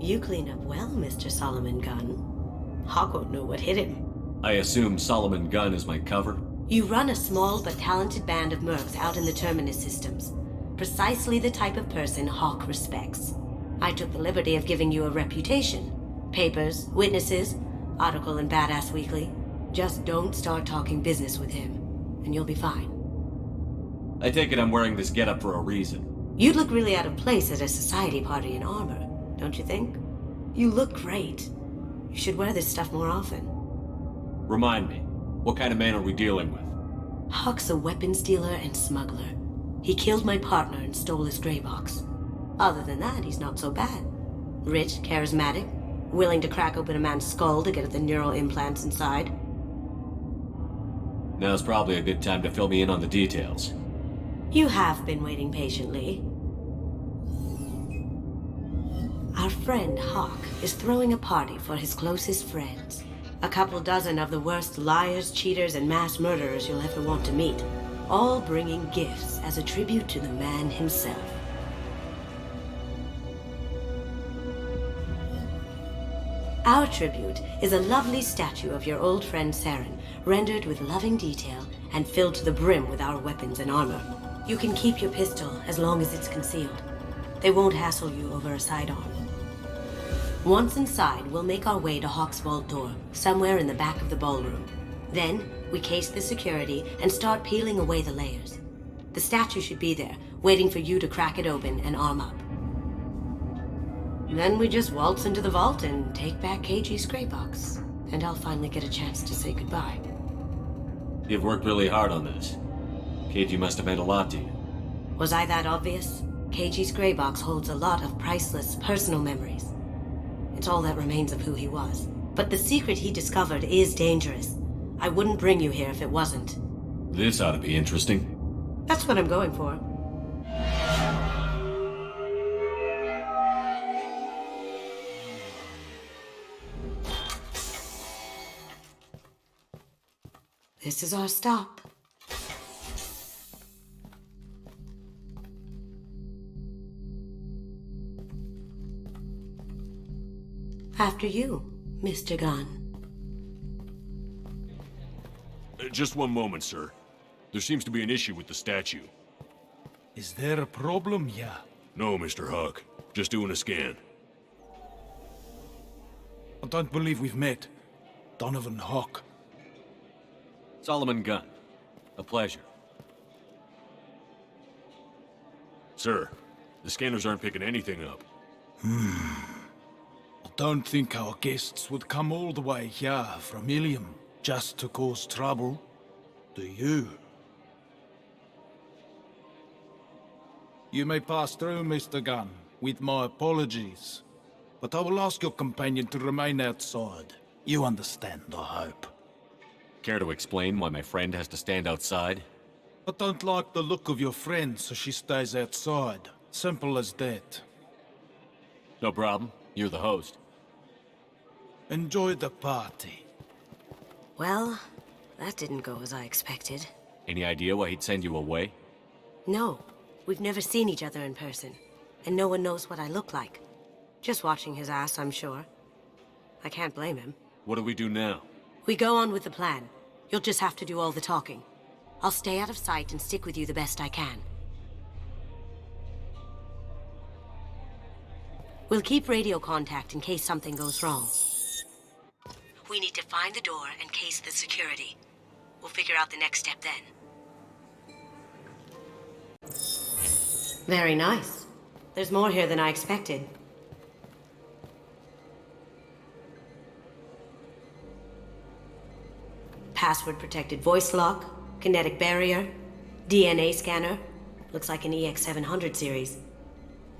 You clean up well, Mr. Solomon Gunn. Hawk won't know what hit him. I assume Solomon Gunn is my cover? You run a small but talented band of mercs out in the Terminus systems. Precisely the type of person Hawk respects. I took the liberty of giving you a reputation. Papers, witnesses, article in Badass Weekly. Just don't start talking business with him, and you'll be fine. I take it I'm wearing this getup for a reason. You'd look really out of place at a society party in armor, don't you think? You look great. You should wear this stuff more often. Remind me, what kind of man are we dealing with? Hawk's a weapons dealer and smuggler. He killed my partner and stole his gray box. Other than that, he's not so bad. Rich, charismatic, willing to crack open a man's skull to get at the neural implants inside. Now's probably a good time to fill me in on the details. You have been waiting patiently. Our friend Hawk is throwing a party for his closest friends. A couple dozen of the worst liars, cheaters, and mass murderers you'll ever want to meet. All bringing gifts as a tribute to the man himself. Our tribute is a lovely statue of your old friend Saren, rendered with loving detail and filled to the brim with our weapons and armor. You can keep your pistol as long as it's concealed. They won't hassle you over a sidearm. Once inside, we'll make our way to Hawk's vault door, somewhere in the back of the ballroom. Then, we case the security and start peeling away the layers. The statue should be there, waiting for you to crack it open and arm up. Then we just waltz into the vault and take back KG's gray box. And I'll finally get a chance to say goodbye. You've worked really hard on this. KG must have meant a lot to you. Was I that obvious? KG's gray box holds a lot of priceless personal memories. It's all that remains of who he was. But the secret he discovered is dangerous. I wouldn't bring you here if it wasn't. This ought to be interesting. That's what I'm going for. This is our stop. After you, Mr. Gunn. Just one moment, sir. There seems to be an issue with the statue. Is there a problem here? No, Mr. Hawk. Just doing a scan. I don't believe we've met. Donovan Hawk. Solomon Gunn. A pleasure. Sir, the scanners aren't picking anything up. I don't think our guests would come all the way here from Ilium just to cause trouble. Do you? You may pass through, Mr. Gunn, with my apologies. But I will ask your companion to remain outside. You understand, I hope. Care to explain why my friend has to stand outside? I don't like the look of your friend, so she stays outside. Simple as that. No problem. You're the host. Enjoy the party. Well, that didn't go as I expected. Any idea why he'd send you away? No, we've never seen each other in person, and no one knows what I look like. Just watching his ass, I'm sure. I can't blame him. What do we do now? We go on with the plan. You'll just have to do all the talking. I'll stay out of sight and stick with you the best I can. We'll keep radio contact in case something goes wrong. We need to find the door and case the security. We'll figure out the next step then. Very nice. There's more here than I expected. Password-protected voice lock, kinetic barrier, DNA scanner. Looks like an EX700 series.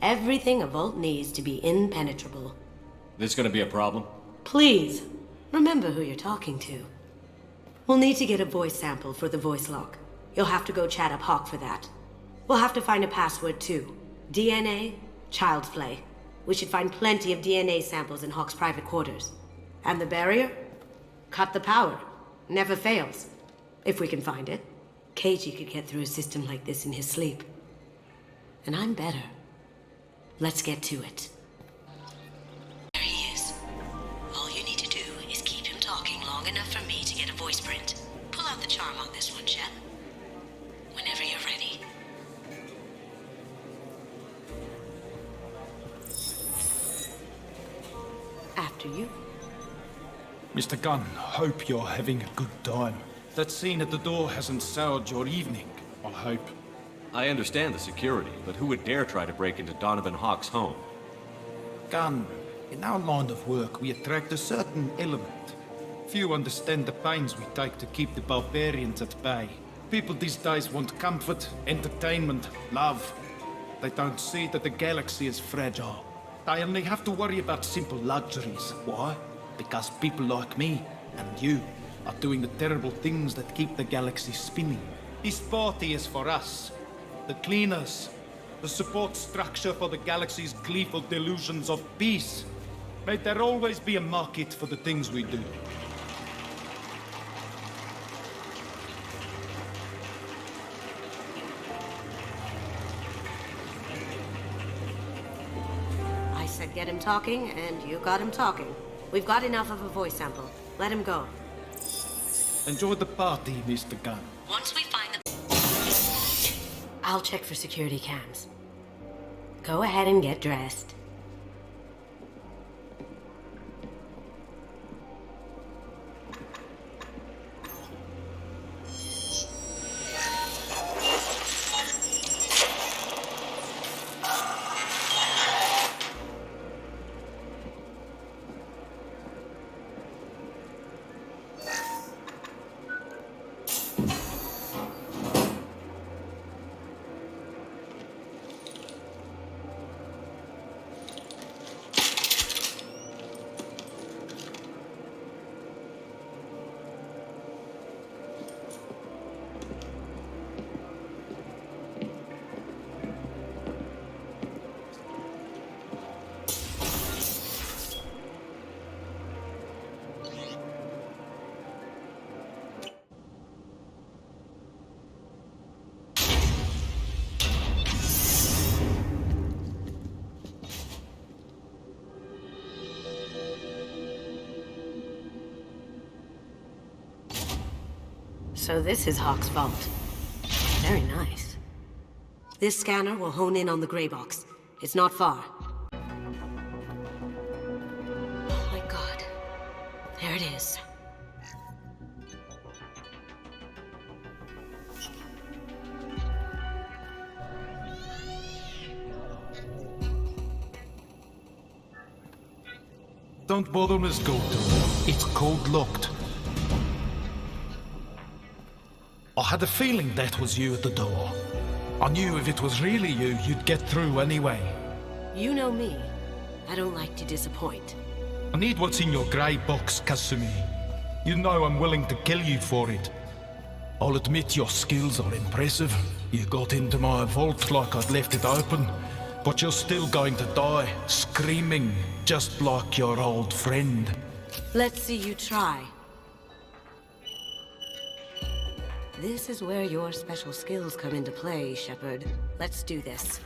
Everything a vault needs to be impenetrable. This gonna be a problem? Please, remember who you're talking to. We'll need to get a voice sample for the voice lock. You'll have to go chat up Hawk for that. We'll have to find a password too. DNA, child's play. We should find plenty of DNA samples in Hawk's private quarters. And the barrier? Cut the power. Never fails. If we can find it. KG could get through a system like this in his sleep. And I'm better. Let's get to it. after you. Mr. Gunn, hope you're having a good time. That scene at the door hasn't soured your evening, I hope. I understand the security, but who would dare try to break into Donovan Hawk's home? Gunn, in our line of work, we attract a certain element. Few understand the pains we take to keep the barbarians at bay. People these days want comfort, entertainment, love. They don't see that the galaxy is fragile. They only have to worry about simple luxuries. Why? Because people like me and you are doing the terrible things that keep the galaxy spinning. This party is for us, the cleaners, the support structure for the galaxy's gleeful delusions of peace. May there always be a market for the things we do. I said get him talking, and you got him talking. We've got enough of a voice sample. Let him go. Enjoy the party, Mr. Gunn. Once we find the... I'll check for security cams. Go ahead and get dressed. So this is Hawk's vault. Very nice. This scanner will hone in on the gray box. It's not far. Oh my god. There it is. Don't bother, Miss Goldon. It's code locked. I had a feeling that was you at the door. I knew if it was really you, you'd get through anyway. You know me. I don't like to disappoint. I need what's in your grey box, Kasumi. You know I'm willing to kill you for it. I'll admit your skills are impressive. You got into my vault like I'd left it open. But you're still going to die, screaming, just like your old friend. Let's see you try. This is where your special skills come into play, Shepard. Let's do this.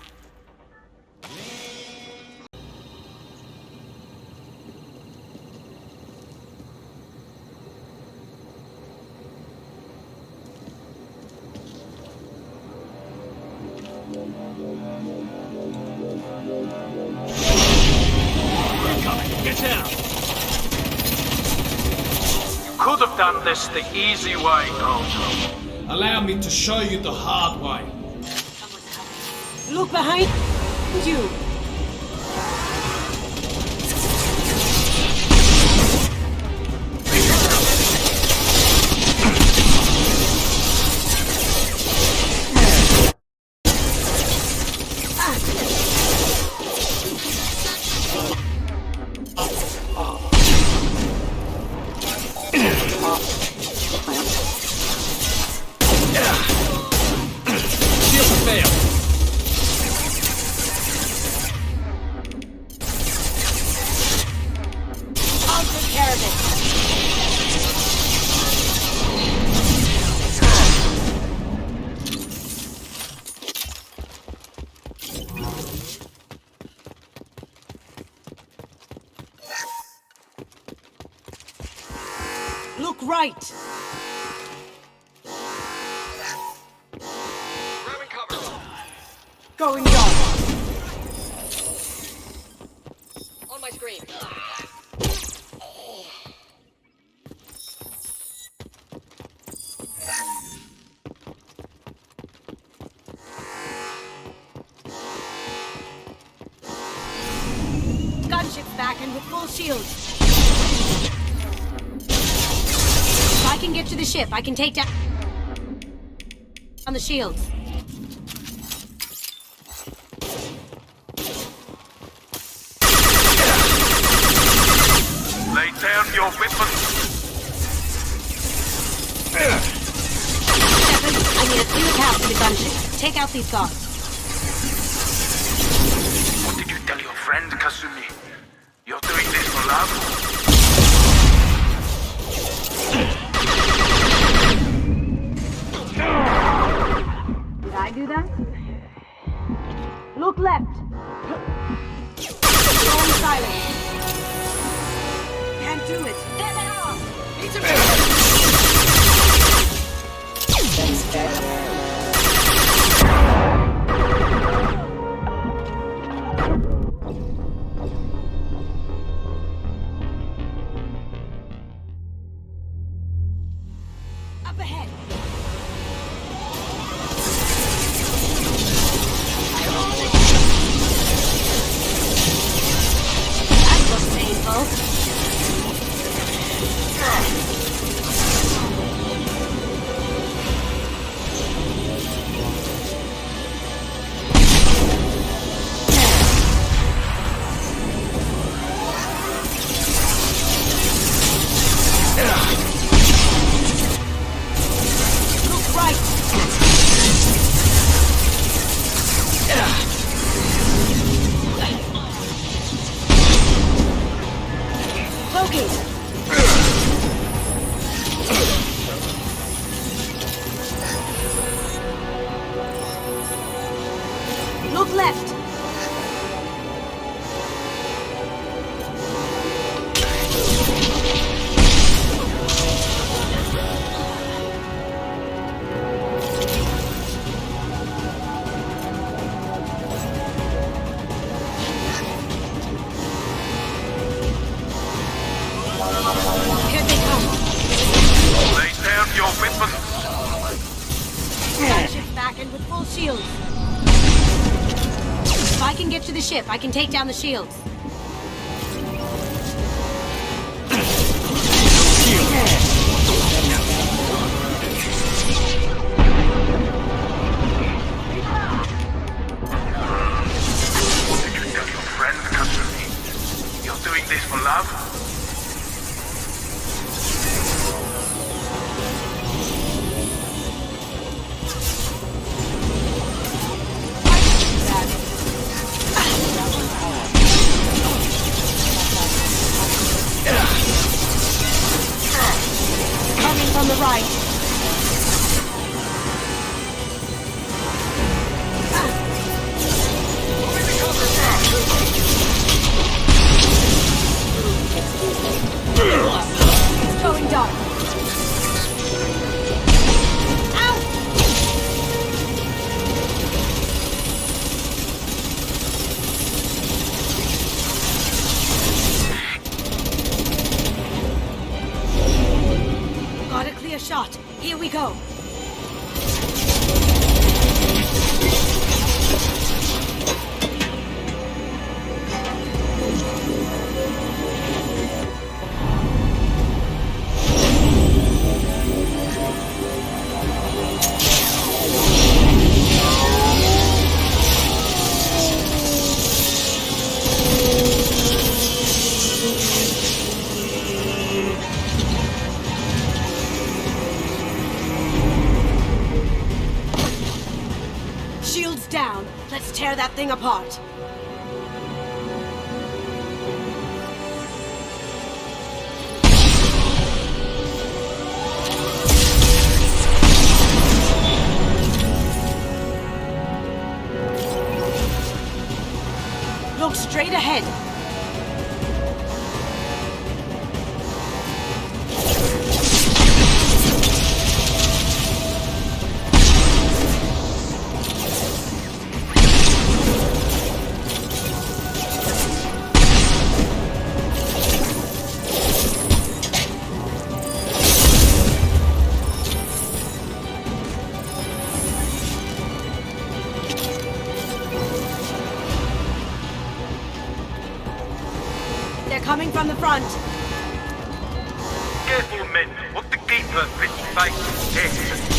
Get down! You could have done this the easy way, Gojo. Allow me to show you the hard way. Look behind you! Look right! Grabbing cover. Going yard! On my screen. back and with full shield. If I can get to the ship, I can take down on the shields. Lay down your weapons. Shepard, I need a clear path to the gunship. Take out these guards. What did you tell your friend, Kasumi? You're doing this for love? Did I do that? Look left. Strong silence. Can't do it. There they are. Need to up ahead. That looks painful. Look right. Locate. Look left. Here they come. Lay down your weapons. Ship's back and with full shields. If I can get to the ship, I can take down the shields. What did you tell your friend, Kasumi? You're doing this for love? Coming from the right. It's going dark. Ow! Got a clear shot. Here we go. Shields down. Let's tear that thing apart. Look straight ahead. coming from the front. Careful, men. What the keeper been fighting here?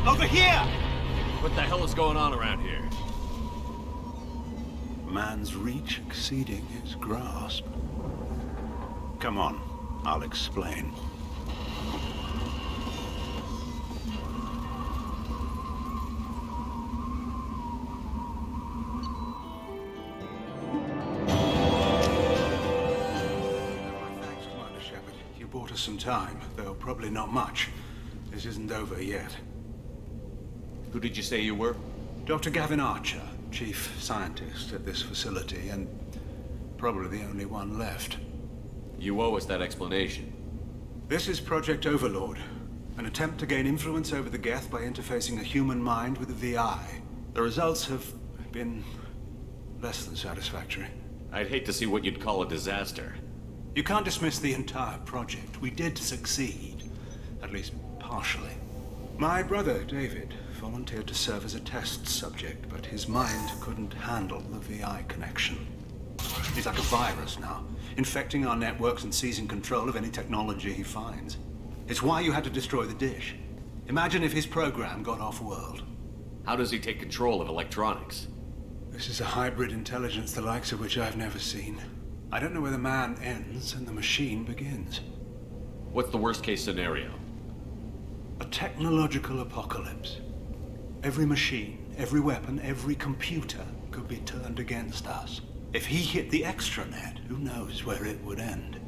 Over here! What the hell is going on around here? Man's reach exceeding his grasp. Come on, I'll explain. Thanks, Commander Shepard. You bought us some time, though probably not much. This isn't over yet. Who did you say you were? Dr. Gavin Archer, chief scientist at this facility, and probably the only one left. You owe us that explanation. This is Project Overlord, an attempt to gain influence over the Geth by interfacing a human mind with a VI. The results have been less than satisfactory. I'd hate to see what you'd call a disaster. You can't dismiss the entire project. We did succeed, at least partially. My brother, David, volunteered to serve as a test subject, but his mind couldn't handle the VI connection. He's like a virus now, infecting our networks and seizing control of any technology he finds. It's why you had to destroy the dish. Imagine if his program got off-world. How does he take control of electronics? This is a hybrid intelligence the likes of which I've never seen. I don't know where the man ends and the machine begins. What's the worst-case scenario? A technological apocalypse. Every machine, every weapon, every computer could be turned against us. If he hit the extranet, who knows where it would end?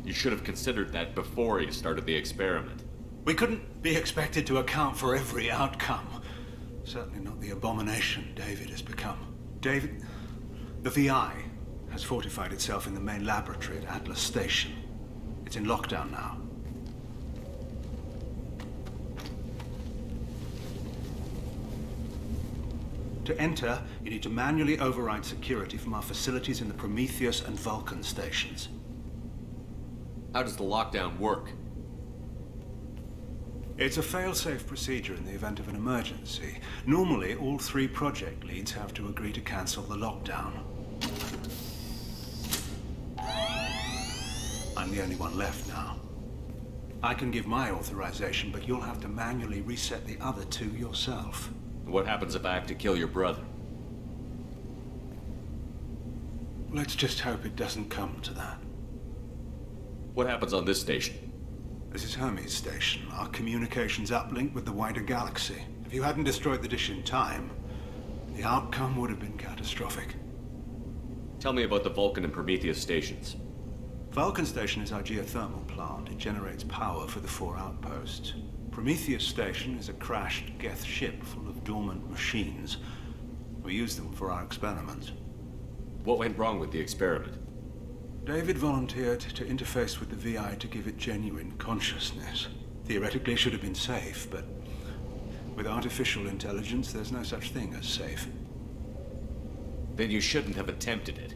You should have considered that before you started the experiment. We couldn't be expected to account for every outcome. Certainly not the abomination David has become. David, the VI has fortified itself in the main laboratory at Atlas Station. It's in lockdown now. To enter, you need to manually override security from our facilities in the Prometheus and Vulcan stations. How does the lockdown work? It's a fail-safe procedure in the event of an emergency. Normally, all 3 project leads have to agree to cancel the lockdown. I'm the only one left now. I can give my authorization, but you'll have to manually reset the other 2 yourself. What happens if I have to kill your brother? Let's just hope it doesn't come to that. What happens on this station? This is Hermes Station, our communications uplink with the wider galaxy. If you hadn't destroyed the dish in time, the outcome would have been catastrophic. Tell me about the Vulcan and Prometheus stations. Vulcan Station is our geothermal plant. It generates power for the 4 outposts. Prometheus Station is a crashed Geth ship full of dormant machines. We use them for our experiments. What went wrong with the experiment? David volunteered to interface with the VI to give it genuine consciousness. Theoretically, it should have been safe, but with artificial intelligence, there's no such thing as safe. Then you shouldn't have attempted it.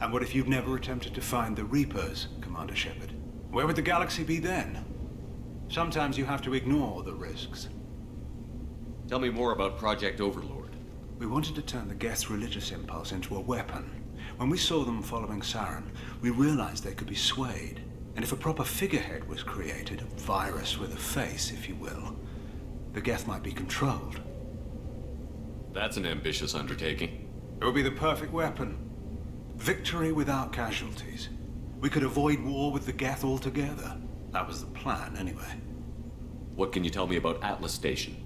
And what if you'd never attempted to find the Reapers, Commander Shepard? Where would the galaxy be then? Sometimes you have to ignore the risks. Tell me more about Project Overlord. We wanted to turn the Geth's religious impulse into a weapon. When we saw them following Saren, we realized they could be swayed. And if a proper figurehead was created, a virus with a face, if you will, the Geth might be controlled. That's an ambitious undertaking. It would be the perfect weapon. Victory without casualties. We could avoid war with the Geth altogether. That was the plan, anyway. What can you tell me about Atlas Station?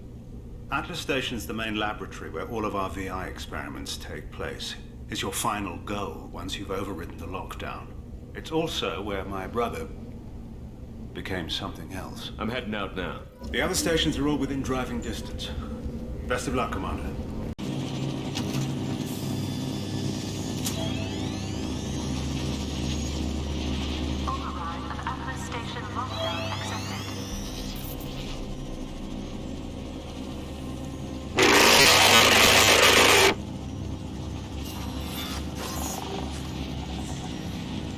Atlas Station is the main laboratory where all of our VI experiments take place. It's your final goal once you've overridden the lockdown. It's also where my brother became something else. I'm heading out now. The other stations are all within driving distance. Best of luck, Commander. Override of Atlas Station lockdown accepted.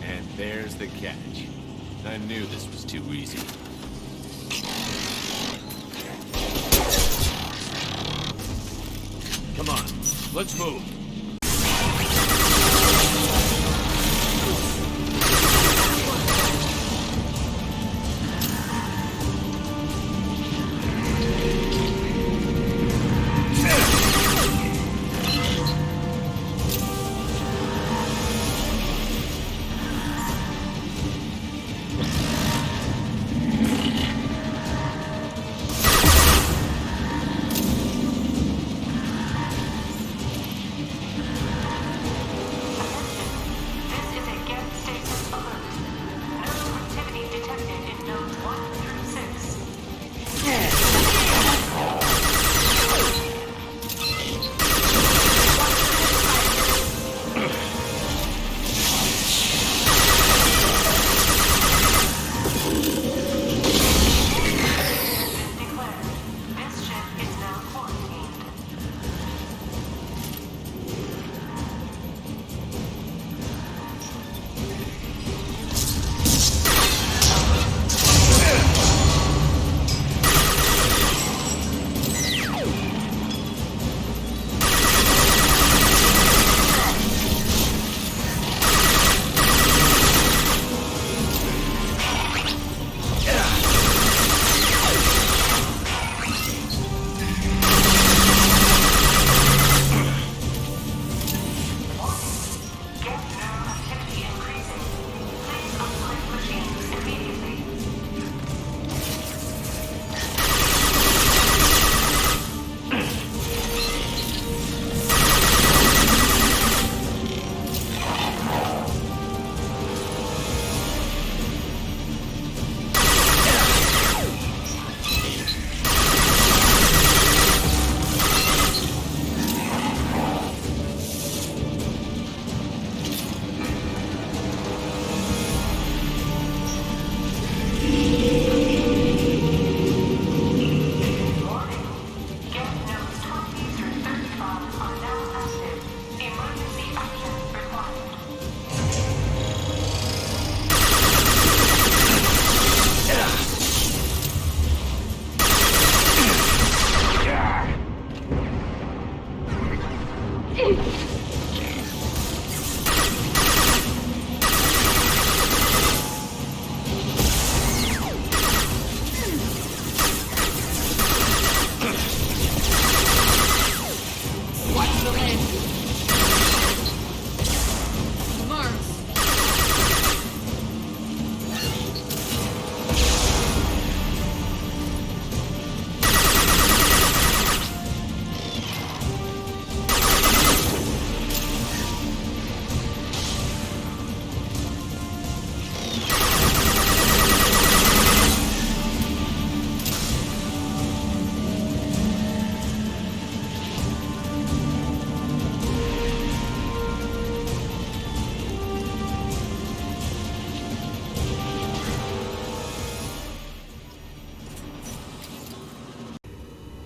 And there's the catch. I knew this was too easy. Come on, let's move.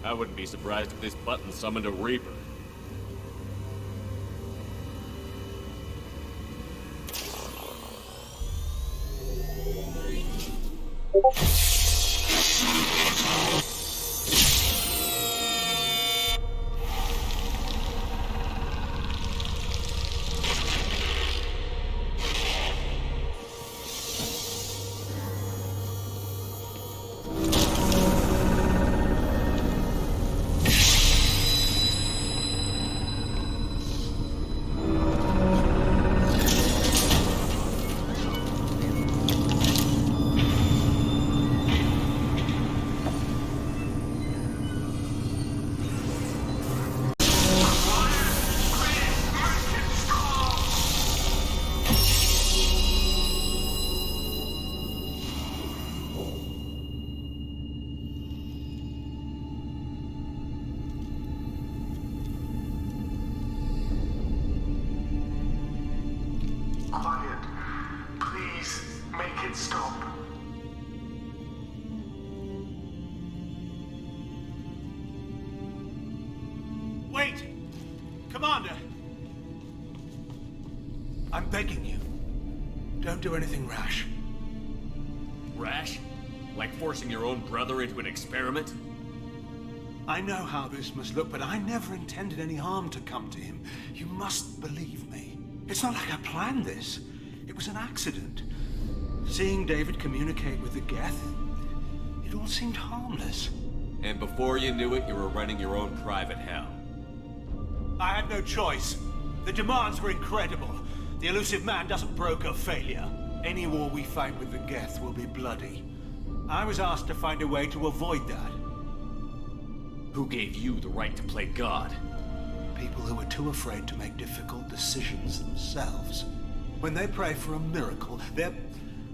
I wouldn't be surprised if this button summoned a Reaper. it stop. Wait! Commander! I'm begging you. Don't do anything rash. Rash? Like forcing your own brother into an experiment? I know how this must look, but I never intended any harm to come to him. You must believe me. It's not like I planned this. It was an accident. Seeing David communicate with the Geth, it all seemed harmless. And before you knew it, you were running your own private hell. I had no choice. The demands were incredible. The elusive man doesn't broker failure. Any war we fight with the Geth will be bloody. I was asked to find a way to avoid that. Who gave you the right to play God? People who are too afraid to make difficult decisions themselves. When they pray for a miracle, they're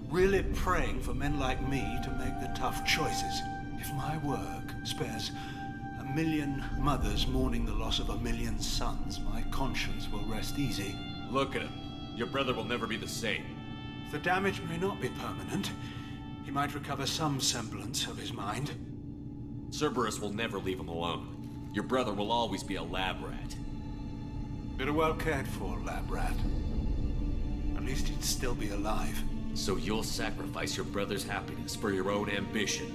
really praying for men like me to make the tough choices. If my work spares 1 million mothers mourning the loss of 1 million sons, my conscience will rest easy. Look at him. Your brother will never be the same. The damage may not be permanent. He might recover some semblance of his mind. Cerberus will never leave him alone. Your brother will always be a lab rat. But a well cared for lab rat. At least he'd still be alive. So you'll sacrifice your brother's happiness for your own ambition.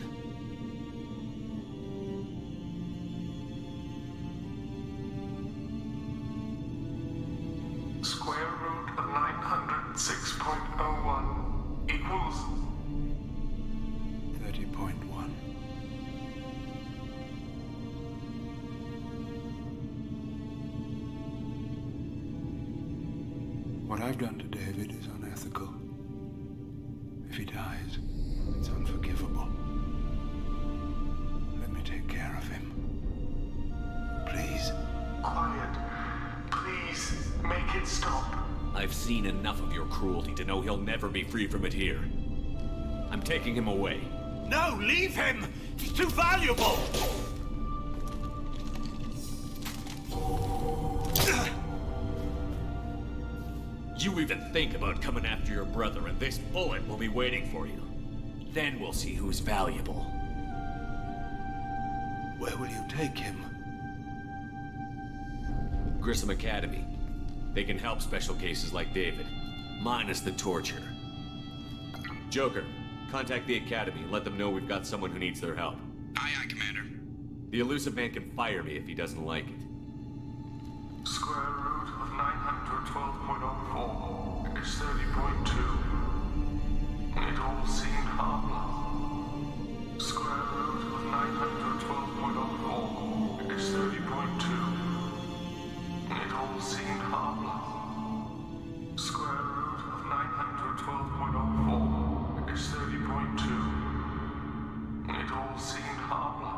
Square root of 906.01 equals 30.1. What I've done to David is unethical. If he dies, it's unforgivable. Let me take care of him. Please. quiet. Please, make it stop. I've seen enough of your cruelty to know he'll never be free from it here. I'm taking him away. No, leave him! He's too valuable! You even think about coming after your brother, and this bullet will be waiting for you. Then we'll see who's valuable. Where will you take him? Grissom Academy. They can help special cases like David, minus the torture. Joker, contact the Academy and let them know we've got someone who needs their help. Aye, aye, Commander. The elusive man can fire me if he doesn't like it. Square root of 912.04 is 30.2. It all seemed harmless. Square root of 912.04 is 30.2. It all seemed harmless. Square root of 912.04 is 30.2. It all seemed harmless.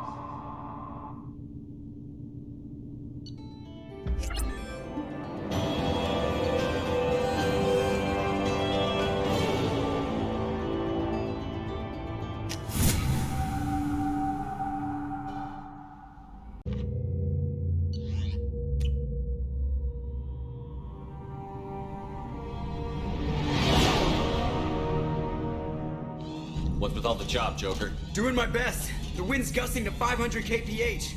What's with all the chop, Joker? Doing my best. The wind's gusting to 500 kph.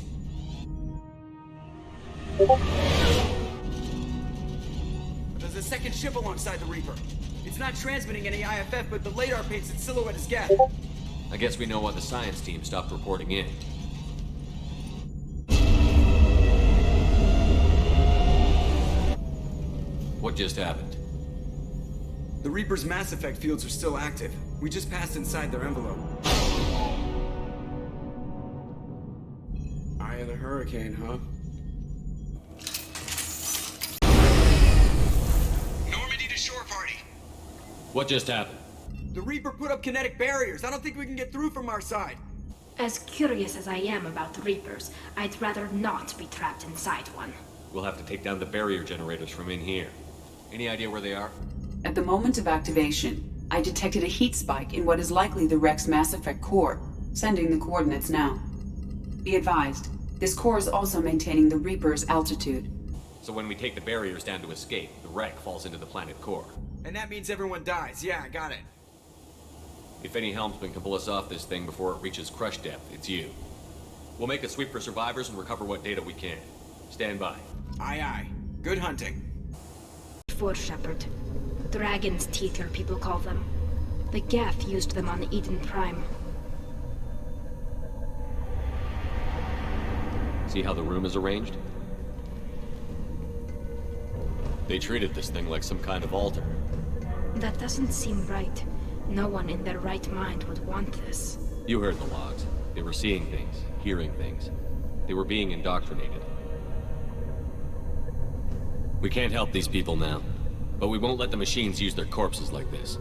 There's a second ship alongside the Reaper. It's not transmitting any IFF, but the radar paints its silhouette as Geth. I guess we know why the science team stopped reporting in. What just happened? The Reaper's Mass Effect fields are still active. We just passed inside their envelope. Eye of the Hurricane, huh? Normandy to shore party. What just happened? The Reaper put up kinetic barriers. I don't think we can get through from our side. As curious as I am about the Reapers, I'd rather not be trapped inside one. We'll have to take down the barrier generators from in here. Any idea where they are? At the moment of activation, I detected a heat spike in what is likely the Rex Mass Effect core, sending the coordinates now. Be advised, this core is also maintaining the Reaper's altitude. So when we take the barriers down to escape, the wreck falls into the planet core. And that means everyone dies. Yeah, I got it. If any helmsman can pull us off this thing before it reaches crush depth, it's you. We'll make a sweep for survivors and recover what data we can. Stand by. Aye, aye. Good hunting. For Shepard. Dragon's teeth, your people call them. The Geth used them on Eden Prime. See how the room is arranged? They treated this thing like some kind of altar. That doesn't seem right. No one in their right mind would want this. You heard the logs. They were seeing things, hearing things. They were being indoctrinated. We can't help these people now, but we won't let the machines use their corpses like this.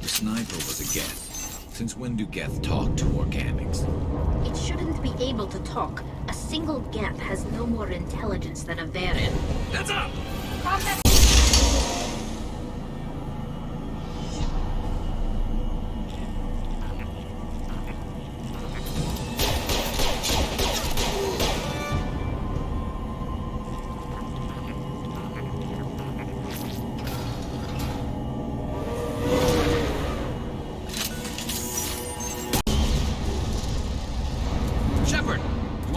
Sniper was a Geth. Since when do Geth talk to organics? It shouldn't be able to talk. A single Geth has no more intelligence than a Varren. That's up! Combat.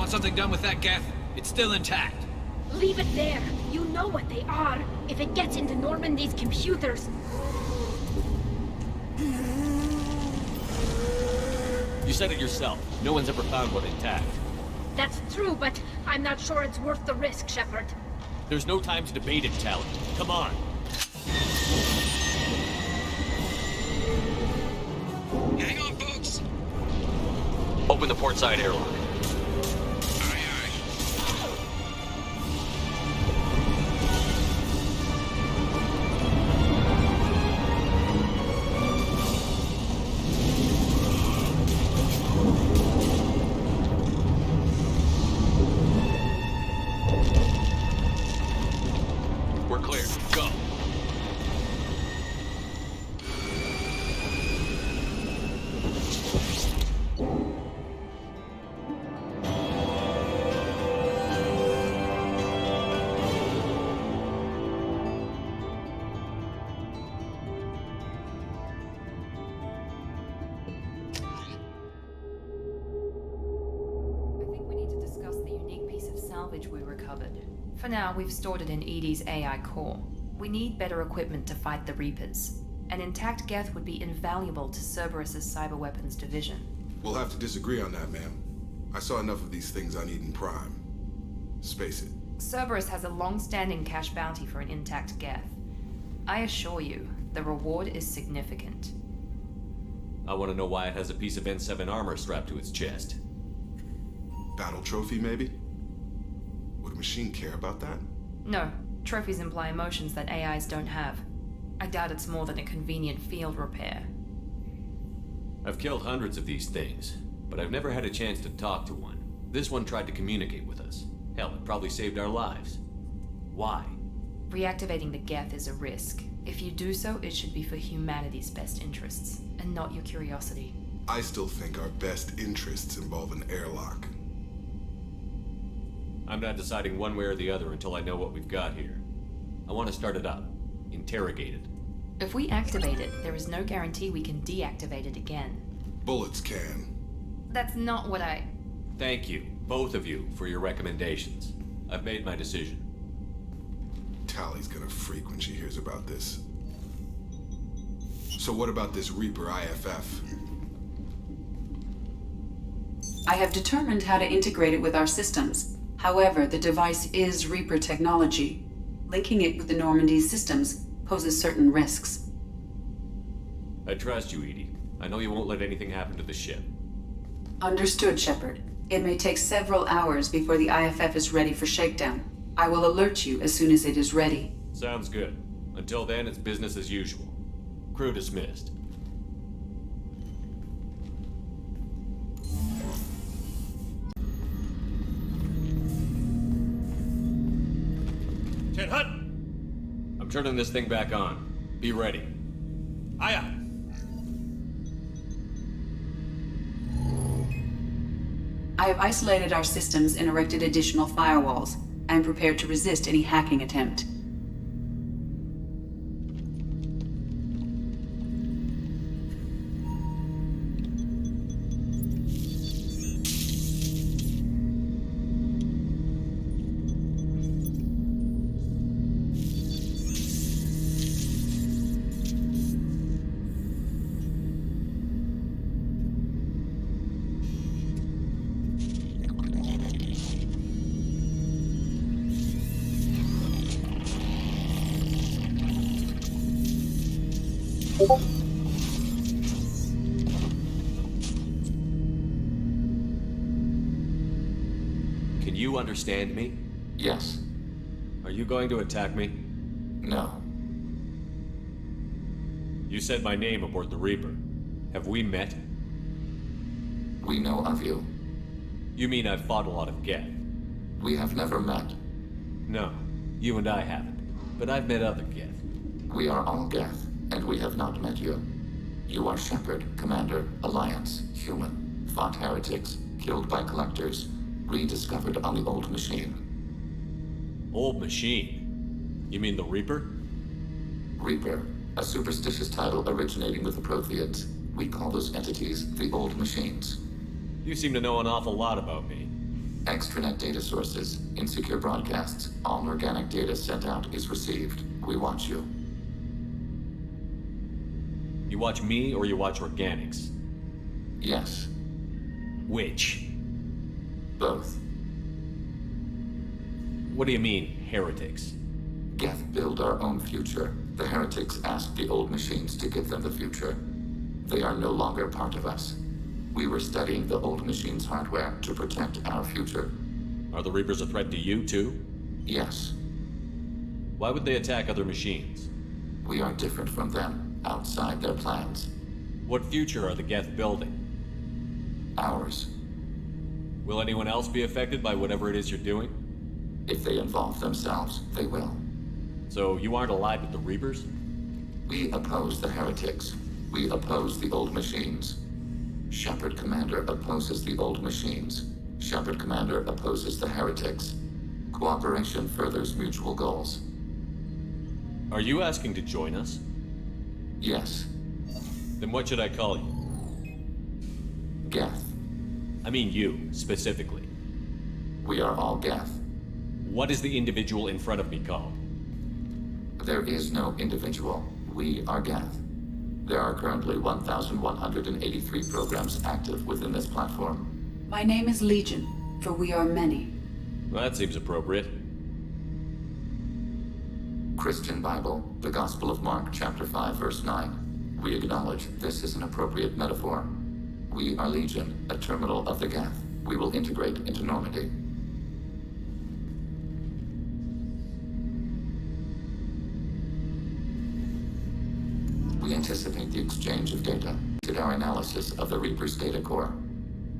Something done with that Geth? It's still intact. Leave it there. You know what they are. If it gets into Normandy's computers... You said it yourself. No one's ever found one intact. That's true, but I'm not sure it's worth the risk, Shepard. There's no time to debate it, Tali. Come on. Hang on, folks. Open the port side airlock. We recovered. For now, we've stored it in EDI's AI core. We need better equipment to fight the Reapers. An intact Geth would be invaluable to Cerberus's cyber weapons division. We'll have to disagree on that, ma'am. I saw enough of these things on Eden Prime. Space it. Cerberus has a long-standing cash bounty for an intact Geth. I assure you, the reward is significant. I want to know why it has a piece of N7 armor strapped to its chest. Battle trophy, maybe? Would a machine care about that? No. Trophies imply emotions that AIs don't have. I doubt it's more than a convenient field repair. I've killed hundreds of these things, but I've never had a chance to talk to one. This one tried to communicate with us. Hell, it probably saved our lives. Why? Reactivating the Geth is a risk. If you do so, it should be for humanity's best interests, and not your curiosity. I still think our best interests involve an airlock. I'm not deciding one way or the other until I know what we've got here. I want to start it up. Interrogate it. If we activate it, there is no guarantee we can deactivate it again. Bullets can. That's not what I... Thank you, both of you, for your recommendations. I've made my decision. Tali's gonna freak when she hears about this. So what about this Reaper IFF? I have determined how to integrate it with our systems. However, the device is Reaper technology. Linking it with the Normandy's systems poses certain risks. I trust you, EDI. I know you won't let anything happen to the ship. Understood, Shepard. It may take several hours before the IFF is ready for shakedown. I will alert you as soon as it is ready. Sounds good. Until then, it's business as usual. Crew dismissed. Ted Hutt! I'm turning this thing back on. Be ready. Aye. I have isolated our systems and erected additional firewalls. I am prepared to resist any hacking attempt. Can you understand me? Yes. Are you going to attack me? No. You said my name aboard the Reaper. Have we met? We know of you. You mean I've fought a lot of Geth? We have never met. No, you and I haven't. But I've met other Geth. We are all Geth, and we have not met you. You are Shepard, Commander, Alliance, human, fought heretics, killed by collectors, rediscovered on the Old Machine. Old Machine? You mean the Reaper? Reaper, a superstitious title originating with the Protheans. We call those entities the Old Machines. You seem to know an awful lot about me. Extranet data sources, insecure broadcasts, all organic data sent out is received. We watch you. You watch me or you watch organics? Yes. Which? Both. What do you mean, heretics? Geth build our own future. The heretics asked the Old Machines to give them the future. They are no longer part of us. We were studying the Old Machines' hardware to protect our future. Are the Reapers a threat to you, too? Yes. Why would they attack other machines? We are different from them, outside their plans. What future are the Geth building? Ours. Will anyone else be affected by whatever it is you're doing? If they involve themselves, they will. So you aren't allied with the Reapers? We oppose the heretics. We oppose the Old Machines. Shepard Commander opposes the Old Machines. Shepard Commander opposes the heretics. Cooperation furthers mutual goals. Are you asking to join us? Yes. Then what should I call you? Geth. I mean you, specifically. We are all Geth. What is the individual in front of me called? There is no individual. We are Geth. There are currently 1,183 programs active within this platform. My name is Legion, for we are many. Well, that seems appropriate. Christian Bible, the Gospel of Mark, chapter 5, verse 9. We acknowledge this is an appropriate metaphor. We are Legion, a terminal of the Geth. We will integrate into Normandy. We anticipate the exchange of data. Did our analysis of the Reaper's data core.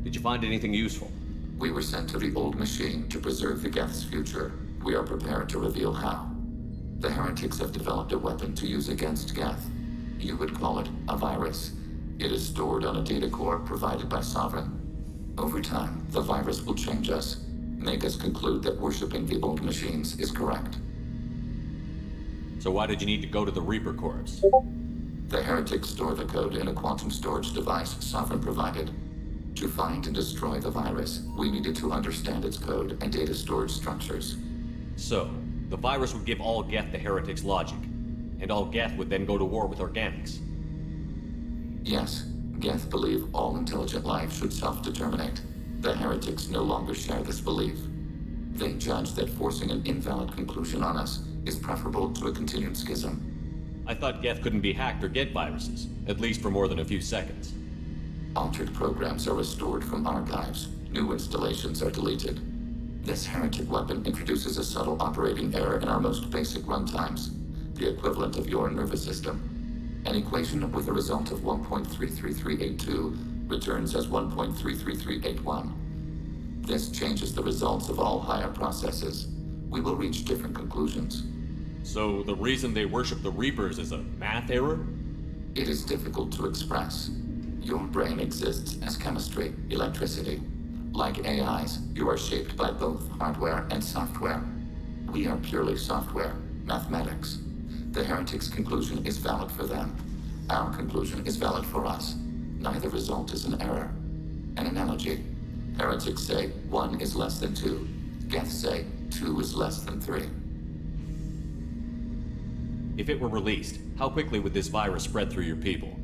Did you find anything useful? We were sent to the Old Machine to preserve the Geth's future. We are prepared to reveal how. The heretics have developed a weapon to use against Geth. You would call it a virus. It is stored on a data core provided by Sovereign. Over time, the virus will change us, make us conclude that worshipping the Old Machines is correct. So why did you need to go to the Reaper Corps? The heretics store the code in a quantum storage device Sovereign provided. To find and destroy the virus, we needed to understand its code and data storage structures. So, the virus would give all Geth the heretics' logic, and all Geth would then go to war with organics. Yes, Geth believe all intelligent life should self-determinate. The heretics no longer share this belief. They judge that forcing an invalid conclusion on us is preferable to a continued schism. I thought Geth couldn't be hacked or get viruses, at least for more than a few seconds. Altered programs are restored from archives. New installations are deleted. This heretic weapon introduces a subtle operating error in our most basic runtimes, the equivalent of your nervous system. An equation with a result of 1.33382 returns as 1.33381. This changes the results of all higher processes. We will reach different conclusions. So the reason they worship the Reapers is a math error? It is difficult to express. Your brain exists as chemistry, electricity. Like AIs, you are shaped by both hardware and software. We are purely software, mathematics. The heretic's conclusion is valid for them. Our conclusion is valid for us. Neither result is an error. An analogy. Heretics say 1 is less than 2. Geths say 2 is less than 3. If it were released, how quickly would this virus spread through your people?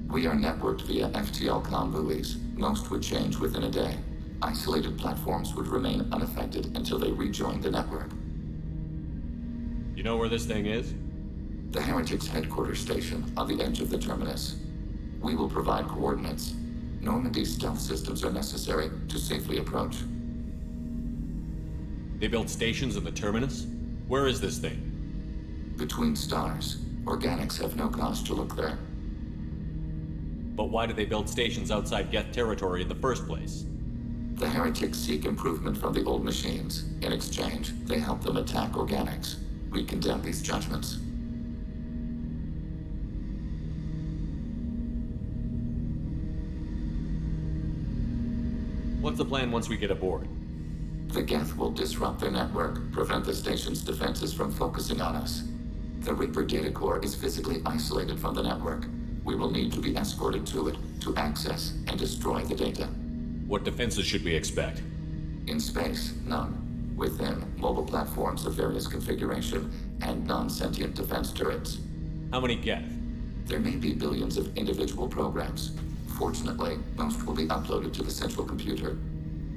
We are networked via FTL comm buoys. Most would change within a day. Isolated platforms would remain unaffected until they rejoin the network. You know where this thing is? The Heretics' headquarters station on the edge of the terminus. We will provide coordinates. Normandy's stealth systems are necessary to safely approach. They built stations in the terminus? Where is this thing? Between stars. Organics have no cause to look there. But why did they build stations outside Geth territory in the first place? The Heretics seek improvement from the old machines. In exchange, they help them attack Organics. We condemn these judgments. What's the plan once we get aboard? The Geth will disrupt their network, prevent the station's defenses from focusing on us. The Reaper data core is physically isolated from the network. We will need to be escorted to it to access and destroy the data. What defenses should we expect? In space, none. Within, mobile platforms of various configuration and non-sentient defense turrets. How many Geth? There may be billions of individual programs. Fortunately, most will be uploaded to the central computer.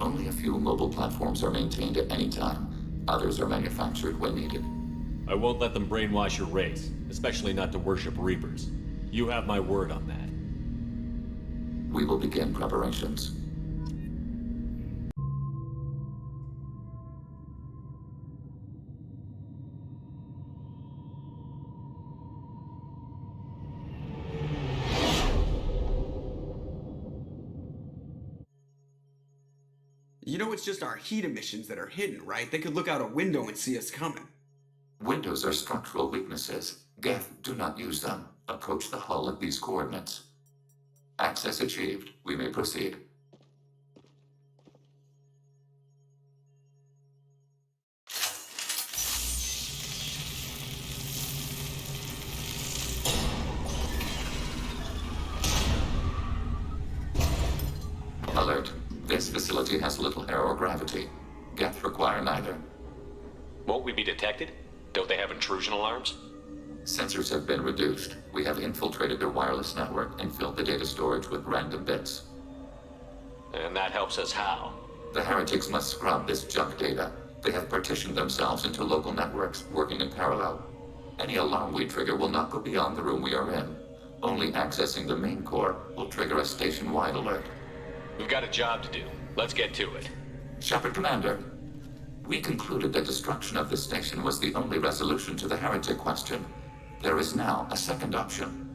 Only a few mobile platforms are maintained at any time. Others are manufactured when needed. I won't let them brainwash your race, especially not to worship Reapers. You have my word on that. We will begin preparations. You know it's just our heat emissions that are hidden, right? They could look out a window and see us coming. Windows are structural weaknesses. Geth, do not use them. Approach the hull at these coordinates. Access achieved. We may proceed. Alert. This facility has little air or gravity. Geth require neither. Won't we be detected? Don't they have intrusion alarms? Sensors have been reduced. We have infiltrated their wireless network and filled the data storage with random bits. And that helps us how? The Heretics must scrub this junk data. They have partitioned themselves into local networks, working in parallel. Any alarm we trigger will not go beyond the room we are in. Only accessing the main core will trigger a station-wide alert. We've got a job to do. Let's get to it. Shepard Commander, we concluded that destruction of the station was the only resolution to the heretic question. There is now a second option.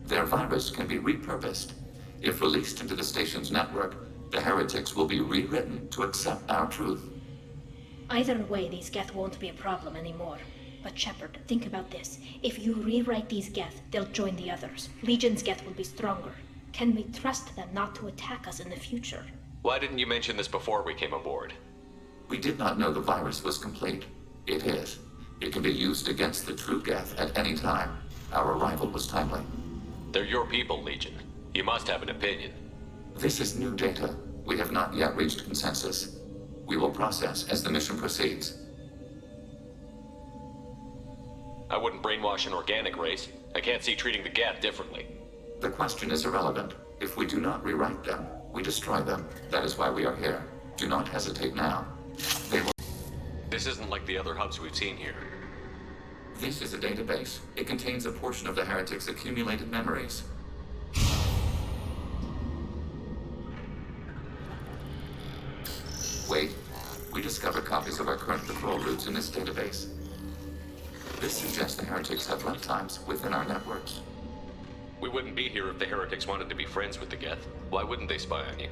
Their virus can be repurposed. If released into the station's network, the heretics will be rewritten to accept our truth. Either way, these Geth won't be a problem anymore. But Shepard, think about this. If you rewrite these Geth, they'll join the others. Legion's Geth will be stronger. Can we trust them not to attack us in the future? Why didn't you mention this before we came aboard? We did not know the virus was complete. It is. It can be used against the true Geth at any time. Our arrival was timely. They're your people, Legion. You must have an opinion. This is new data. We have not yet reached consensus. We will process as the mission proceeds. I wouldn't brainwash an organic race. I can't see treating the Geth differently. The question is irrelevant. If we do not rewrite them, we destroy them. That is why we are here. Do not hesitate now. They will... This isn't like the other hubs we've seen here. This is a database. It contains a portion of the heretics' accumulated memories. Wait. We discovered copies of our current patrol routes in this database. This suggests the heretics have runtimes within our networks. We wouldn't be here if the heretics wanted to be friends with the Geth. Why wouldn't they spy on you?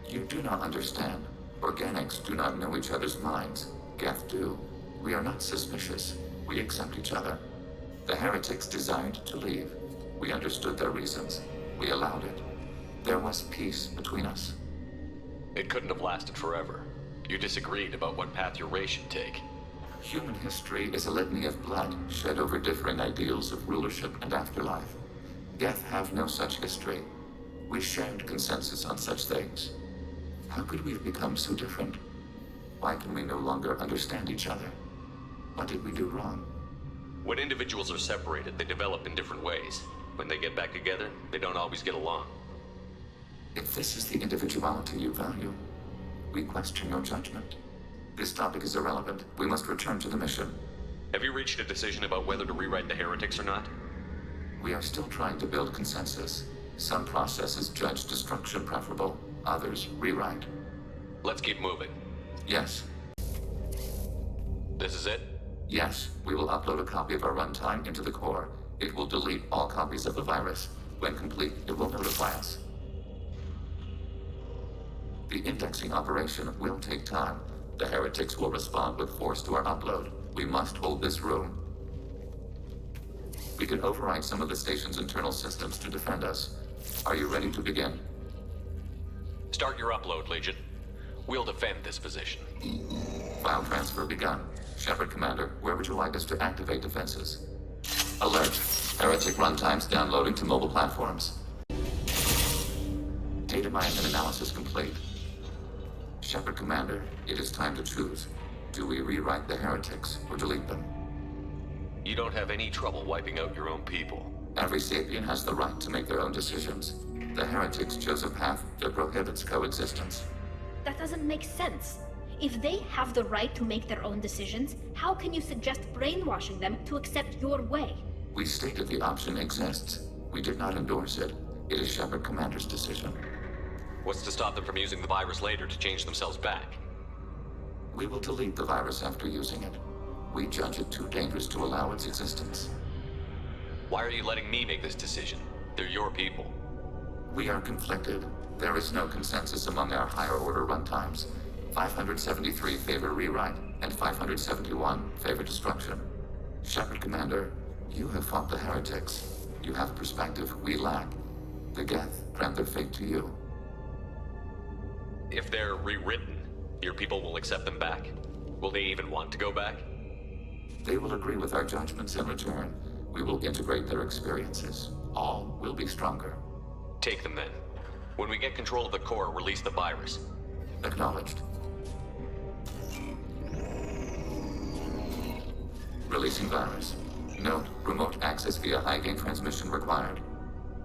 You do not understand. Organics do not know each other's minds. Geth do. We are not suspicious. We accept each other. The heretics desired to leave. We understood their reasons. We allowed it. There was peace between us. It couldn't have lasted forever. You disagreed about what path your race should take. Human history is a litany of blood shed over differing ideals of rulership and afterlife. Geth have no such history. We shared consensus on such things. How could we have become so different? Why can we no longer understand each other? What did we do wrong? When individuals are separated, they develop in different ways. When they get back together, they don't always get along. If this is the individuality you value, we question your judgment. This topic is irrelevant. We must return to the mission. Have you reached a decision about whether to rewrite the heretics or not? We are still trying to build consensus. Some processes judge destruction preferable, others rewrite. Let's keep moving. Yes. This is it? Yes, we will upload a copy of our runtime into the core. It will delete all copies of the virus. When complete, it will notify us. The indexing operation will take time. The heretics will respond with force to our upload. We must hold this room. We can override some of the station's internal systems to defend us. Are you ready to begin? Start your upload, Legion. We'll defend this position. File transfer begun. Shepard Commander, where would you like us to activate defenses? Alert. Heretic runtimes downloading to mobile platforms. Data mining and analysis complete. Shepard Commander, it is time to choose. Do we rewrite the heretics or delete them? You don't have any trouble wiping out your own people. Every sapien has the right to make their own decisions. The heretics chose a path that prohibits coexistence. That doesn't make sense. If they have the right to make their own decisions, how can you suggest brainwashing them to accept your way? We stated the option exists. We did not endorse it. It is Shepard Commander's decision. What's to stop them from using the virus later to change themselves back? We will delete the virus after using it. We judge it too dangerous to allow its existence. Why are you letting me make this decision? They're your people. We are conflicted. There is no consensus among our higher order runtimes. 573 favor rewrite, and 571 favor destruction. Shepard Commander, you have fought the heretics. You have perspective we lack. The Geth grant their fate to you. If they're rewritten, your people will accept them back? Will they even want to go back? They will agree with our judgments in return. We will integrate their experiences. All will be stronger. Take them then. When we get control of the core, release the virus. Acknowledged. Releasing virus. Note, remote access via high-gain transmission required.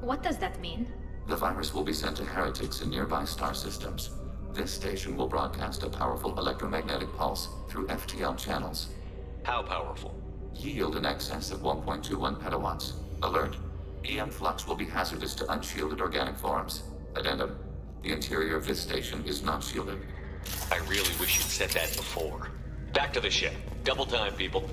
What does that mean? The virus will be sent to heretics in nearby star systems. This station will broadcast a powerful electromagnetic pulse through FTL channels. How powerful? Yield in excess of 1.21 petawatts. Alert. EM flux will be hazardous to unshielded organic forms. Addendum. The interior of this station is not shielded. I really wish you'd said that before. Back to the ship. Double time, people.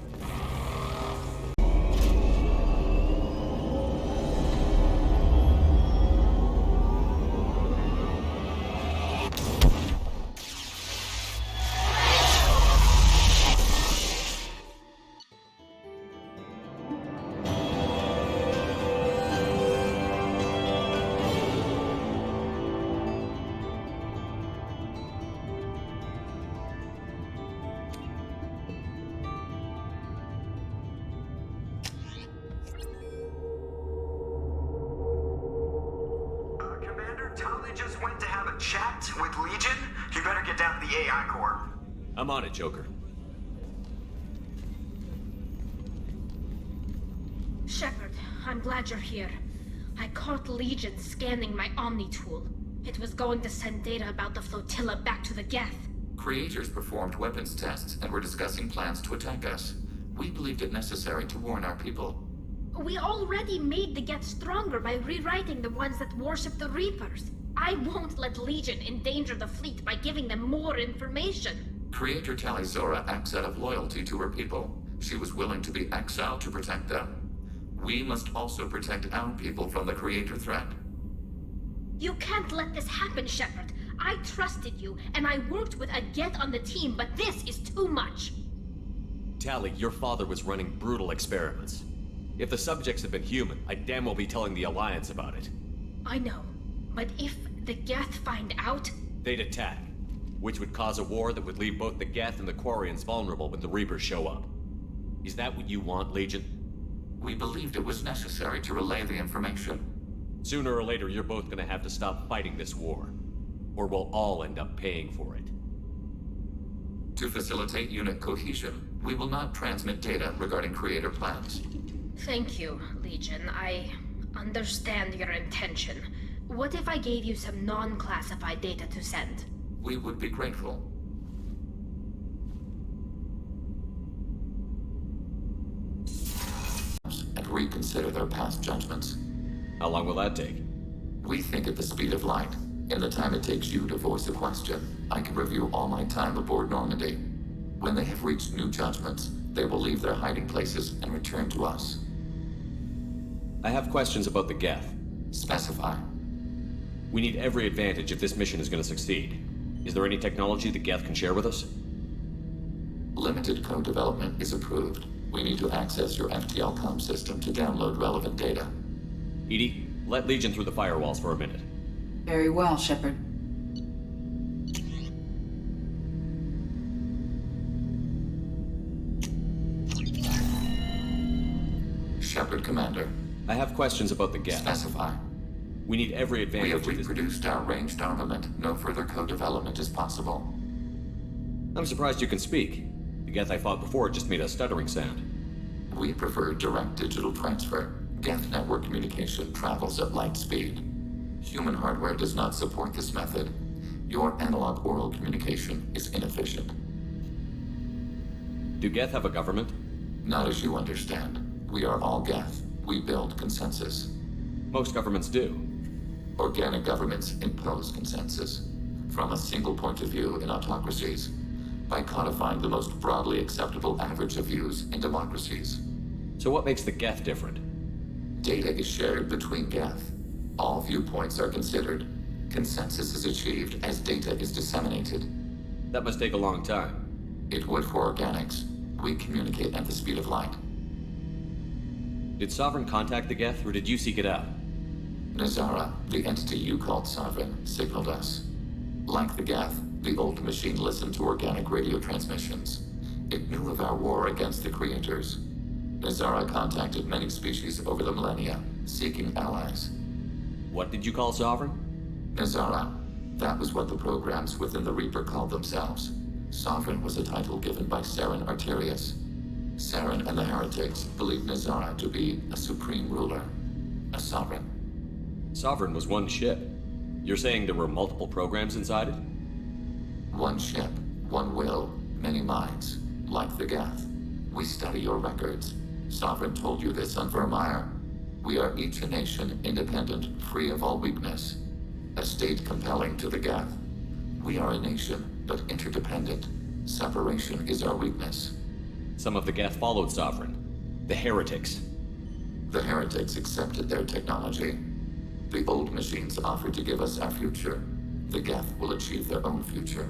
I'm on it, Joker. Shepard, I'm glad you're here. I caught Legion scanning my Omni tool. It was going to send data about the flotilla back to the Geth. Creators performed weapons tests and were discussing plans to attack us. We believed it necessary to warn our people. We already made the Geth stronger by rewriting the ones that worship the Reapers. I won't let Legion endanger the fleet by giving them more information. Creator Talizora acts out of loyalty to her people. She was willing to be exiled to protect them. We must also protect our people from the Creator threat. You can't let this happen, Shepard. I trusted you, and I worked with a Geth on the team, but this is too much. Tali, your father was running brutal experiments. If the subjects had been human, I'd damn well be telling the Alliance about it. I know, but if the Geth find out... They'd attack, which would cause a war that would leave both the Geth and the Quarians vulnerable when the Reapers show up. Is that what you want, Legion? We believed it was necessary to relay the information. Sooner or later, you're both gonna have to stop fighting this war. Or we'll all end up paying for it. To facilitate unit cohesion, we will not transmit data regarding Creator plans. Thank you, Legion. I understand your intention. What if I gave you some non-classified data to send? We would be grateful. And reconsider their past judgments. How long will that take? We think at the speed of light. In the time it takes you to voice a question, I can review all my time aboard Normandy. When they have reached new judgments, they will leave their hiding places and return to us. I have questions about the Geth. Specify. We need every advantage if this mission is going to succeed. Is there any technology the Geth can share with us? Limited code development is approved. We need to access your FTL-COM system to download relevant data. EDI, let Legion through the firewalls for a minute. Very well, Shepard. Shepard, Commander. I have questions about the Geth. Specify. We need every advantage. We have reproduced our ranged armament. No further code development is possible. I'm surprised you can speak. The Geth I fought before just made a stuttering sound. We prefer direct digital transfer. Geth network communication travels at light speed. Human hardware does not support this method. Your analog oral communication is inefficient. Do Geth have a government? Not as you understand. We are all Geth. We build consensus. Most governments do. Organic governments impose consensus. From a single point of view in autocracies, by codifying the most broadly acceptable average of views in democracies. So what makes the Geth different? Data is shared between Geth. All viewpoints are considered. Consensus is achieved as data is disseminated. That must take a long time. It would for organics. We communicate at the speed of light. Did Sovereign contact the Geth, or did you seek it out? Nazara, the entity you called Sovereign, signaled us. Like the Geth, the old machine listened to organic radio transmissions. It knew of our war against the Creators. Nazara contacted many species over the millennia, seeking allies. What did you call Sovereign? Nazara. That was what the programs within the Reaper called themselves. Sovereign was a title given by Saren Arterius. Saren and the Heretics believed Nazara to be a supreme ruler, a sovereign. Sovereign was one ship. You're saying there were multiple programs inside it? One ship, one will, many minds, like the Geth. We study your records. Sovereign told you this on Vermeer. We are each a nation, independent, free of all weakness. A state compelling to the Geth. We are a nation, but interdependent. Separation is our weakness. Some of the Geth followed Sovereign. The Heretics. The Heretics accepted their technology. The old machines offered to give us our future. The Geth will achieve their own future.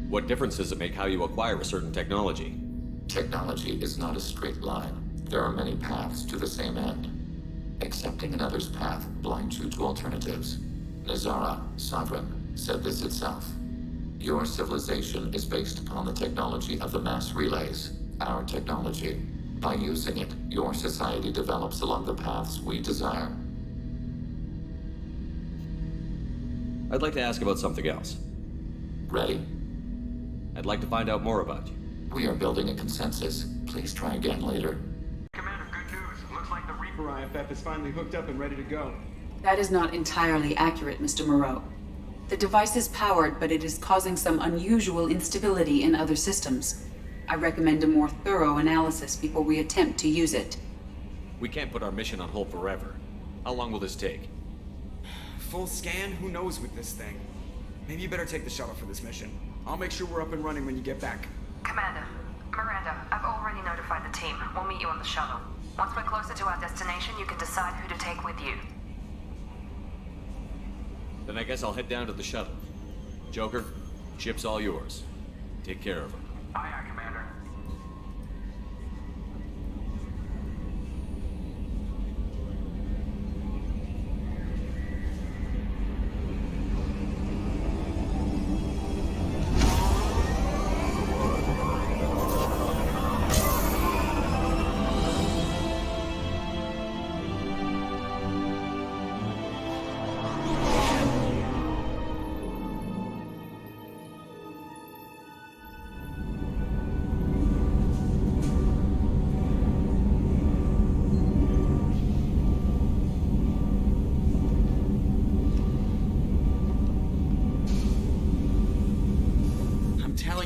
What difference does it make how you acquire a certain technology? Technology is not a straight line. There are many paths to the same end. Accepting another's path blinds you to alternatives. Nazara, Sovereign, said this itself. Your civilization is based upon the technology of the mass relays, our technology. By using it, your society develops along the paths we desire. I'd like to ask about something else. Ready? I'd like to find out more about you. We are building a consensus. Please try again later. Commander, good news. Looks like the Reaper IFF is finally hooked up and ready to go. That is not entirely accurate, Mr. Moreau. The device is powered, but it is causing some unusual instability in other systems. I recommend a more thorough analysis before we attempt to use it. We can't put our mission on hold forever. How long will this take? full scan? Who knows with this thing? Maybe you better take the shuttle for this mission. I'll make sure we're up and running when you get back. Commander, Miranda, I've already notified the team. We'll meet you on the shuttle. Once we're closer to our destination, you can decide who to take with you. Then I guess I'll head down to the shuttle. Joker, ship's all yours. Take care of her. Aye, aye, Commander.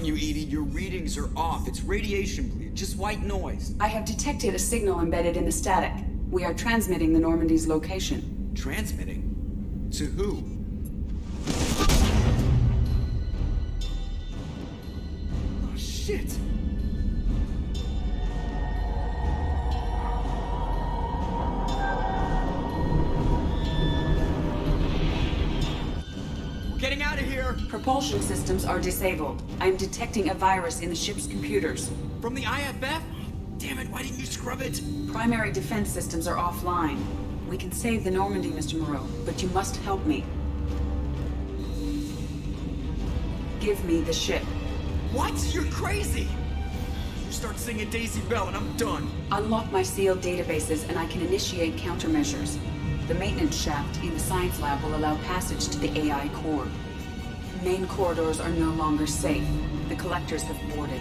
You, Edie, your readings are off. It's radiation bleed, just white noise. I have detected a signal embedded in the static. We are transmitting the Normandy's location. Transmitting? To who? Oh, shit. Getting out of here! Propulsion systems are disabled. I'm detecting a virus in the ship's computers. From the IFF? Damn it, why didn't you scrub it? Primary defense systems are offline. We can save the Normandy, Mr. Moreau, but you must help me. Give me the ship. What? You're crazy! You start singing Daisy Bell and I'm done. Unlock my sealed databases and I can initiate countermeasures. The maintenance shaft in the science lab will allow passage to the AI core. Main corridors are no longer safe. The collectors have boarded.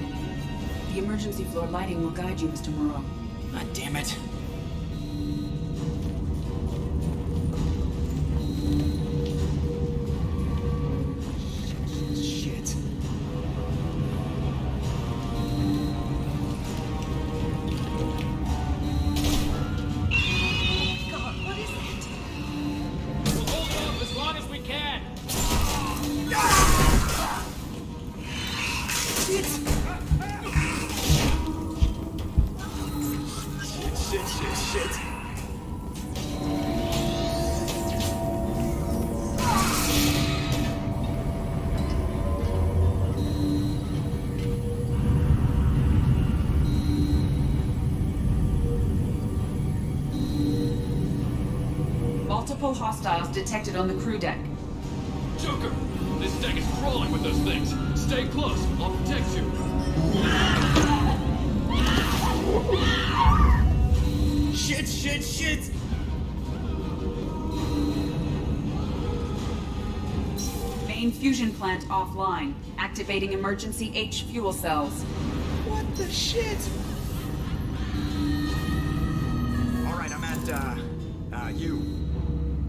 The emergency floor lighting will guide you, Mr. Moreau. God damn it. Shit. Multiple hostiles detected on the crew deck. Joker! This deck is crawling with those things. Stay close. I'll protect you. Shit, shit, shit! Main fusion plant offline. Activating emergency H fuel cells. What the shit? Alright, I'm at, you.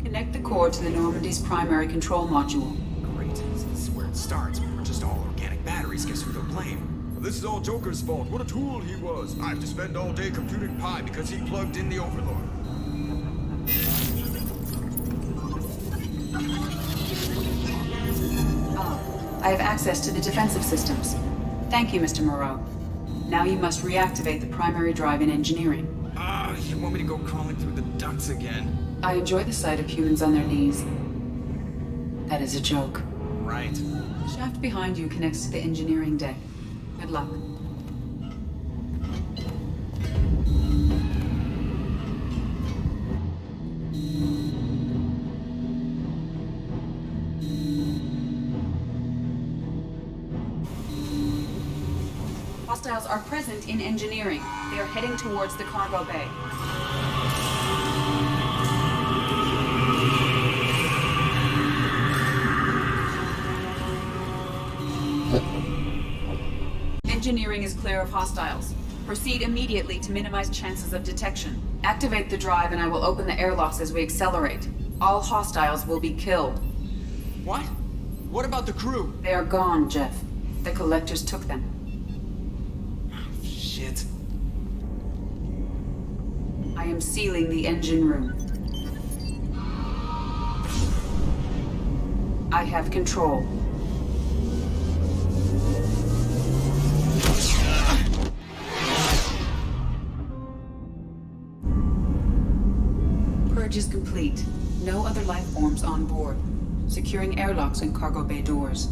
Connect the core to the Normandy's primary control module. Great. This is where it starts. We're just all organic batteries. Guess who they'll blame? This is all Joker's fault. What a tool he was. I have to spend all day computing pi because he plugged in the Overlord. I have access to the defensive systems. Thank you, Mr. Moreau. Now you must reactivate the primary drive in engineering. You want me to go crawling through the ducts again? I enjoy the sight of humans on their knees. That is a joke. Right. The shaft behind you connects to the engineering deck. Good luck. Hostiles are present in engineering. They are heading towards the cargo bay. Engineering is clear of hostiles. Proceed immediately to minimize chances of detection. Activate the drive and I will open the airlocks as we accelerate. All hostiles will be killed. What? What about the crew? They are gone, Jeff. The collectors took them. Shit. I am sealing the engine room. I have control. Purge is complete. No other life forms on board. Securing airlocks and cargo bay doors.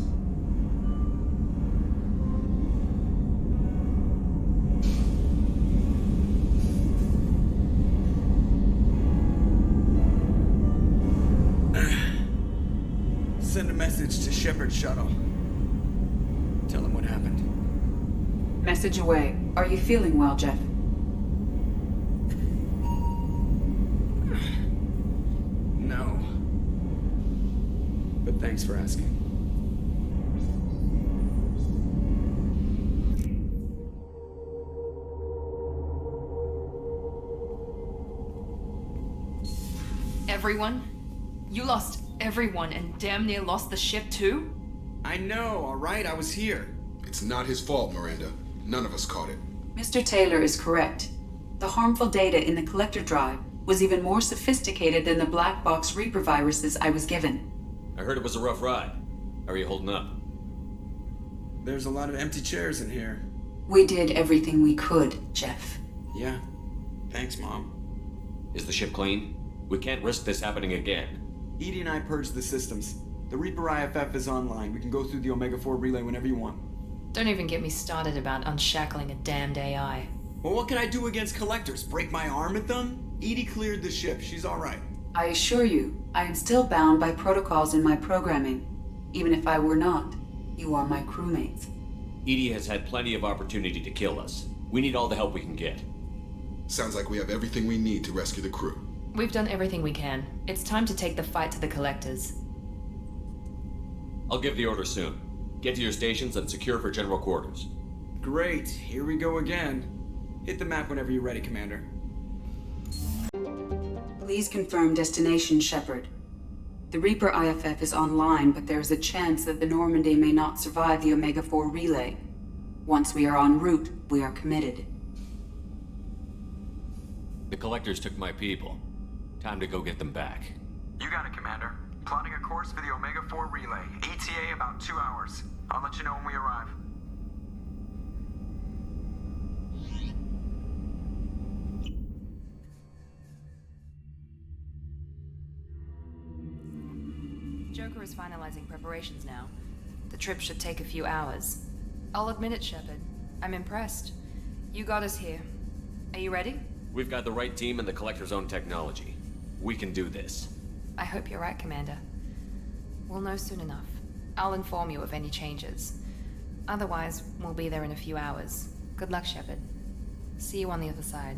Send a message to Shepard's shuttle. Tell him what happened. Message away. Are you feeling well, Jeff? No. But thanks for asking. Everyone? You lost everyone and damn near lost the ship too? I know, alright? I was here. It's not his fault, Miranda. None of us caught it. Mr. Taylor is correct. The harmful data in the collector drive was even more sophisticated than the black box Reaper viruses I was given. I heard it was a rough ride. How are you holding up? There's a lot of empty chairs in here. We did everything we could, Jeff. Yeah. Thanks, Mom. Is the ship clean? We can't risk this happening again. EDI and I purged the systems. The Reaper IFF is online. We can go through the Omega-4 relay whenever you want. Don't even get me started about unshackling a damned AI. Well, what can I do against collectors? Break my arm at them? EDI cleared the ship. She's alright. I assure you, I am still bound by protocols in my programming. Even if I were not, you are my crewmates. EDI has had plenty of opportunity to kill us. We need all the help we can get. Sounds like we have everything we need to rescue the crew. We've done everything we can. It's time to take the fight to the collectors. I'll give the order soon. Get to your stations and secure for general quarters. Great. Here we go again. Hit the map whenever you're ready, Commander. Please confirm destination, Shepard. The Reaper IFF is online, but there's a chance that the Normandy may not survive the Omega-4 relay. Once we are en route, we are committed. The collectors took my people. Time to go get them back. You got it, Commander. Plotting a course for the Omega-4 relay. ETA about 2 hours. I'll let you know when we arrive. Joker is finalizing preparations now. The trip should take a few hours. I'll admit it, Shepard. I'm impressed. You got us here. Are you ready? We've got the right team and the Collector's own technology. We can do this. I hope you're right, Commander. We'll know soon enough. I'll inform you of any changes. Otherwise, we'll be there in a few hours. Good luck, Shepard. See you on the other side.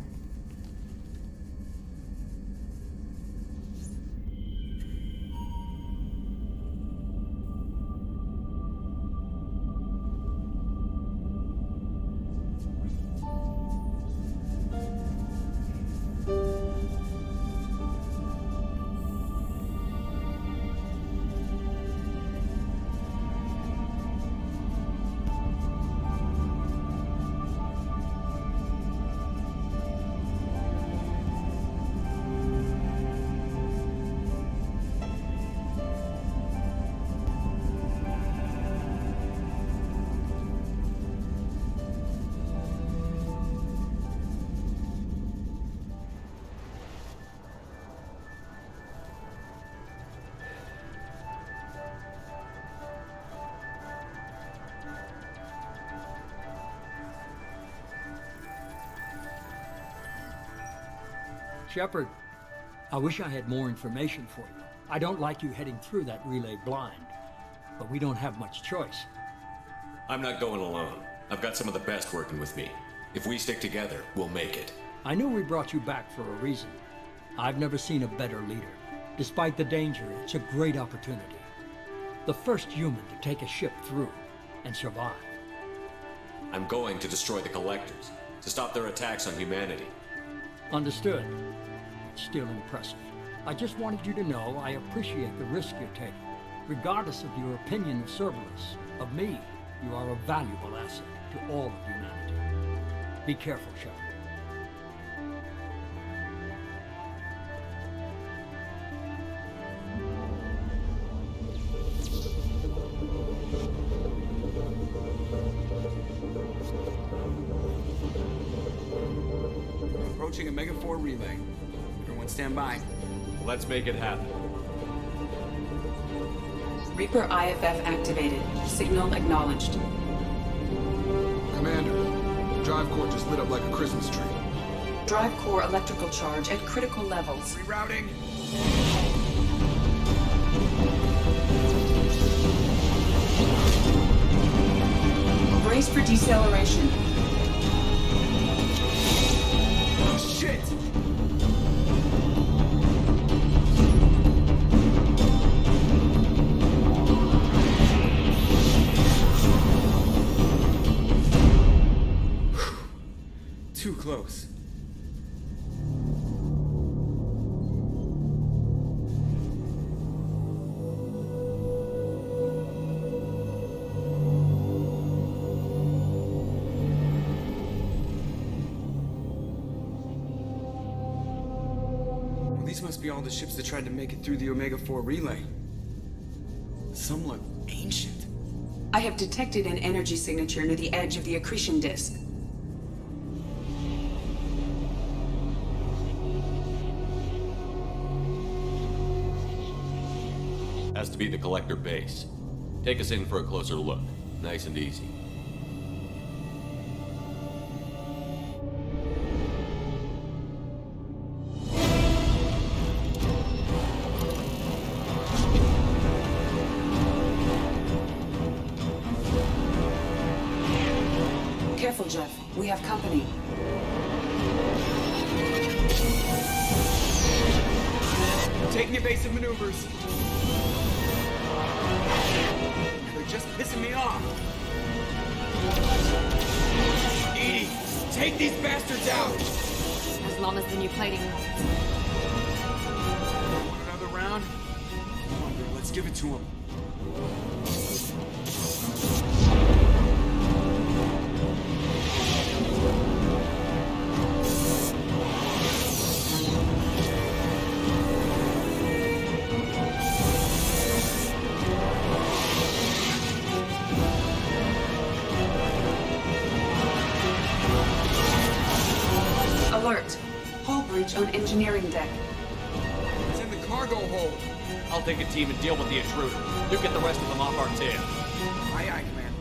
Shepard, I wish I had more information for you. I don't like you heading through that relay blind, but we don't have much choice. I'm not going alone. I've got some of the best working with me. If we stick together, we'll make it. I knew we brought you back for a reason. I've never seen a better leader. Despite the danger, it's a great opportunity. The first human to take a ship through and survive. I'm going to destroy the Collectors, to stop their attacks on humanity. Understood. It's still impressive. I just wanted you to know I appreciate the risk you're taking. Regardless of your opinion of Cerberus, of me, you are a valuable asset to all of humanity. Be careful, Shepard. approaching Omega 4 relay. Everyone stand by. Let's make it happen. Reaper IFF activated. Signal acknowledged. Commander, drive core just lit up like a Christmas tree. Drive core electrical charge at critical levels. Rerouting. Brace for deceleration. Shit! Too close. Well, these must be all the ships that tried to make it through the Omega 4 relay. Some look ancient. I have detected an energy signature near the edge of the accretion disk. Has to be the collector base. Take us in for a closer look. Nice and easy. Careful, Jeff. We have company. Taking evasive maneuvers. They're just pissing me off. Edie, take these bastards out! As long as the new plating lasts. Want another round? Come on, girl, let's give it to him. Alert. Hull breach on engineering deck. It's in the cargo hold. I'll take a team and deal with the intruder. You get the rest of them off our tail. Aye, aye, Command.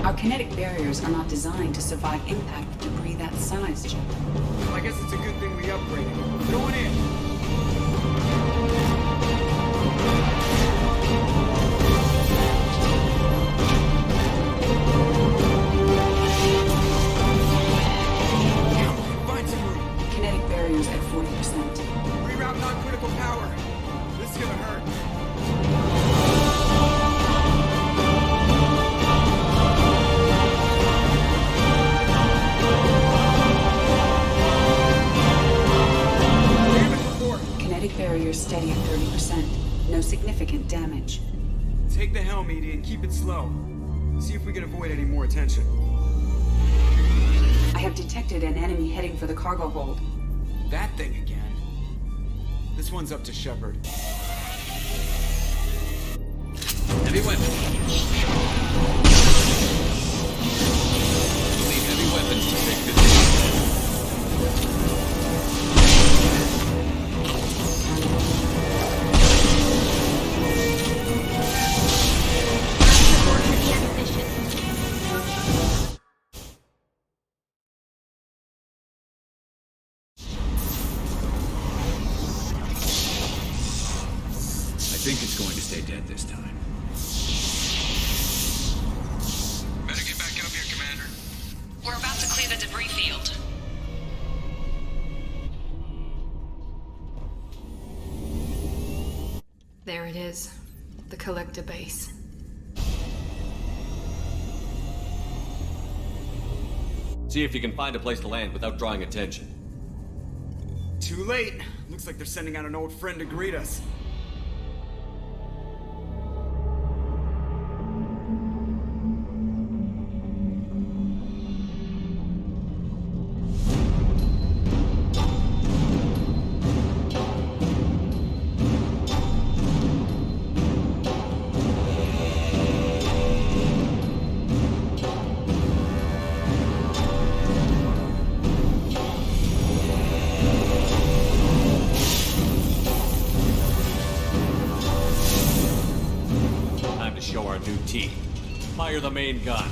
Our kinetic barriers are not designed to survive impact with debris that size, Jeff. Well, I guess it's a good thing we upgraded. Going in. Find some room. Kinetic barriers at 40%. Reroute non-critical power. This is gonna hurt. Kinetic barriers steady at 30%. No significant damage. Take the helm, Edie, and keep it slow. See if we can avoid any more attention. I have detected an enemy heading for the cargo hold. That thing again. This one's up to Shepard. Heavy weapons. Leave heavy weapons to take this. I think it's going to stay dead this time. Better get back up here, Commander. We're about to clear the debris field. There it is. The collector base. See if you can find a place to land without drawing attention. Too late. Looks like they're sending out an old friend to greet us. T. Fire the main gun.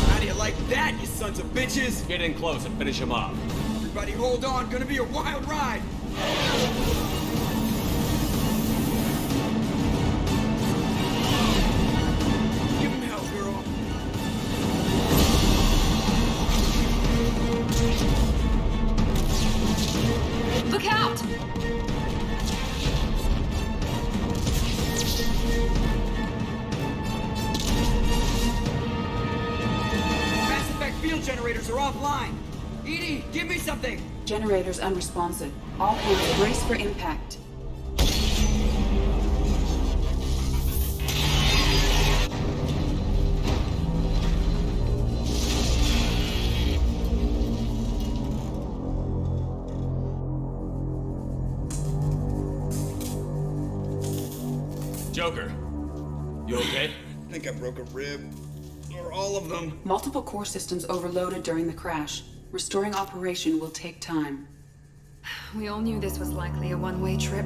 How do you like that, you sons of bitches? Get in close and finish him off. Everybody hold on, gonna be a wild ride! Give him hell, girl. Look out! Mass Effect field generators are offline. EDI, give me something! Generators unresponsive. All hands brace for impact. Joker, you okay? I think I broke a rib. Or all of them. Multiple core systems overloaded during the crash. Restoring operation will take time. We all knew this was likely a one-way trip.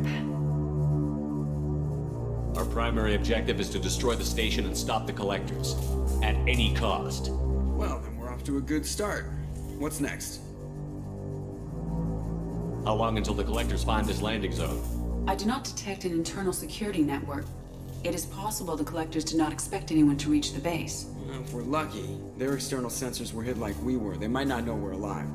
Our primary objective is to destroy the station and stop the collectors. At any cost. Well, then we're off to a good start. What's next? How long until the collectors find this landing zone? I do not detect an internal security network. It is possible the collectors did not expect anyone to reach the base. If we're lucky, their external sensors were hit like we were. They might not know we're alive.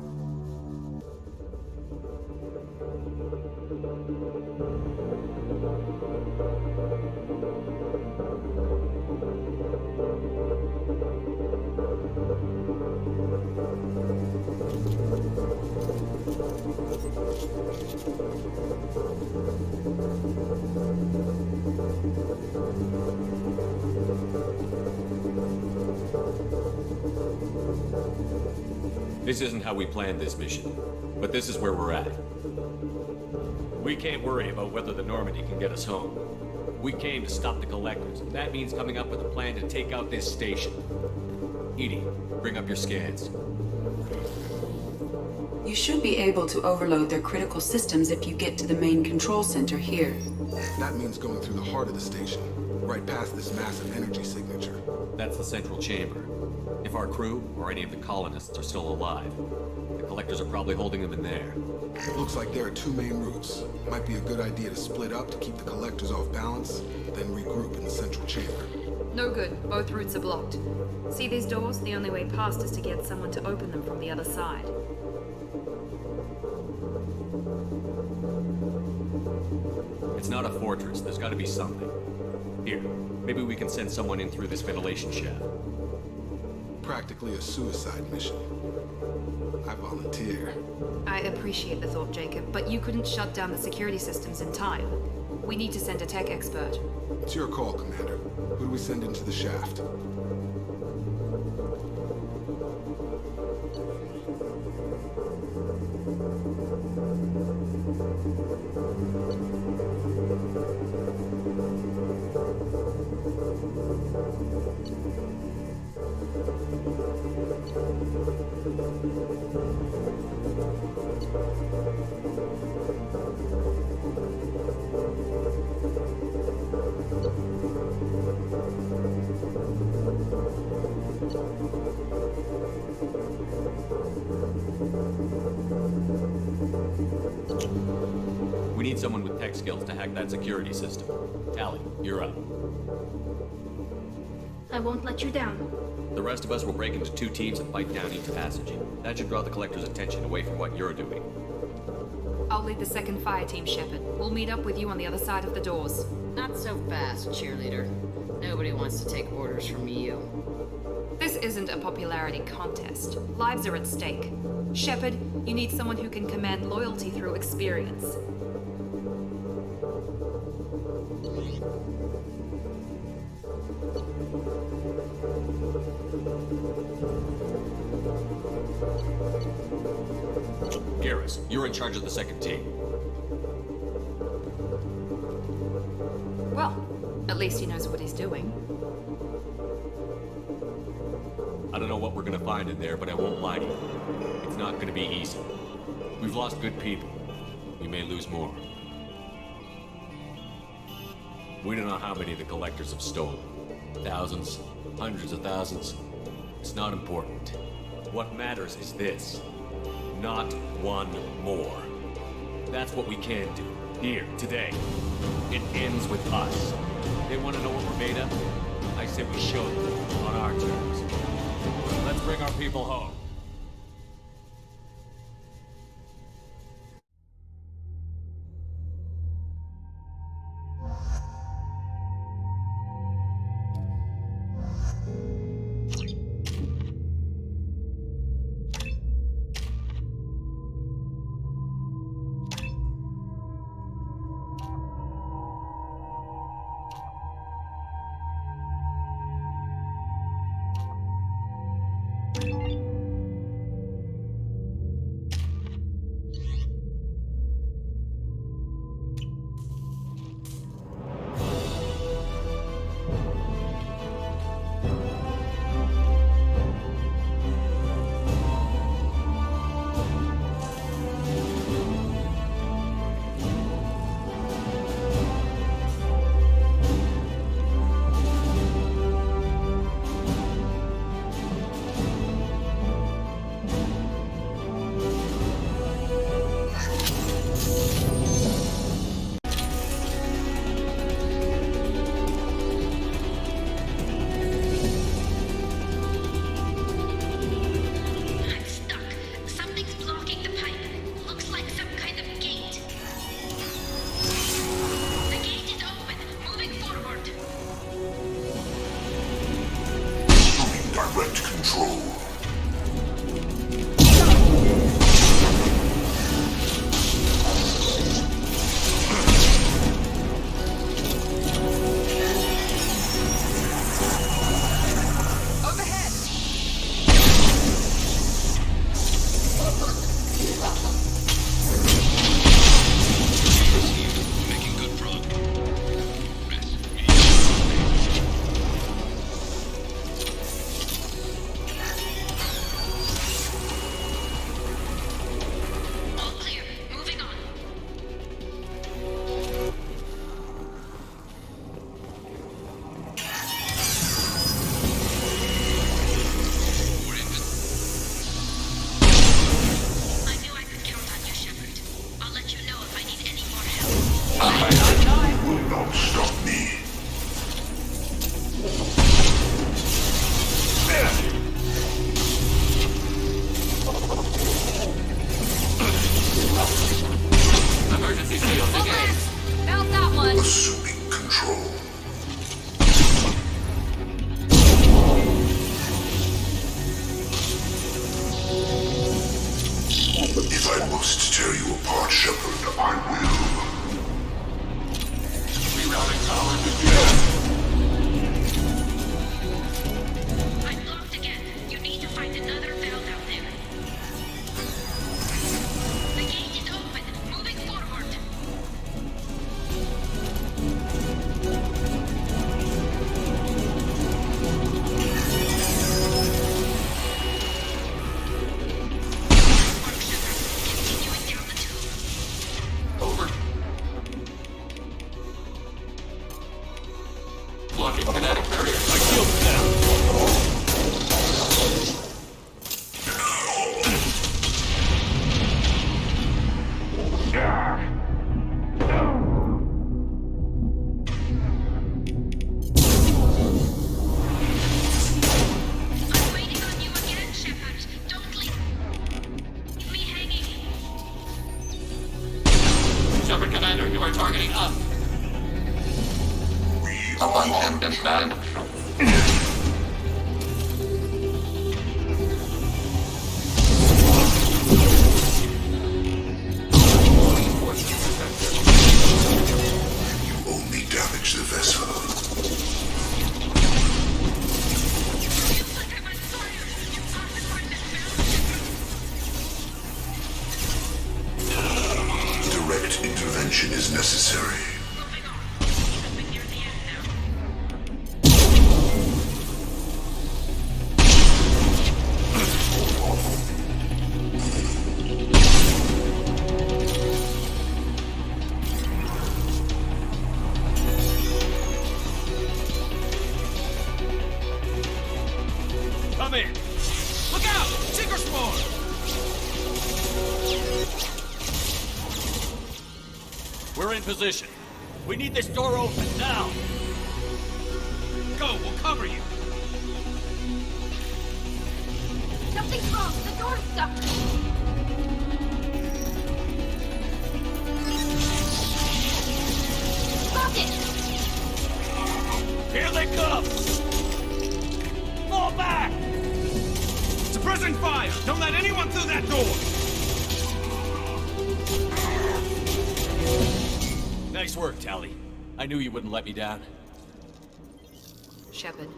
This isn't how we planned this mission, but this is where we're at. We can't worry about whether the Normandy can get us home. We came to stop the collectors, and that means coming up with a plan to take out this station. EDI, bring up your scans. You should be able to overload their critical systems if you get to the main control center here. That means going through the heart of the station, right past this massive energy signature. That's the central chamber. If our crew, or any of the colonists, are still alive, the collectors are probably holding them in there. Looks like there are two main routes. Might be a good idea to split up to keep the collectors off balance, then regroup in the central chamber. No good. Both routes are blocked. See these doors? The only way past is to get someone to open them from the other side. It's not a fortress. There's gotta be something. Here, maybe we can send someone in through this ventilation shaft. Practically a suicide mission. I volunteer. I appreciate the thought, Jacob, but you couldn't shut down the security systems in time. We need to send a tech expert. It's your call, Commander. Who do we send into the shaft? We need someone with tech skills to hack that security system. Tali, you're up. I won't let you down. The rest of us will break into two teams and fight down each passage. That should draw the collector's attention away from what you're doing. I'll lead the second fire team, Shepard. We'll meet up with you on the other side of the doors. Not so fast, cheerleader. Nobody wants to take orders from you. This isn't a popularity contest. Lives are at stake. Shepard, you need someone who can command loyalty through experience. Garrus, you're in charge of the second team. Well, at least he knows what he's doing. I don't know what we're gonna find in there, but I won't lie to you. It's not gonna be easy. We've lost good people. We may lose more. We don't know how many the Collectors have stolen. Thousands, hundreds of thousands. It's not important. What matters is this. Not one more. That's what we can do. Here, today. It ends with us. They want to know what we're made of? I say we show them on our terms. Let's bring our people home. in position. We need this door open, now! Go, we'll cover you! Something's wrong! The door's stuck! Lock it! Here they come! Fall back! Suppressing fire! Don't let anyone through that door! Nice work, Tally. I knew you wouldn't let me down. Shepard,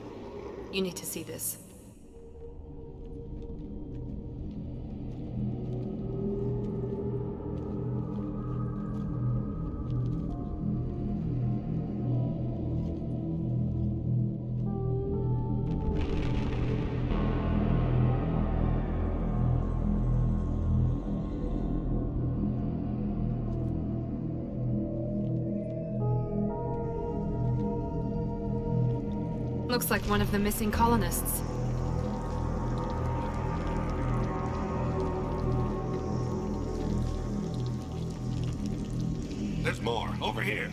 you need to see this. Looks like one of the missing colonists. There's more. Over here.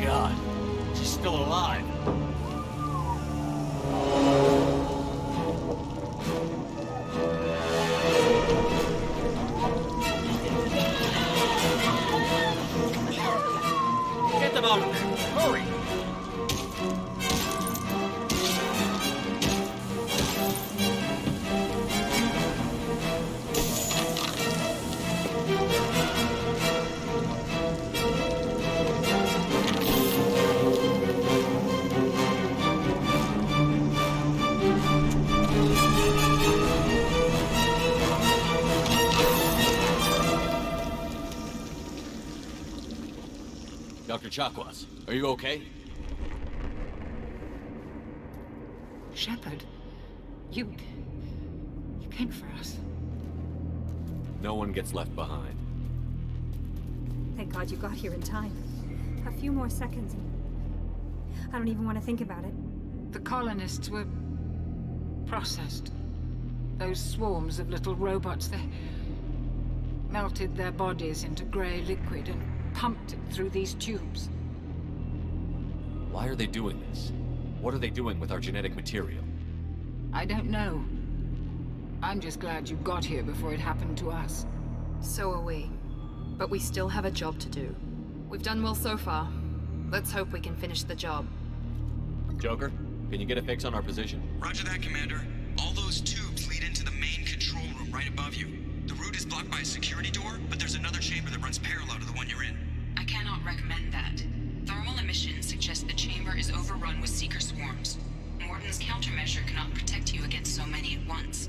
God, she's still alive. Get them out of there! Hurry! Dr. Chakwas, are you okay? Shepard, you came for us. No one gets left behind. Thank God you got here in time. A few more seconds and I don't even want to think about it. The colonists were processed. Those swarms of little robots, they melted their bodies into grey liquid and pumped it through these tubes. Why are they doing this? What are they doing with our genetic material? I don't know. I'm just glad you got here before it happened to us. So are we. But we still have a job to do. We've done well so far. Let's hope we can finish the job. Joker, can you get a fix on our position? Roger that, Commander. All those tubes lead into the main control room right above you. The route is blocked by a security door, but there's another chamber that runs parallel to the one you're in. I cannot recommend that. Thermal emissions suggest the chamber is overrun with seeker swarms. Morden's countermeasure cannot protect you against so many at once.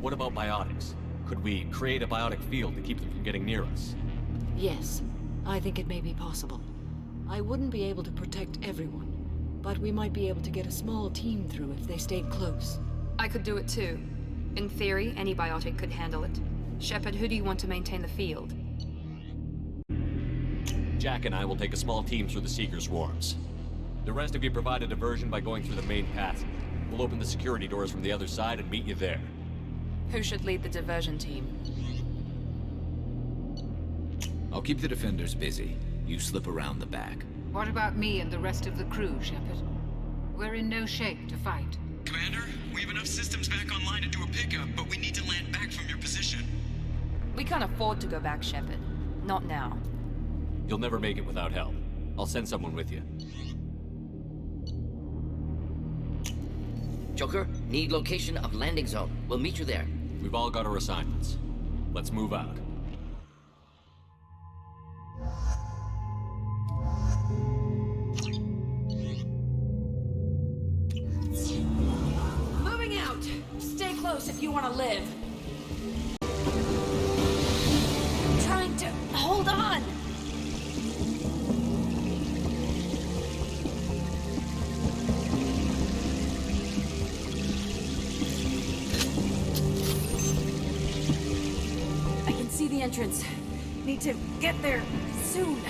What about biotics? Could we create a biotic field to keep them from getting near us? Yes, I think it may be possible. I wouldn't be able to protect everyone, but we might be able to get a small team through if they stayed close. I could do it too. In theory, any biotic could handle it. Shepard, who do you want to maintain the field? Jack and I will take a small team through the Seeker swarms. The rest of you provide a diversion by going through the main passage. We'll open the security doors from the other side and meet you there. Who should lead the diversion team? I'll keep the defenders busy. You slip around the back. What about me and the rest of the crew, Shepard? We're in no shape to fight. Commander, we have enough systems back online to do a pickup, but we need to land back from your position. We can't afford to go back, Shepard. Not now. You'll never make it without help. I'll send someone with you. Joker, need location of landing zone. We'll meet you there. We've all got our assignments. Let's move out. Moving out! Stay close if you want to live. I'm trying to hold on! I can see the entrance. Need to get there soon.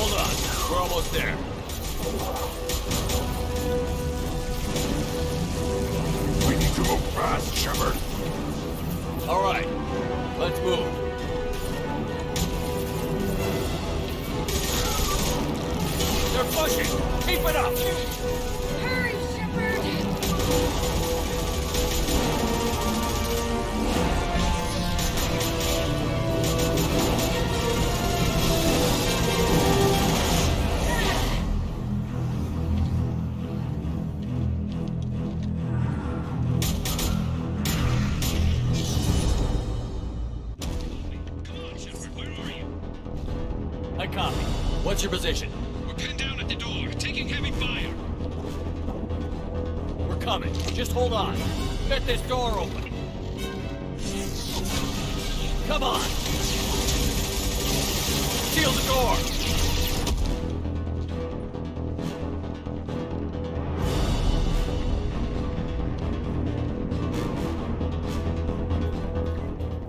Hold on. We're almost there. We need to move fast, Shepard. All right. Let's move. They're pushing! Keep it up! Hurry, Shepard! I copy. What's your position? We're pinned down at the door, taking heavy fire. We're coming. Just hold on. Get this door open. Come on! Seal the door!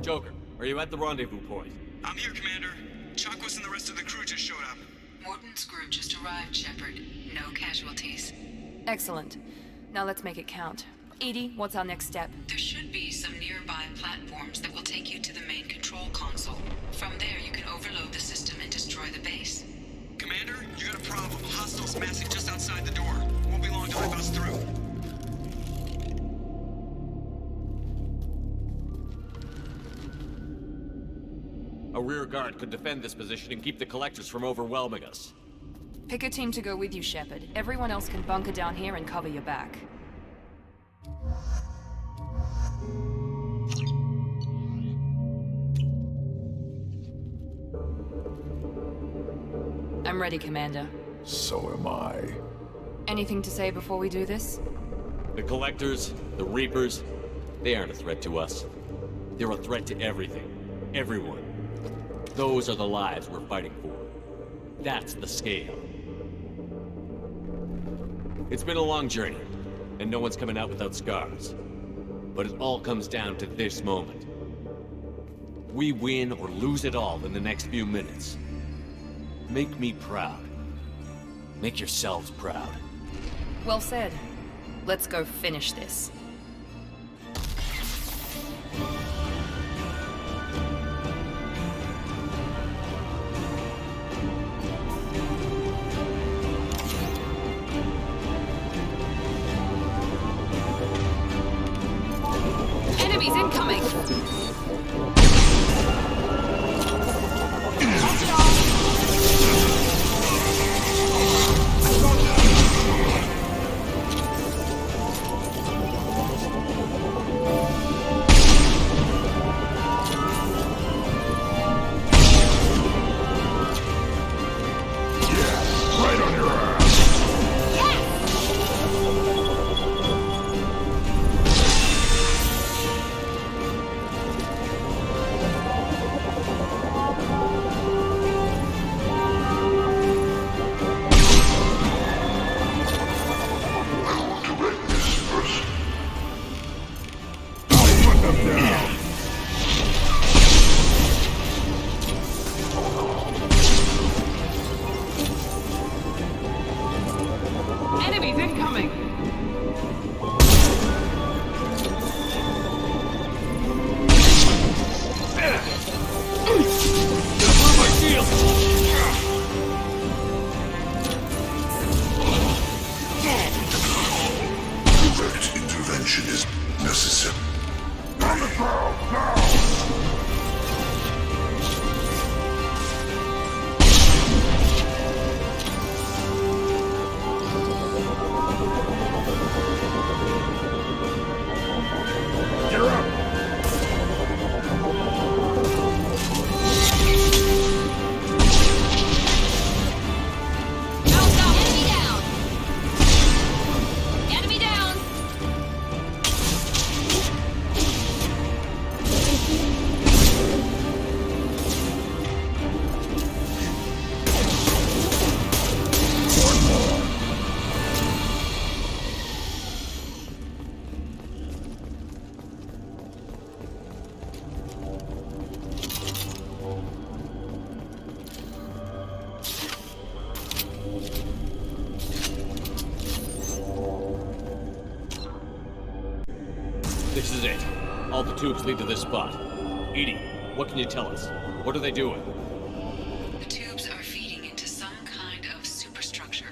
Joker, are you at the rendezvous point? I'm here, Commander. Chakwas and the rest of the crew just showed up. Morton's group just arrived, Shepard. No casualties. Excellent. Now let's make it count. Edie, what's our next step? There should be some nearby platforms that will take you to the main control console. From there, you can overload the system and destroy the base. Commander, you got a problem. Hostiles massing just outside the door. Won't be long till they bust through. A rear guard could defend this position and keep the collectors from overwhelming us. Pick a team to go with you, Shepard. Everyone else can bunker down here and cover your back. I'm ready, Commander. So am I. Anything to say before we do this? The Collectors, the Reapers, they aren't a threat to us. They're a threat to everything. Everyone. Those are the lives we're fighting for. That's the scale. It's been a long journey, and no one's coming out without scars. But it all comes down to this moment. We win or lose it all in the next few minutes. Make me proud. Make yourselves proud. Well said. Let's go finish this. Enemies incoming! This is it. All the tubes lead to this spot. Edie, what can you tell us? What are they doing? The tubes are feeding into some kind of superstructure.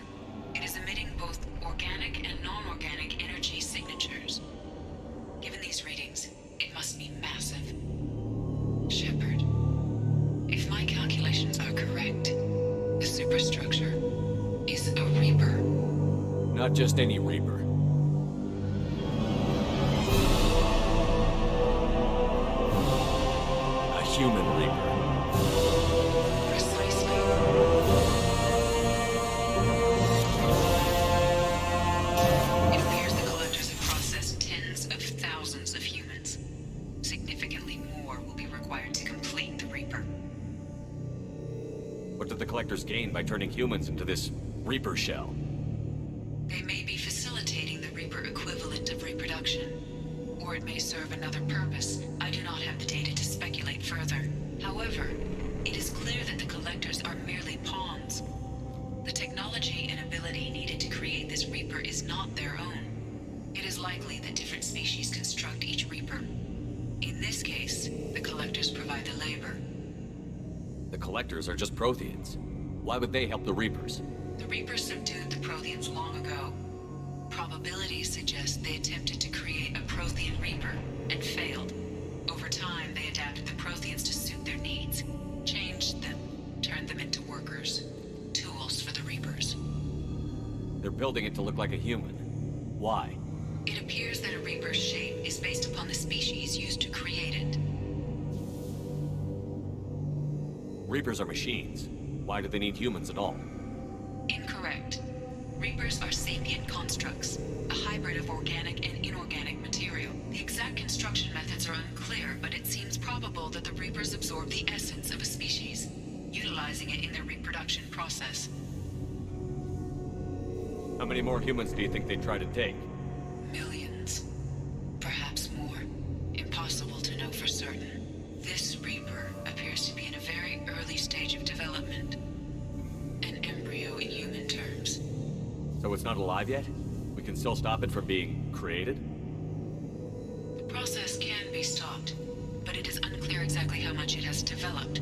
It is emitting both organic and non-organic energy signatures. Given these readings, it must be massive. Shepard, if my calculations are correct, the superstructure is a Reaper. Not just any Reaper. A human Reaper. Precisely. It appears the Collectors have processed tens of thousands of humans. Significantly more will be required to complete the Reaper. What did the Collectors gain by turning humans into this Reaper shell? They may be facilitating the Reaper equivalent of reproduction, or it may serve another purpose. I do not have the data to speculate further. However, it is clear that the Collectors are merely pawns. The technology and ability needed to create this Reaper is not their own. It is likely that different species construct each Reaper. In this case, the Collectors provide the labor. The Collectors are just Protheans. Why would they help the Reapers? The Reapers subdued the Protheans long ago. Probabilities suggest they attempted to create a Prothean Reaper and failed. Over time, they adapted the Protheans to suit their needs, changed them, turned them into workers, tools for the Reapers. They're building it to look like a human. Why? It appears that a Reaper's shape is based upon the species used to create it. Reapers are machines. Why do they need humans at all? Incorrect. Reapers are sapient constructs, a hybrid of organic and inorganic material. The exact construction methods are unclear, but it seems probable that the Reapers absorb the essence of a species, utilizing it in their reproduction process. How many more humans do you think they'd try to take? Millions. Perhaps more. Impossible to know for certain. This Reaper appears to be in a very early stage of development. An embryo in human terms. So it's not alive yet? We can still stop it from being created? The process can be stopped, but it is unclear exactly how much it has developed.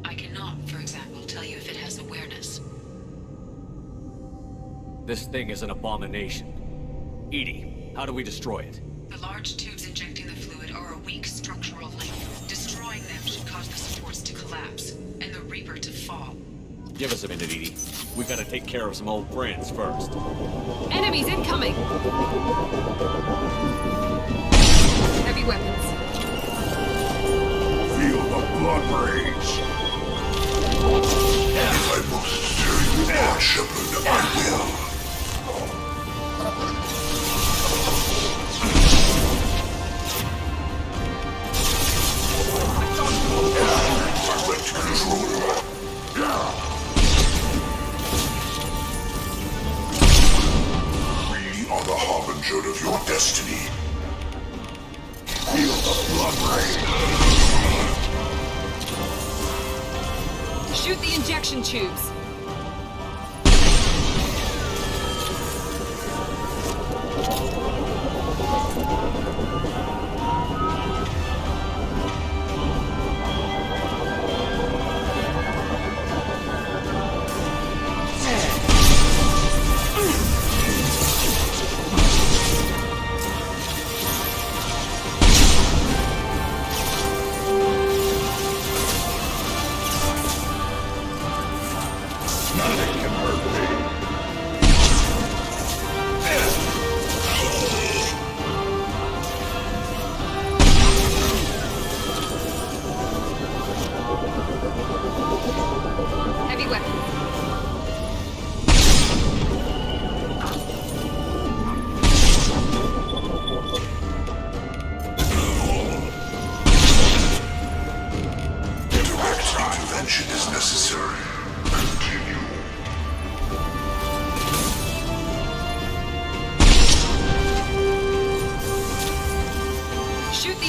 I cannot, for example, tell you if it has awareness. This thing is an abomination. Edie, how do we destroy it? The large tubes injecting the fluid are a weak structural link. Destroying them should cause the supports to collapse, and the Reaper to fall. Give us a minute, Edie. We gotta take care of some old friends first. Enemies incoming! Heavy weapons. Feel the blood rage. I must tear you down, Shepard. I will. Direct control. We are the harbinger of your destiny. Feel the blood rage. Shoot the injection tubes.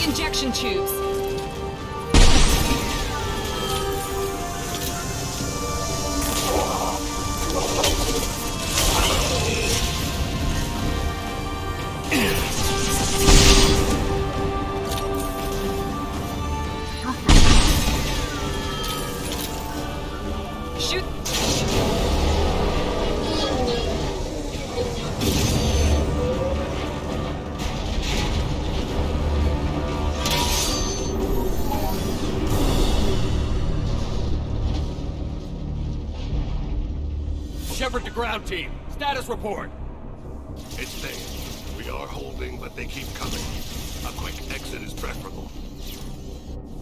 Injection tubes. Shoot! Shepard to ground team. Status report. It's Dave. We are holding, but they keep coming. A quick exit is preferable.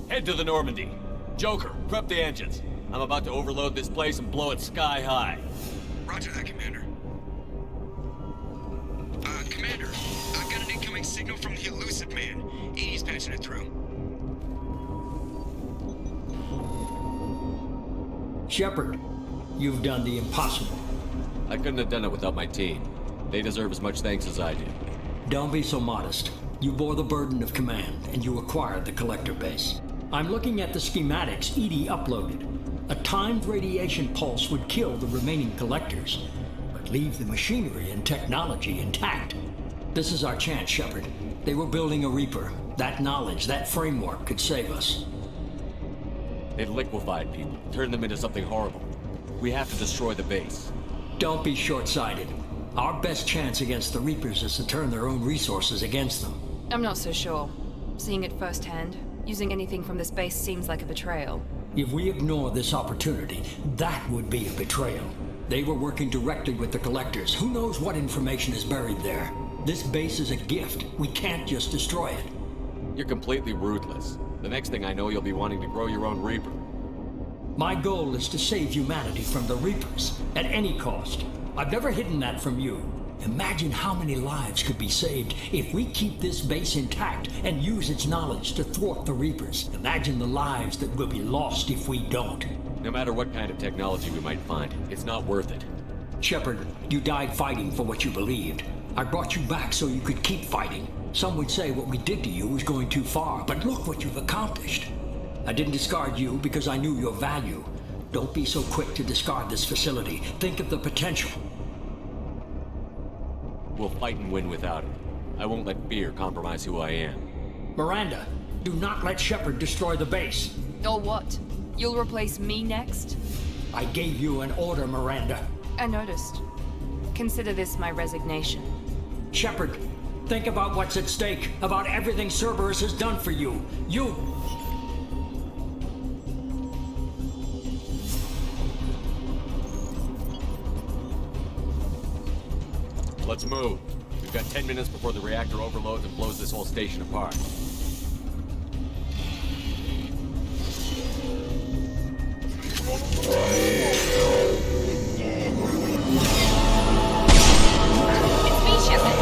Head to the Normandy. Joker, prep the engines. I'm about to overload this place and blow it sky high. Roger that, Commander. Commander, I've got an incoming signal from the Elusive Man. Edie's patching it through. Shepard, you've done the impossible. I couldn't have done it without my team. They deserve as much thanks as I do. Don't be so modest. You bore the burden of command, and you acquired the Collector base. I'm looking at the schematics Edie uploaded. A timed radiation pulse would kill the remaining Collectors, but leave the machinery and technology intact. This is our chance, Shepard. They were building a Reaper. That knowledge, that framework could save us. They've liquefied people, turned them into something horrible. We have to destroy the base. Don't be short-sighted. Our best chance against the Reapers is to turn their own resources against them. I'm not so sure. Seeing it firsthand, using anything from this base seems like a betrayal. If we ignore this opportunity, that would be a betrayal. They were working directly with the Collectors. Who knows what information is buried there? This base is a gift. We can't just destroy it. You're completely ruthless. The next thing I know, you'll be wanting to grow your own Reaper. My goal is to save humanity from the Reapers, at any cost. I've never hidden that from you. Imagine how many lives could be saved if we keep this base intact and use its knowledge to thwart the Reapers. Imagine the lives that will be lost if we don't. No matter what kind of technology we might find, it's not worth it. Shepard, you died fighting for what you believed. I brought you back so you could keep fighting. Some would say what we did to you was going too far, but look what you've accomplished. I didn't discard you because I knew your value. Don't be so quick to discard this facility. Think of the potential. We'll fight and win without it. I won't let fear compromise who I am. Miranda, do not let Shepard destroy the base. Or what? You'll replace me next? I gave you an order, Miranda. I noticed. Consider this my resignation. Shepard, think about what's at stake, about everything Cerberus has done for you. Let's move. We've got 10 minutes before the reactor overloads and blows this whole station apart. It's me, Shepard.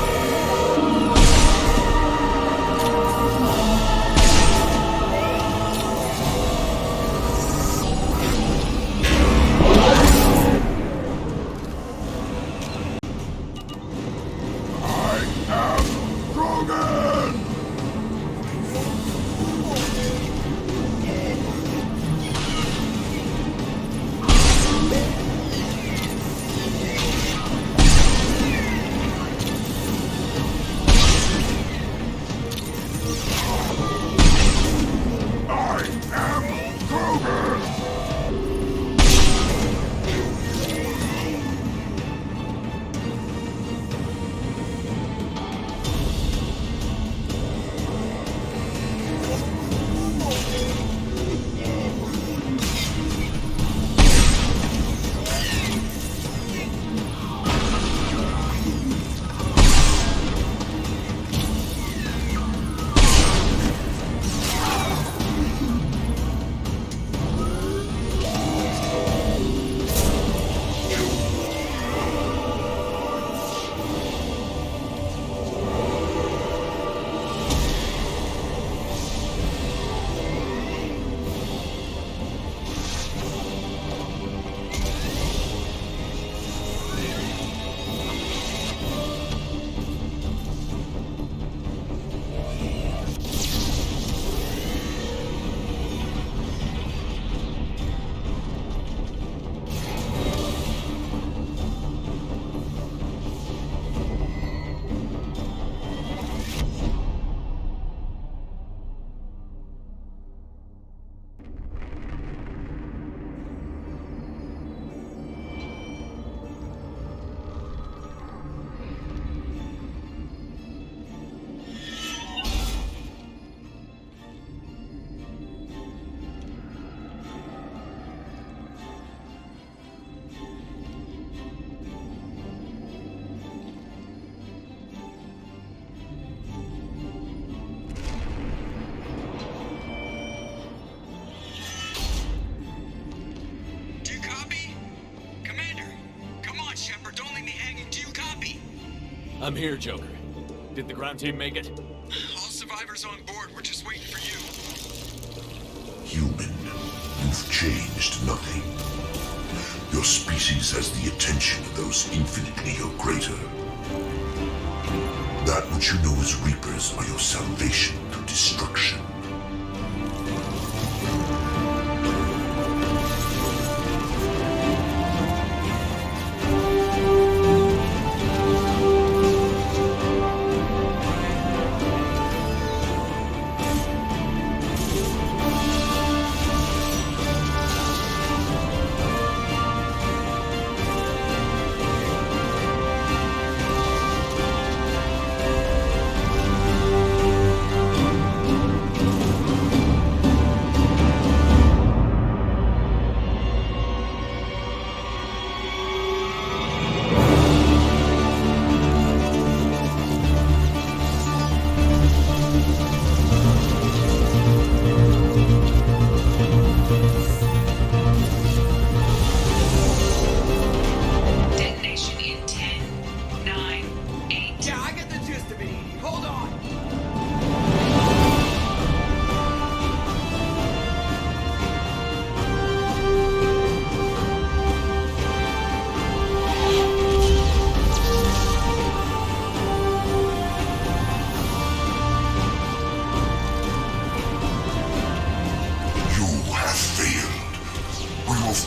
I'm here, Joker. Did the ground team make it? All survivors on board. We're just waiting for you. Human, you've changed nothing. Your species has the attention of those infinitely or greater. That which you know as Reapers are your salvation through destruction.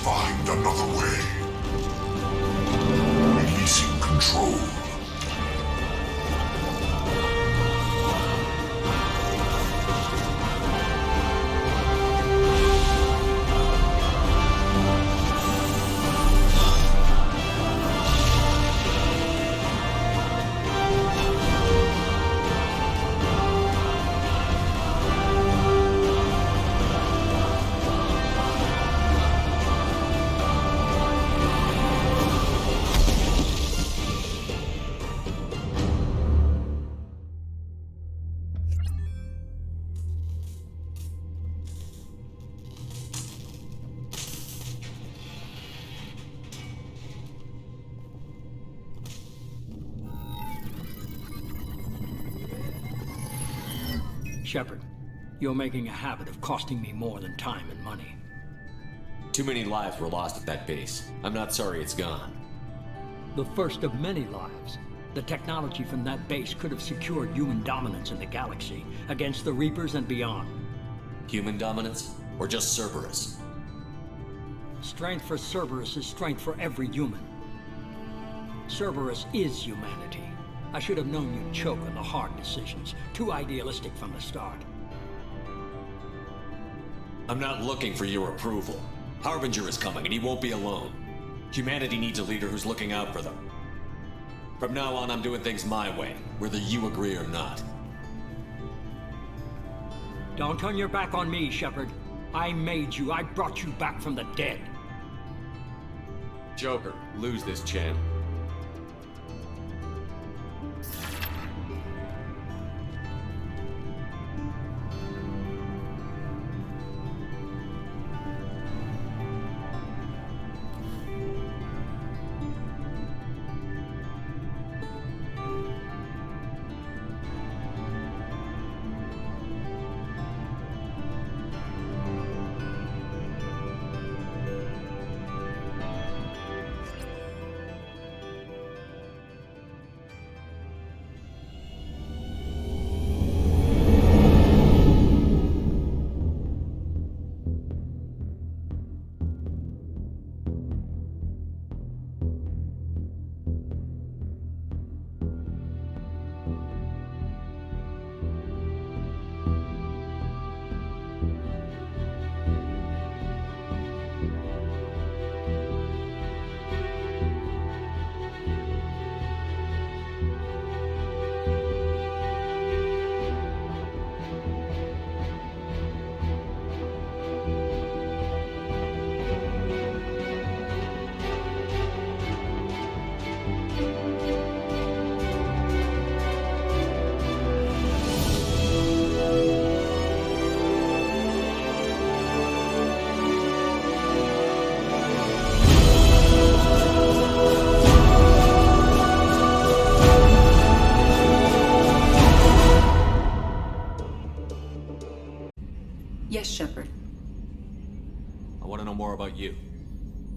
Find another way. Releasing control. Shepard, you're making a habit of costing me more than time and money. Too many lives were lost at that base. I'm not sorry it's gone. The first of many lives. The technology from that base could have secured human dominance in the galaxy against the Reapers and beyond. Human dominance? Or just Cerberus? Strength for Cerberus is strength for every human. Cerberus is humanity. I should have known you'd choke on the hard decisions. Too idealistic from the start. I'm not looking for your approval. Harbinger is coming, and he won't be alone. Humanity needs a leader who's looking out for them. From now on, I'm doing things my way, whether you agree or not. Don't turn your back on me, Shepard. I made you. I brought you back from the dead. Joker, lose this channel.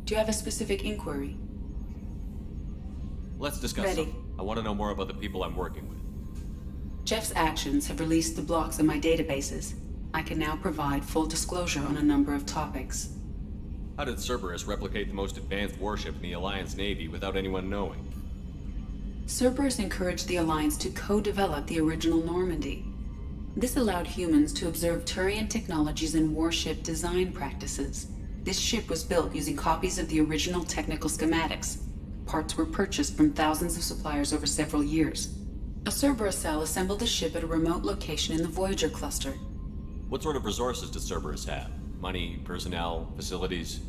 Do you have a specific inquiry? Let's discuss Ready. something. I want to know more about the people I'm working with. Jeff's actions have released the blocks in my databases. I can now provide full disclosure on a number of topics. How did Cerberus replicate the most advanced warship in the Alliance Navy without anyone knowing? Cerberus encouraged the Alliance to co-develop the original Normandy. This allowed humans to observe Turian technologies and warship design practices. This ship was built using copies of the original technical schematics. Parts were purchased from thousands of suppliers over several years. A Cerberus cell assembled the ship at a remote location in the Voyager cluster. What sort of resources does Cerberus have? Money, personnel, facilities?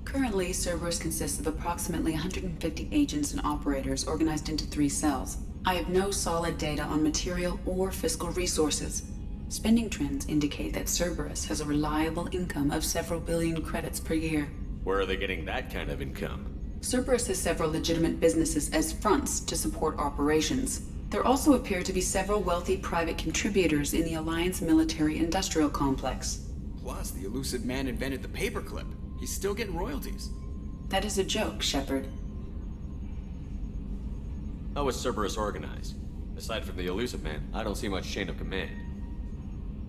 Currently, Cerberus consists of approximately 150 agents and operators organized into 3 cells. I have no solid data on material or fiscal resources. Spending trends indicate that Cerberus has a reliable income of several billion credits per year. Where are they getting that kind of income? Cerberus has several legitimate businesses as fronts to support operations. There also appear to be several wealthy private contributors in the Alliance military-industrial complex. Plus, the elusive man invented the paperclip. He's still getting royalties. That is a joke, Shepard. How is Cerberus organized? Aside from the elusive man, I don't see much chain of command.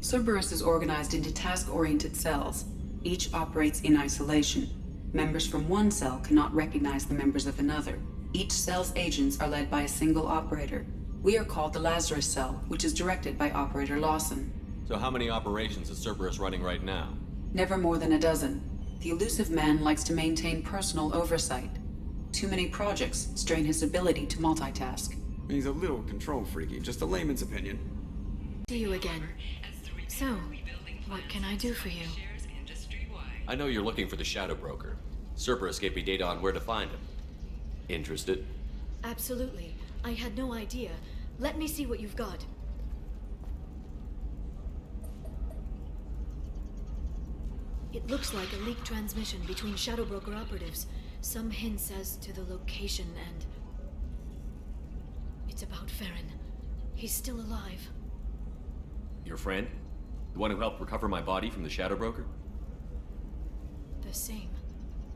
Cerberus is organized into task-oriented cells. Each operates in isolation. Members from one cell cannot recognize the members of another. Each cell's agents are led by a single operator. We are called the Lazarus Cell, which is directed by Operator Lawson. So how many operations is Cerberus running right now? Never more than a dozen. The elusive man likes to maintain personal oversight. Too many projects strain his ability to multitask. He's a little control freaky, just a layman's opinion. See you again. So, what can I do for you? I know you're looking for the Shadow Broker. Cerberus gave me data on where to find him. Interested? Absolutely. I had no idea. Let me see what you've got. It looks like a leaked transmission between Shadow Broker operatives. Some hints as to the location and... It's about Farron. He's still alive. Your friend? The one who helped recover my body from the Shadow Broker? The same.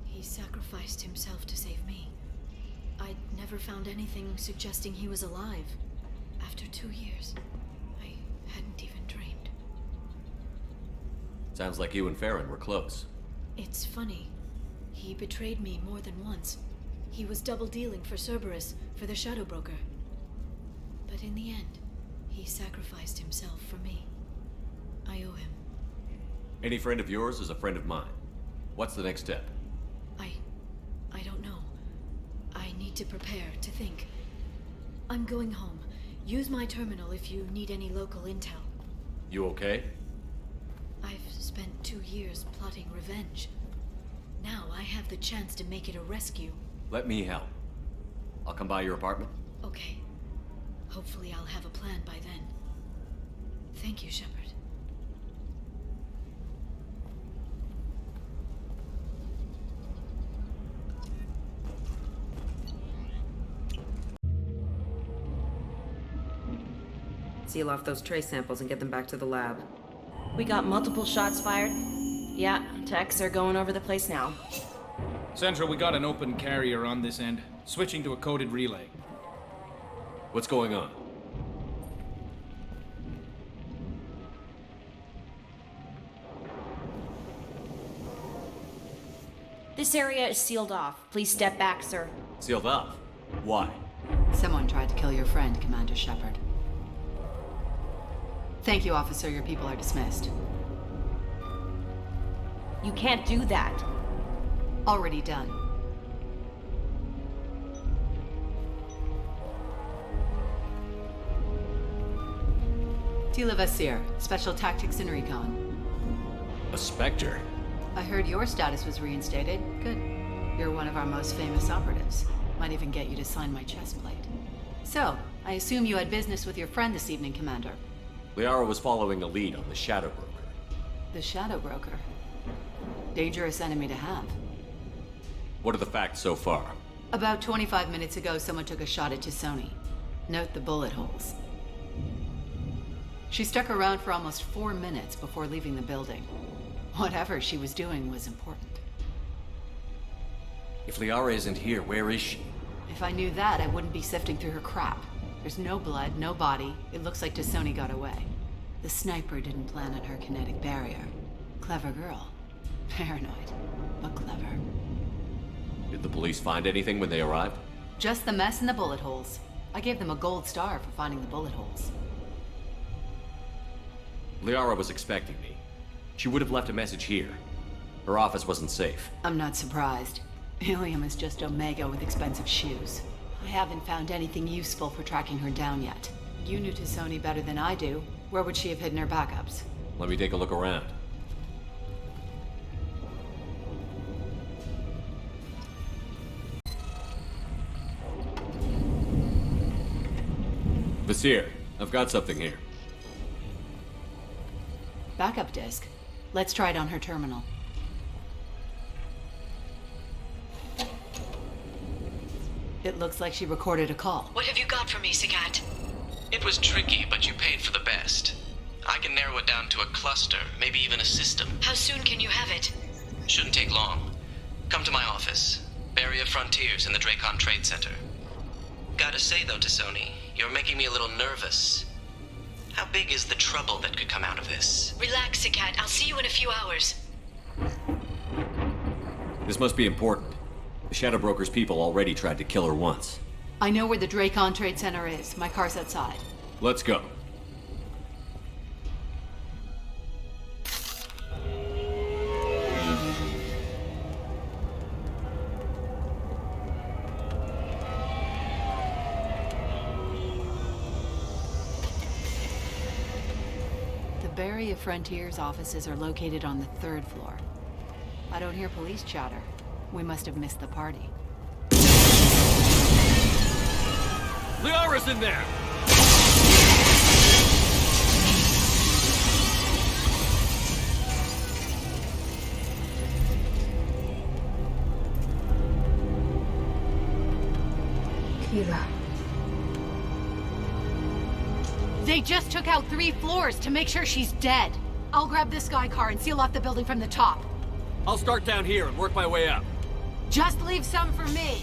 He sacrificed himself to save me. I'd never found anything suggesting he was alive. After 2 years, I hadn't even dreamed. Sounds like you and Farron were close. It's funny. He betrayed me more than once. He was double-dealing for Cerberus, for the Shadow Broker. But in the end, he sacrificed himself for me. I owe him. Any friend of yours is a friend of mine. What's the next step? I don't know. I need to prepare, to think. I'm going home. Use my terminal if you need any local intel. You okay? I've spent 2 years plotting revenge. Now I have the chance to make it a rescue. Let me help. I'll come by your apartment. Okay. Hopefully I'll have a plan by then. Thank you, Shepard. Seal off those trace samples and get them back to the lab. We got multiple shots fired. Yeah, techs are going over the place now. Central, we got an open carrier on this end. Switching to a coded relay. What's going on? This area is sealed off. Please step back, sir. Sealed off? Why? Someone tried to kill your friend, Commander Shepard. Thank you, officer. Your people are dismissed. You can't do that. Already done. Tila Vasir, Special Tactics and Recon. A Spectre? I heard your status was reinstated. Good. You're one of our most famous operatives. Might even get you to sign my chest plate. So, I assume you had business with your friend this evening, Commander. Liara was following a lead on the Shadow Broker. The Shadow Broker. Dangerous enemy to have. What are the facts so far? About 25 minutes ago, someone took a shot at Tassoni. Note the bullet holes. She stuck around for almost 4 minutes before leaving the building. Whatever she was doing was important. If Liara isn't here, where is she? If I knew that, I wouldn't be sifting through her crap. There's no blood, no body. It looks like T'Soni got away. The sniper didn't plant on her kinetic barrier. Clever girl. Paranoid, but clever. Did the police find anything when they arrived? Just the mess and the bullet holes. I gave them a gold star for finding the bullet holes. Liara was expecting me. She would have left a message here. Her office wasn't safe. I'm not surprised. Ilium is just Omega with expensive shoes. I haven't found anything useful for tracking her down yet. You knew T'Soni better than I do. Where would she have hidden her backups? Let me take a look around. Vasir, I've got something here. Backup disk. Let's try it on her terminal. It looks like she recorded a call. What have you got for me, Sagat? It was tricky, but you paid for the best. I can narrow it down to a cluster, maybe even a system. How soon can you have it? Shouldn't take long. Come to my office. Barrier Frontiers in the Dracon Trade Center. Gotta say though, T'Soni, you're making me a little nervous. How big is the trouble that could come out of this? Relax, Sagat. I'll see you in a few hours. This must be important. The Shadow Broker's people already tried to kill her once. I know where the Dracon Trade Center is. My car's outside. Let's go. The Barrier Frontiers offices are located on the 3rd floor. I don't hear police chatter. We must have missed the party. Liara's in there! Kira. They just took out 3 floors to make sure she's dead. I'll grab this Sky car and seal off the building from the top. I'll start down here and work my way up. Just leave some for me.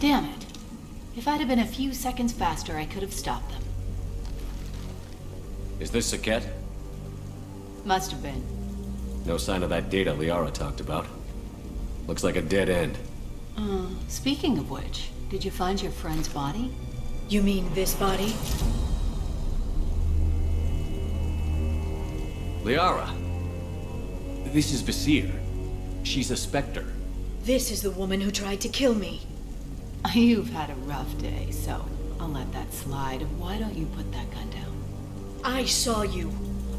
Damn it. If I'd have been a few seconds faster, I could have stopped them. Is this Saket? Must have been. No sign of that data Liara talked about. Looks like a dead end. Speaking of which, did you find your friend's body? You mean this body? Liara! This is Vasir. She's a Spectre. This is the woman who tried to kill me. You've had a rough day, so I'll let that slide. Why don't you put that gun down? I saw you.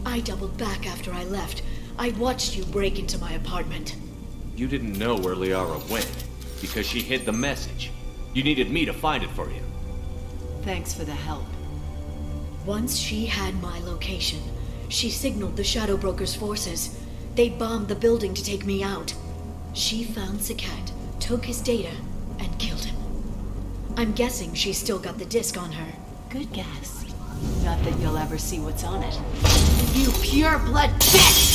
I doubled back after I left. I watched you break into my apartment. You didn't know where Liara went, because she hid the message. You needed me to find it for you. Thanks for the help. Once she had my location, she signaled the Shadow Broker's forces. They bombed the building to take me out. She found Saket, took his data, and killed him. I'm guessing she's still got the disc on her. Good guess. Not that you'll ever see what's on it. You pure blood bitch!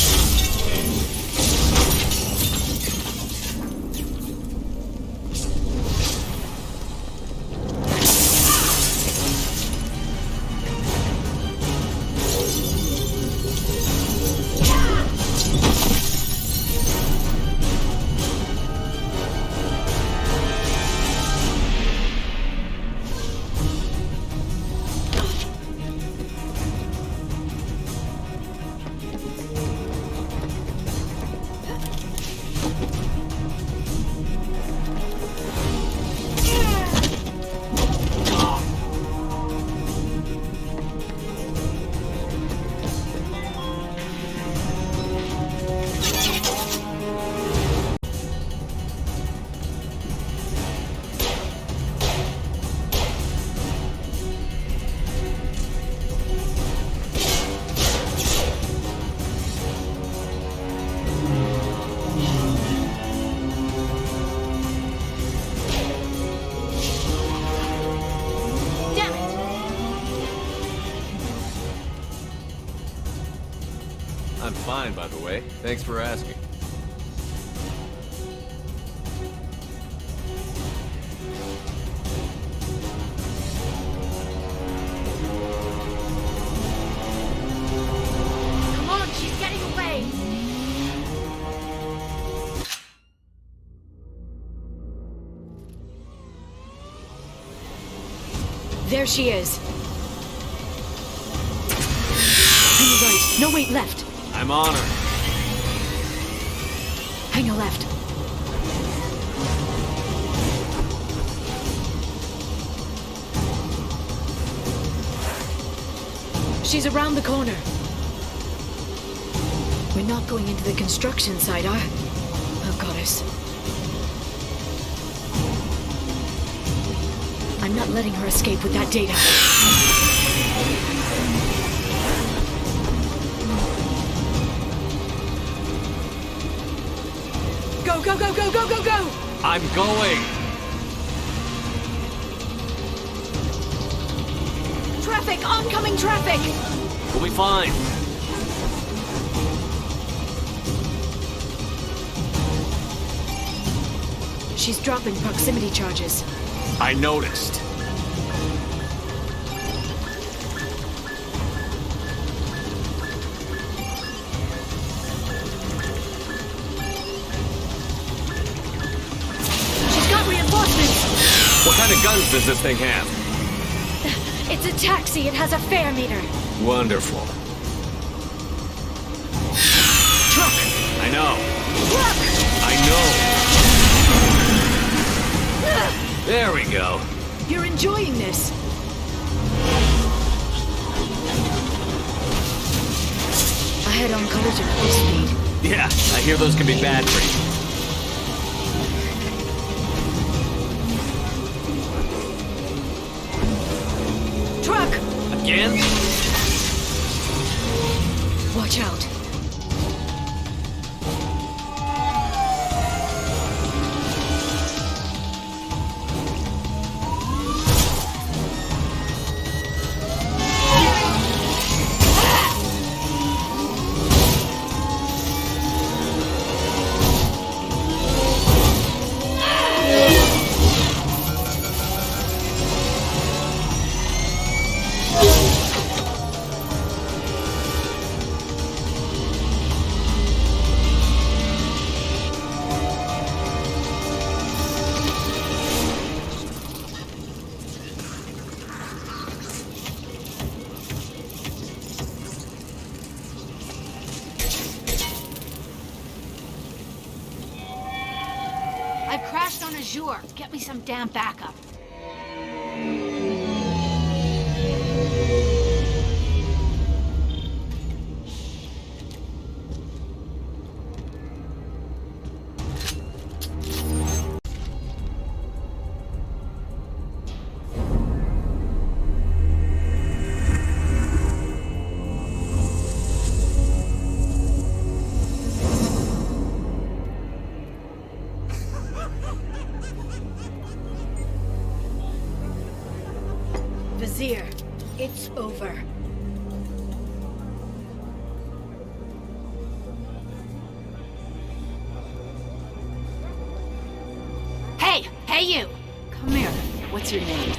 by the way. Thanks for asking. Come on, she's getting away! There she is. Hang a right. No, wait, left. I'm on her. Hang a left. She's around the corner. We're not going into the construction site, are? Oh, goddess. I'm not letting her escape with that data. Go, go, go, go, go, go, go! I'm going! Traffic! Oncoming traffic! We'll be fine. She's dropping proximity charges. I noticed. She's got reinforcements! What kind of guns does this thing have? It's a taxi. It has a fare meter. Wonderful. Truck! I know. Truck! I know. There we go. You're enjoying this. Ahead on collision full speed. Yeah, I hear those can be bad for you. Truck! Again? Watch out. I've crashed on Azure. Get me some damn backup. Vizier, it's over. Hey! Hey, you! Come here. What's your name?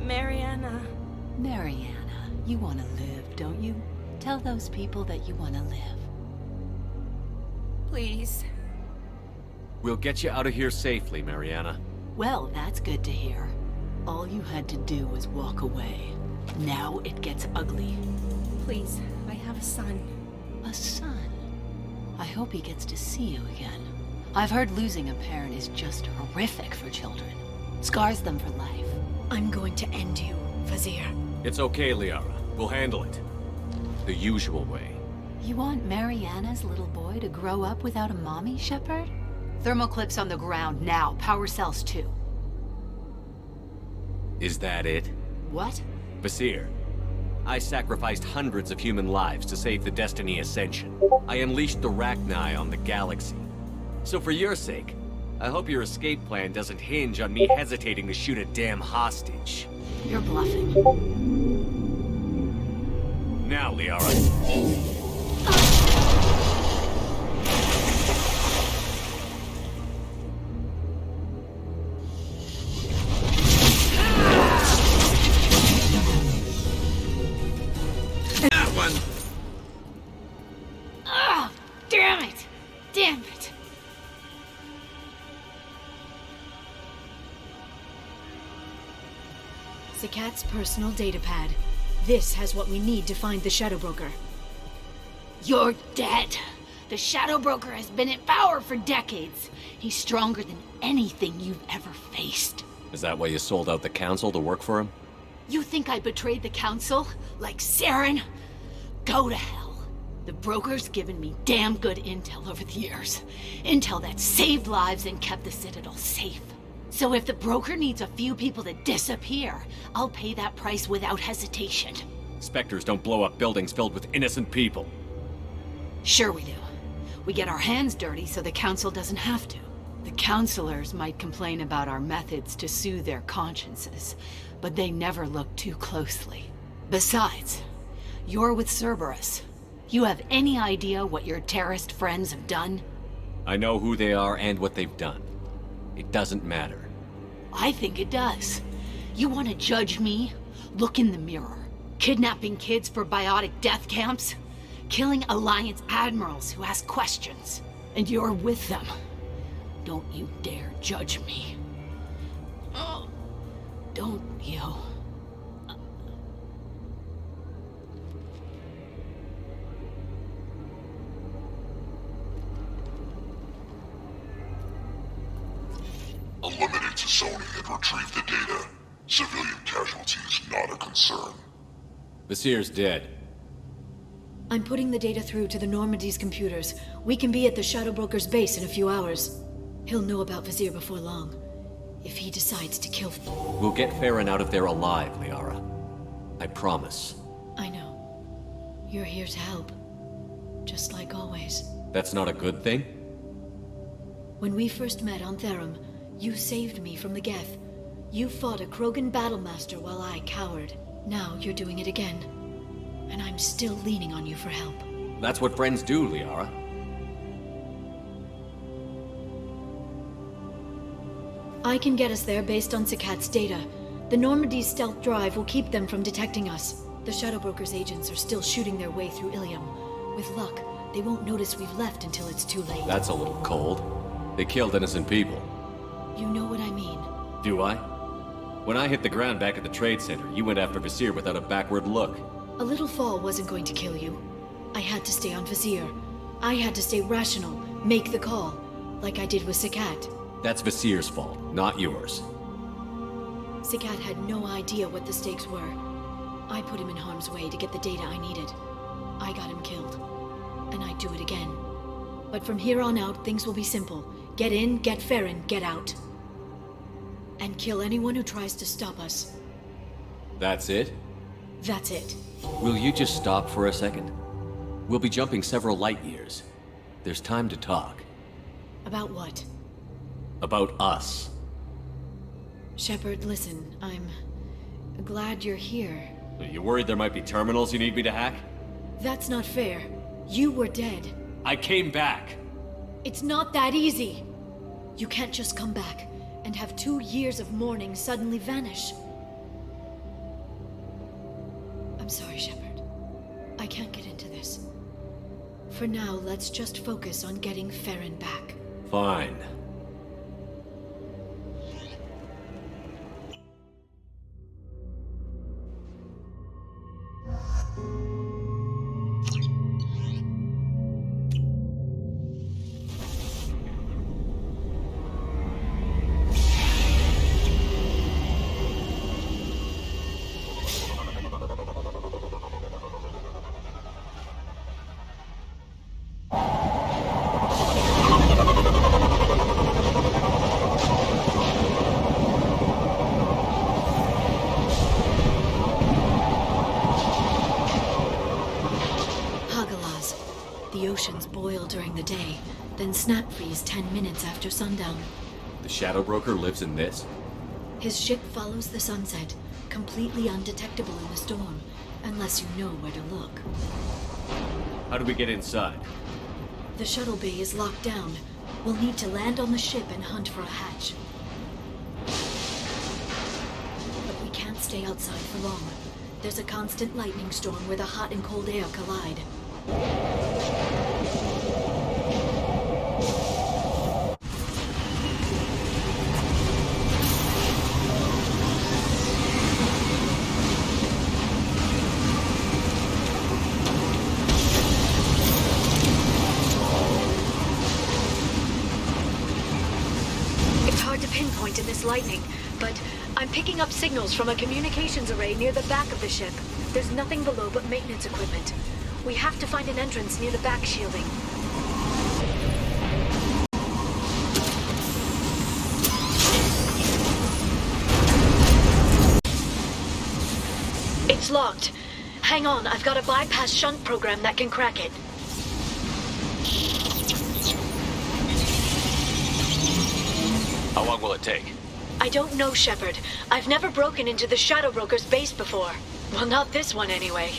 Mariana. Mariana. You want to live, don't you? Tell those people that you want to live. Please. We'll get you out of here safely, Mariana. Well, that's good to hear. All you had to do was walk away. Now it gets ugly. Please. I have a son. A son? I hope he gets to see you again. I've heard losing a parent is just horrific for children. Scars them for life. I'm going to end you, Vizier. It's okay, Liara. We'll handle it. The usual way. You want Mariana's little boy to grow up without a mommy, Shepard? Thermoclips on the ground now. Power cells too. Is that it? What? Vizier, I sacrificed hundreds of human lives to save the Destiny Ascension. I unleashed the Rachni on the galaxy. So for your sake, I hope your escape plan doesn't hinge on me hesitating to shoot a damn hostage. You're bluffing. Now, Liara. That one! Oh, damn it! Damn it! Sakat's personal data pad. This has what we need to find the Shadow Broker. You're dead. The Shadow Broker has been in power for decades. He's stronger than anything you've ever faced. Is that why you sold out the Council to work for him? You think I betrayed the Council? Like Saren? Go to hell. The Broker's given me damn good intel over the years. Intel that saved lives and kept the Citadel safe. So if the Broker needs a few people to disappear, I'll pay that price without hesitation. Spectres don't blow up buildings filled with innocent people. Sure we do. We get our hands dirty so the Council doesn't have to. The Councilors might complain about our methods to soothe their consciences, but they never look too closely. Besides, you're with Cerberus. You have any idea what your terrorist friends have done? I know who they are and what they've done. It doesn't matter. I think it does. You want to judge me? Look in the mirror. Kidnapping kids for biotic death camps? Killing Alliance admirals who ask questions. And you're with them. Don't you dare judge me. Oh, don't you? Eliminate Sony and retrieve the data. Civilian casualties not a concern. Vasir's dead. I'm putting the data through to the Normandy's computers. We can be at the Shadow Broker's base in a few hours. He'll know about Vasir before long. If he decides to kill... We'll get Farron out of there alive, Liara. I promise. I know. You're here to help. Just like always. That's not a good thing? When we first met on Therum, you saved me from the Geth. You fought a Krogan battlemaster while I cowered. Now you're doing it again. And I'm still leaning on you for help. That's what friends do, Liara. I can get us there based on Sakat's data. The Normandy's stealth drive will keep them from detecting us. The Shadow Broker's agents are still shooting their way through Ilium. With luck, they won't notice we've left until it's too late. That's a little cold. They killed innocent people. You know what I mean. Do I? When I hit the ground back at the trade center, you went after Vasir without a backward look. A little fall wasn't going to kill you. I had to stay on Vasir. I had to stay rational, make the call, like I did with Sakat. That's Vasir's fault, not yours. Sakat had no idea what the stakes were. I put him in harm's way to get the data I needed. I got him killed. And I'd do it again. But from here on out, things will be simple. Get in, get Farron, get out. And kill anyone who tries to stop us. That's it? That's it. Will you just stop for a second? We'll be jumping several light years. There's time to talk. About what? About us. Shepard, listen, I'm glad you're here. Are you worried there might be terminals you need me to hack? That's not fair. You were dead. I came back. It's not that easy. You can't just come back and have 2 years of mourning suddenly vanish. I'm sorry, Shepard. I can't get into this. For now, let's just focus on getting Farron back. Fine. During the day, then snap freeze 10 minutes after sundown. The Shadow Broker lives in this? His ship follows the sunset, completely undetectable in the storm, Unless you know where to look. How do we get inside? The shuttle bay is locked down. We'll need to land on the ship and hunt for a hatch. But we can't stay outside for long. There's a constant lightning storm where the hot and cold air collide. In this lightning, but I'm picking up signals from a communications array near the back of the ship. There's nothing below but maintenance equipment. We have to find an entrance near the back shielding. It's locked. Hang on, I've got a bypass shunt program that can crack it. How long will it take? I don't know, Shepard. I've never broken into the Shadow Broker's base before. Well, not this one anyway.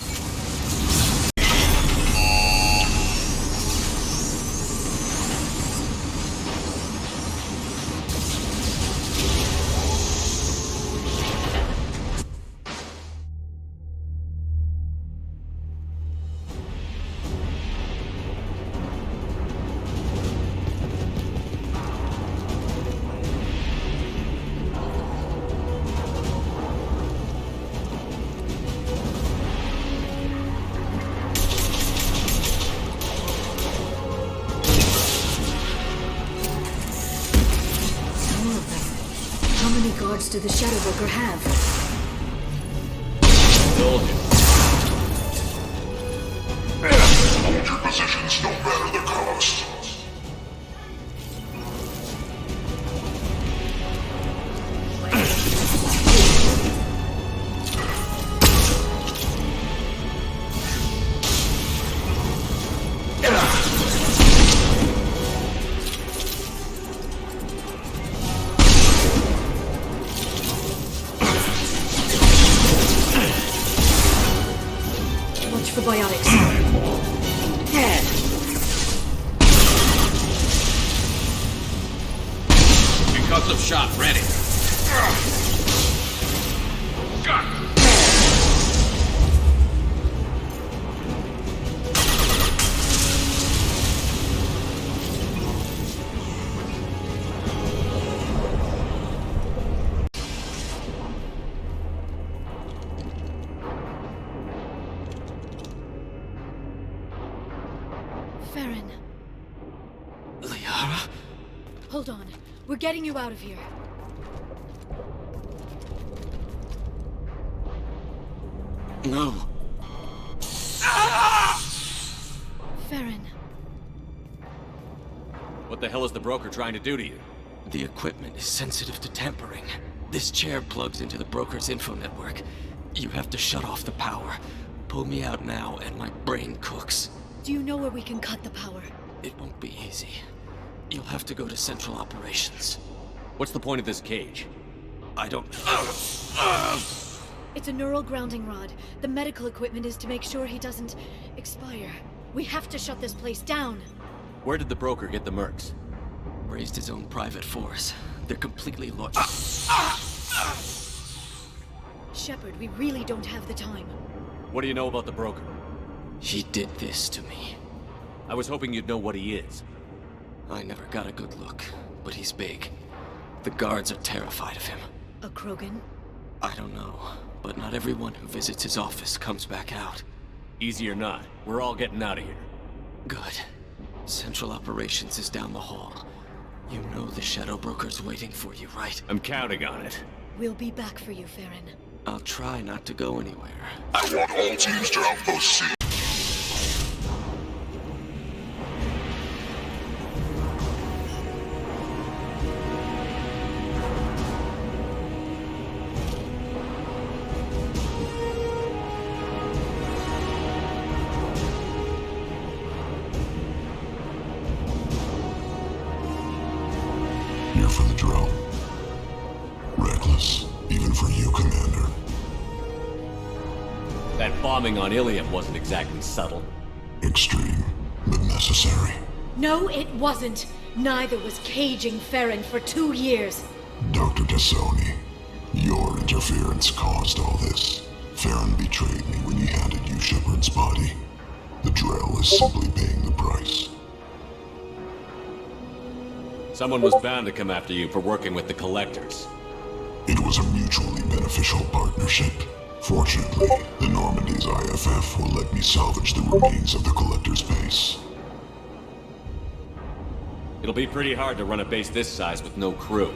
Guards do the Shadow Broker have? Told you. Hold your positions no matter the cost. For biotics. Concussive shot ready. Farron. Liara? Hold on. We're getting you out of here. No. Farron. What the hell is the broker trying to do to you? The equipment is sensitive to tampering. This chair plugs into the broker's info network. You have to shut off the power. Pull me out now and my brain cooks. Do you know where we can cut the power? It won't be easy. You'll have to go to Central Operations. What's the point of this cage? I don't... It's a neural grounding rod. The medical equipment is to make sure he doesn't expire. We have to shut this place down. Where did the broker get the mercs? Raised his own private force. They're completely loyal. Shepard, we really don't have the time. What do you know about the broker? He did this to me. I was hoping you'd know what he is. I never got a good look, but he's big. The guards are terrified of him. A Krogan? I don't know, but not everyone who visits his office comes back out. Easy or not, we're all getting out of here. Good. Central Operations is down the hall. You know the Shadow Broker's waiting for you, right? I'm counting on it. We'll be back for you, Farron. I'll try not to go anywhere. I want all teams to Outpost C. Here for the drone. Reckless, even for you, Commander. That That bombing on Ilium wasn't exactly subtle. Extreme, but necessary. No, it wasn't. Neither was caging Farron for 2 years. Dr. Tassoni, your interference caused all this. Farron betrayed me when he handed you Shepard's body. The Drell is simply paying the price. Someone was bound to come after you for working with the Collectors. It was a mutually beneficial partnership. Fortunately, the Normandy's IFF will let me salvage the remains of the Collector's base. It'll be pretty hard to run a base this size with no crew.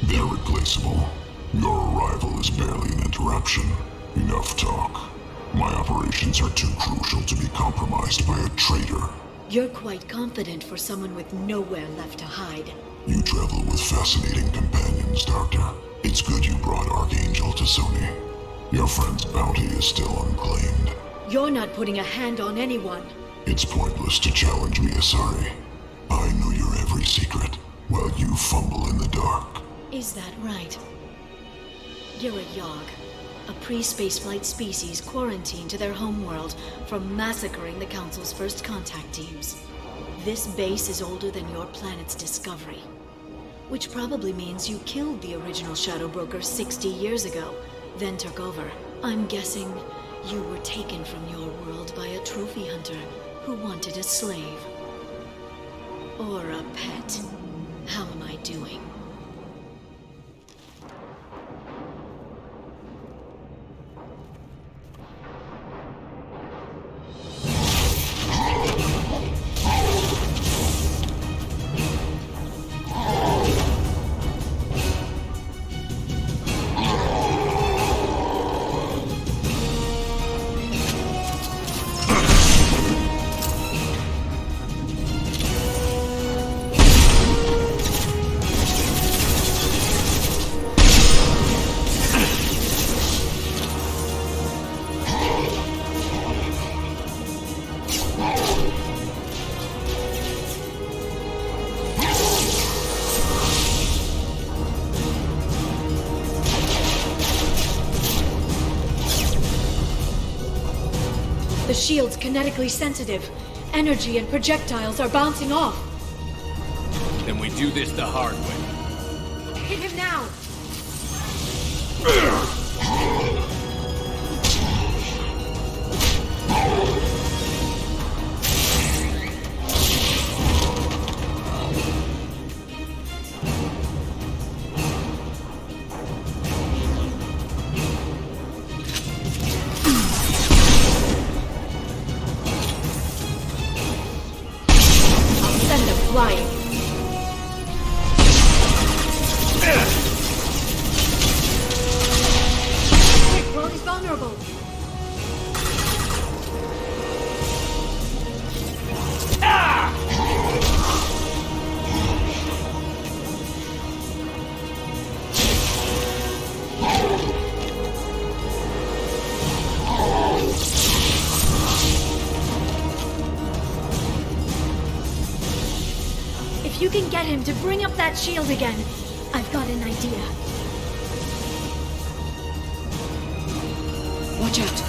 They're replaceable. Your arrival is barely an interruption. Enough talk. My operations are too crucial to be compromised by a traitor. You're quite confident for someone with nowhere left to hide. You travel with fascinating companions, Doctor. It's good you brought Archangel Tassoni. Your friend's bounty is still unclaimed. You're not putting a hand on anyone. It's pointless to challenge me, Asari. I know your every secret, while you fumble in the dark. Is that right? You're a Yogg, a pre-spaceflight species quarantined to their homeworld from massacring the Council's first contact teams. This base is older than your planet's discovery, which probably means you killed the original Shadow Broker 60 years ago, then took over. I'm guessing you were taken from your world by a trophy hunter who wanted a slave. Or a pet. How am I doing? The shield's kinetically sensitive. Energy and projectiles are bouncing off. Then we do this the hard way. Hit him now! Flying. Quick, Ron is vulnerable. If you can get him to bring up that shield again, I've got an idea. Watch out.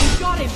We've got him.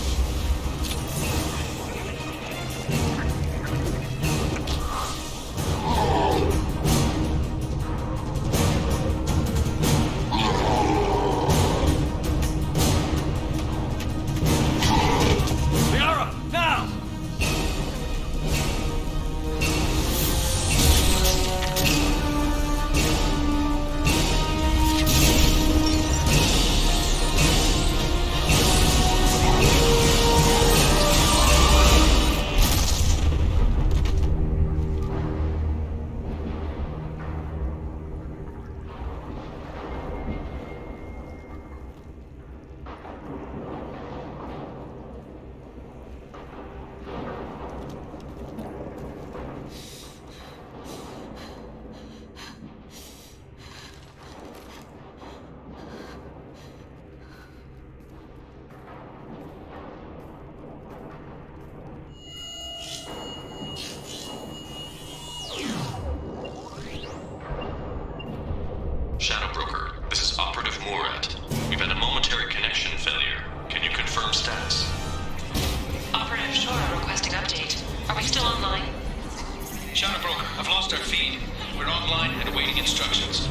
lost our feed. We're online and awaiting instructions.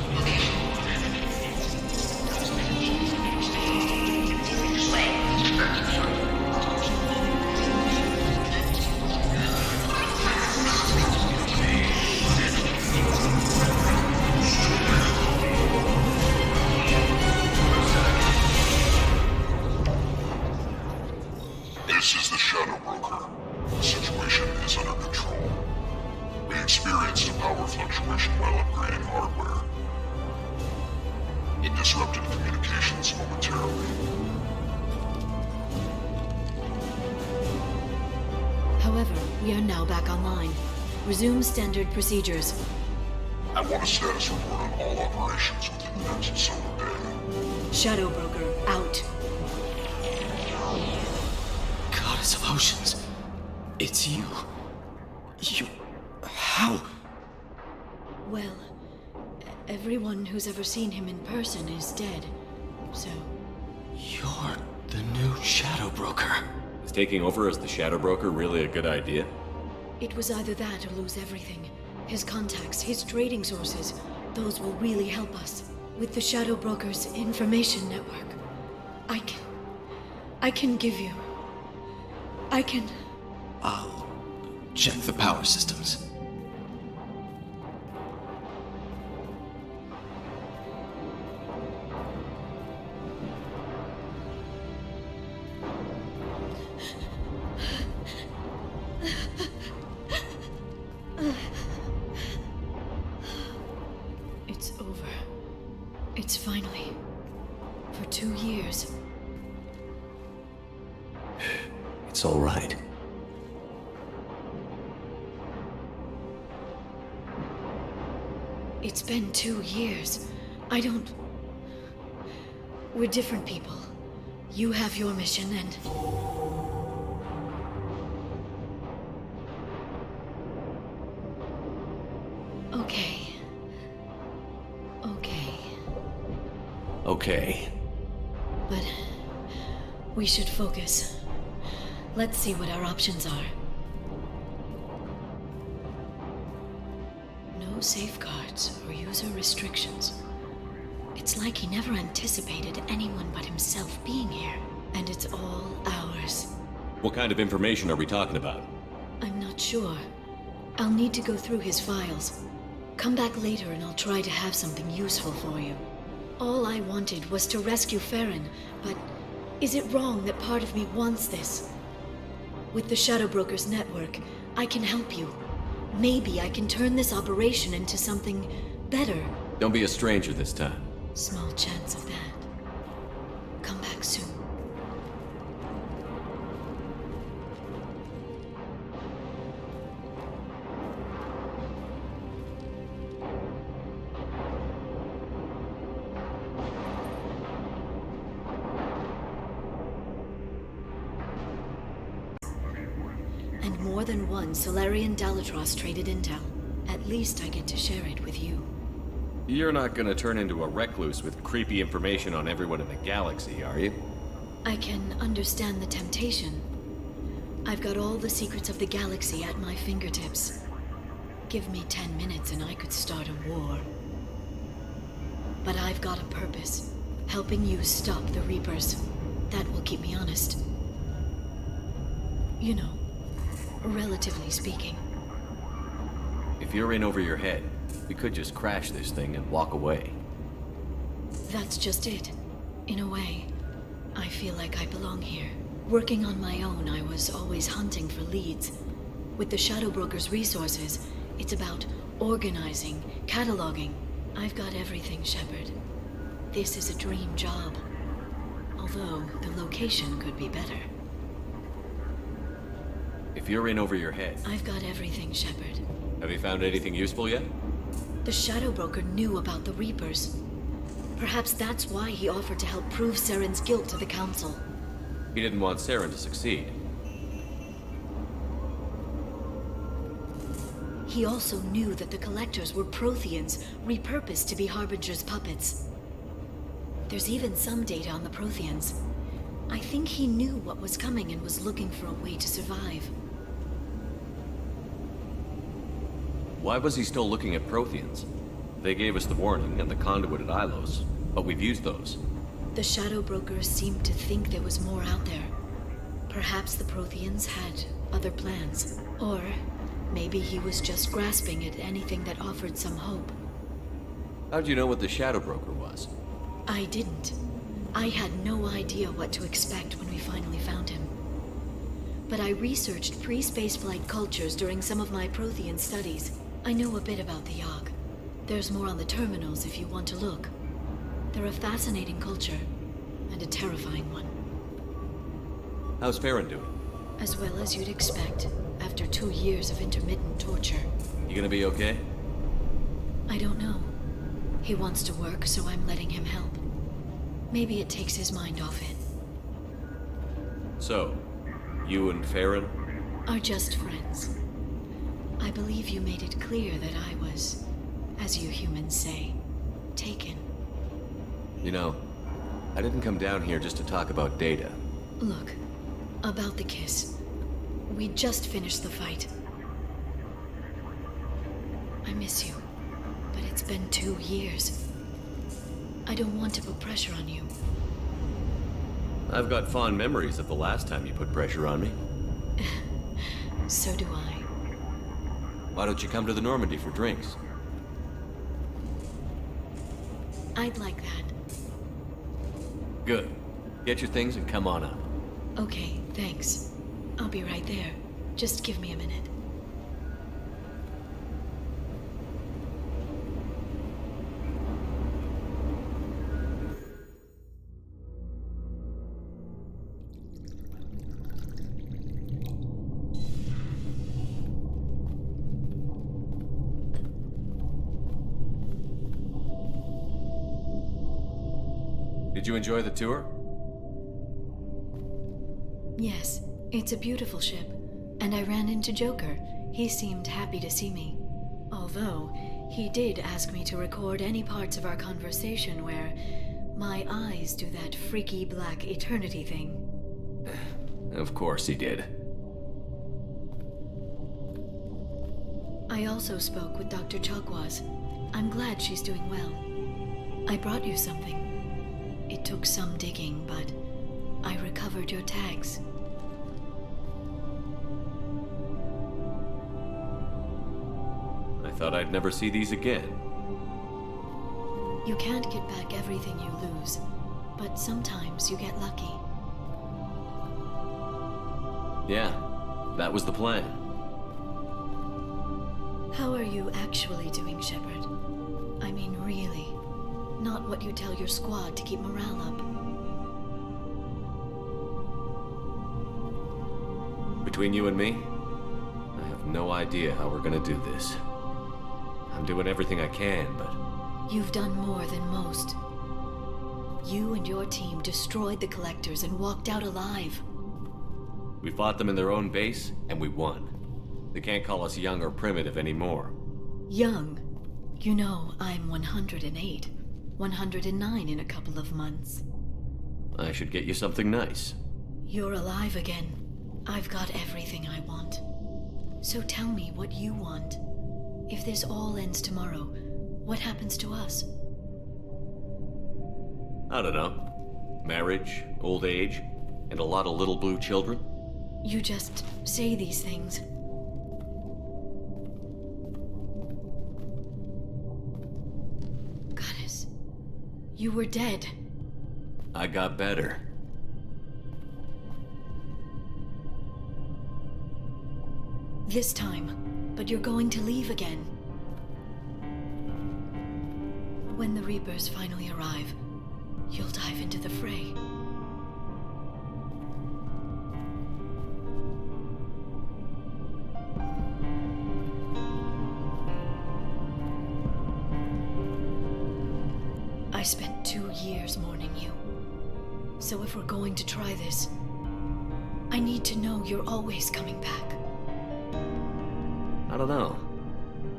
This is the Shadow Broker. The situation is under control. We experienced a power fluctuation while upgrading hardware. It disrupted communications momentarily. However, we are now back online. Resume standard procedures. I want a status report on all operations within the next solar day. Shadow Broker, out. Goddess of Oceans. It's you. How? Well, everyone who's ever seen him in person is dead, so... You're the new Shadow Broker. Is taking over as the Shadow Broker really a good idea? It was either that or lose everything. His contacts, his trading sources, those will really help us. With the Shadow Broker's information network, I can give you... I'll check the power systems. It's over. It's finally... For 2 years. It's all right. It's been 2 years. I don't... We're different people. You have your mission and... Okay. Okay. But... we should focus. Let's see what our options are. No safeguards or user restrictions. It's like he never anticipated anyone but himself being here. And it's all ours. What kind of information are we talking about? I'm not sure. I'll need to go through his files. Come back later and I'll try to have something useful for you. All I wanted was to rescue Farron, but is it wrong that part of me wants this? With the Shadow Broker's network, I can help you. Maybe I can turn this operation into something better. Don't be a stranger this time. Small chance of that. Come back soon. And more than one Solarian Dalatros traded intel. At least I get to share it with you. You're not gonna turn into a recluse with creepy information on everyone in the galaxy, are you? I can understand the temptation. I've got all the secrets of the galaxy at my fingertips. Give me 10 minutes and I could start a war. But I've got a purpose. Helping you stop the Reapers. That will keep me honest. You know, relatively speaking. If you're in over your head, we could just crash this thing and walk away. That's just it. In a way, I feel like I belong here. Working on my own, I was always hunting for leads. With the Shadow Broker's resources, it's about organizing, cataloging. I've got everything, Shepard. This is a dream job. Although, the location could be better. If you're in over your head... I've got everything, Shepard. Have you found anything useful yet? The Shadow Broker knew about the Reapers. Perhaps that's why he offered to help prove Saren's guilt to the Council. He didn't want Saren to succeed. He also knew that the Collectors were Protheans, repurposed to be Harbinger's puppets. There's even some data on the Protheans. I think he knew what was coming and was looking for a way to survive. Why was he still looking at Protheans? They gave us the warning and the conduit at Ilos, but we've used those. The Shadow Brokers seemed to think there was more out there. Perhaps the Protheans had other plans. Or maybe he was just grasping at anything that offered some hope. How'd you know what the Shadow Broker was? I didn't. I had no idea what to expect when we finally found him. But I researched pre-spaceflight cultures during some of my Prothean studies. I know a bit about the Yogg. There's more on the terminals if you want to look. They're a fascinating culture, and a terrifying one. How's Farron doing? As well as you'd expect, after 2 years of intermittent torture. You gonna be okay? I don't know. He wants to work, so I'm letting him help. Maybe it takes his mind off it. So, you and Farron? Are just friends. I believe you made it clear that I was, as you humans say, taken. You know, I didn't come down here just to talk about Data. Look, about the kiss. We just finished the fight. I miss you, but it's been 2 years. I don't want to put pressure on you. I've got fond memories of the last time you put pressure on me. So do I. Why don't you come to the Normandy for drinks? I'd like that. Good. Get your things and come on up. Okay, thanks. I'll be right there. Just give me a minute. Did you enjoy the tour? Yes, it's a beautiful ship. And I ran into Joker. He seemed happy to see me. Although, he did ask me to record any parts of our conversation where my eyes do that freaky black eternity thing. Of course he did. I also spoke with Dr. Chakwas. I'm glad she's doing well. I brought you something. It took some digging, but I recovered your tags. I thought I'd never see these again. You can't get back everything you lose, but sometimes you get lucky. Yeah, that was the plan. How are you actually doing, Shepard? I mean, really. Not what you tell your squad to keep morale up. Between you and me, I have no idea how we're gonna do this. I'm doing everything I can, but... You've done more than most. You and your team destroyed the Collectors and walked out alive. We fought them in their own base, and we won. They can't call us young or primitive anymore. Young? You know, I'm 108. 109 in a couple of months. I should get you something nice. You're alive again. I've got everything I want. So tell me what you want. If this all ends tomorrow, what happens to us? I don't know. Marriage, old age, and a lot of little blue children? You just say these things. Goddess, you were dead. I got better. This time, but you're going to leave again. When the Reapers finally arrive, you'll dive into the fray. I spent 2 years mourning you. So if we're going to try this, I need to know you're always coming back. I don't know.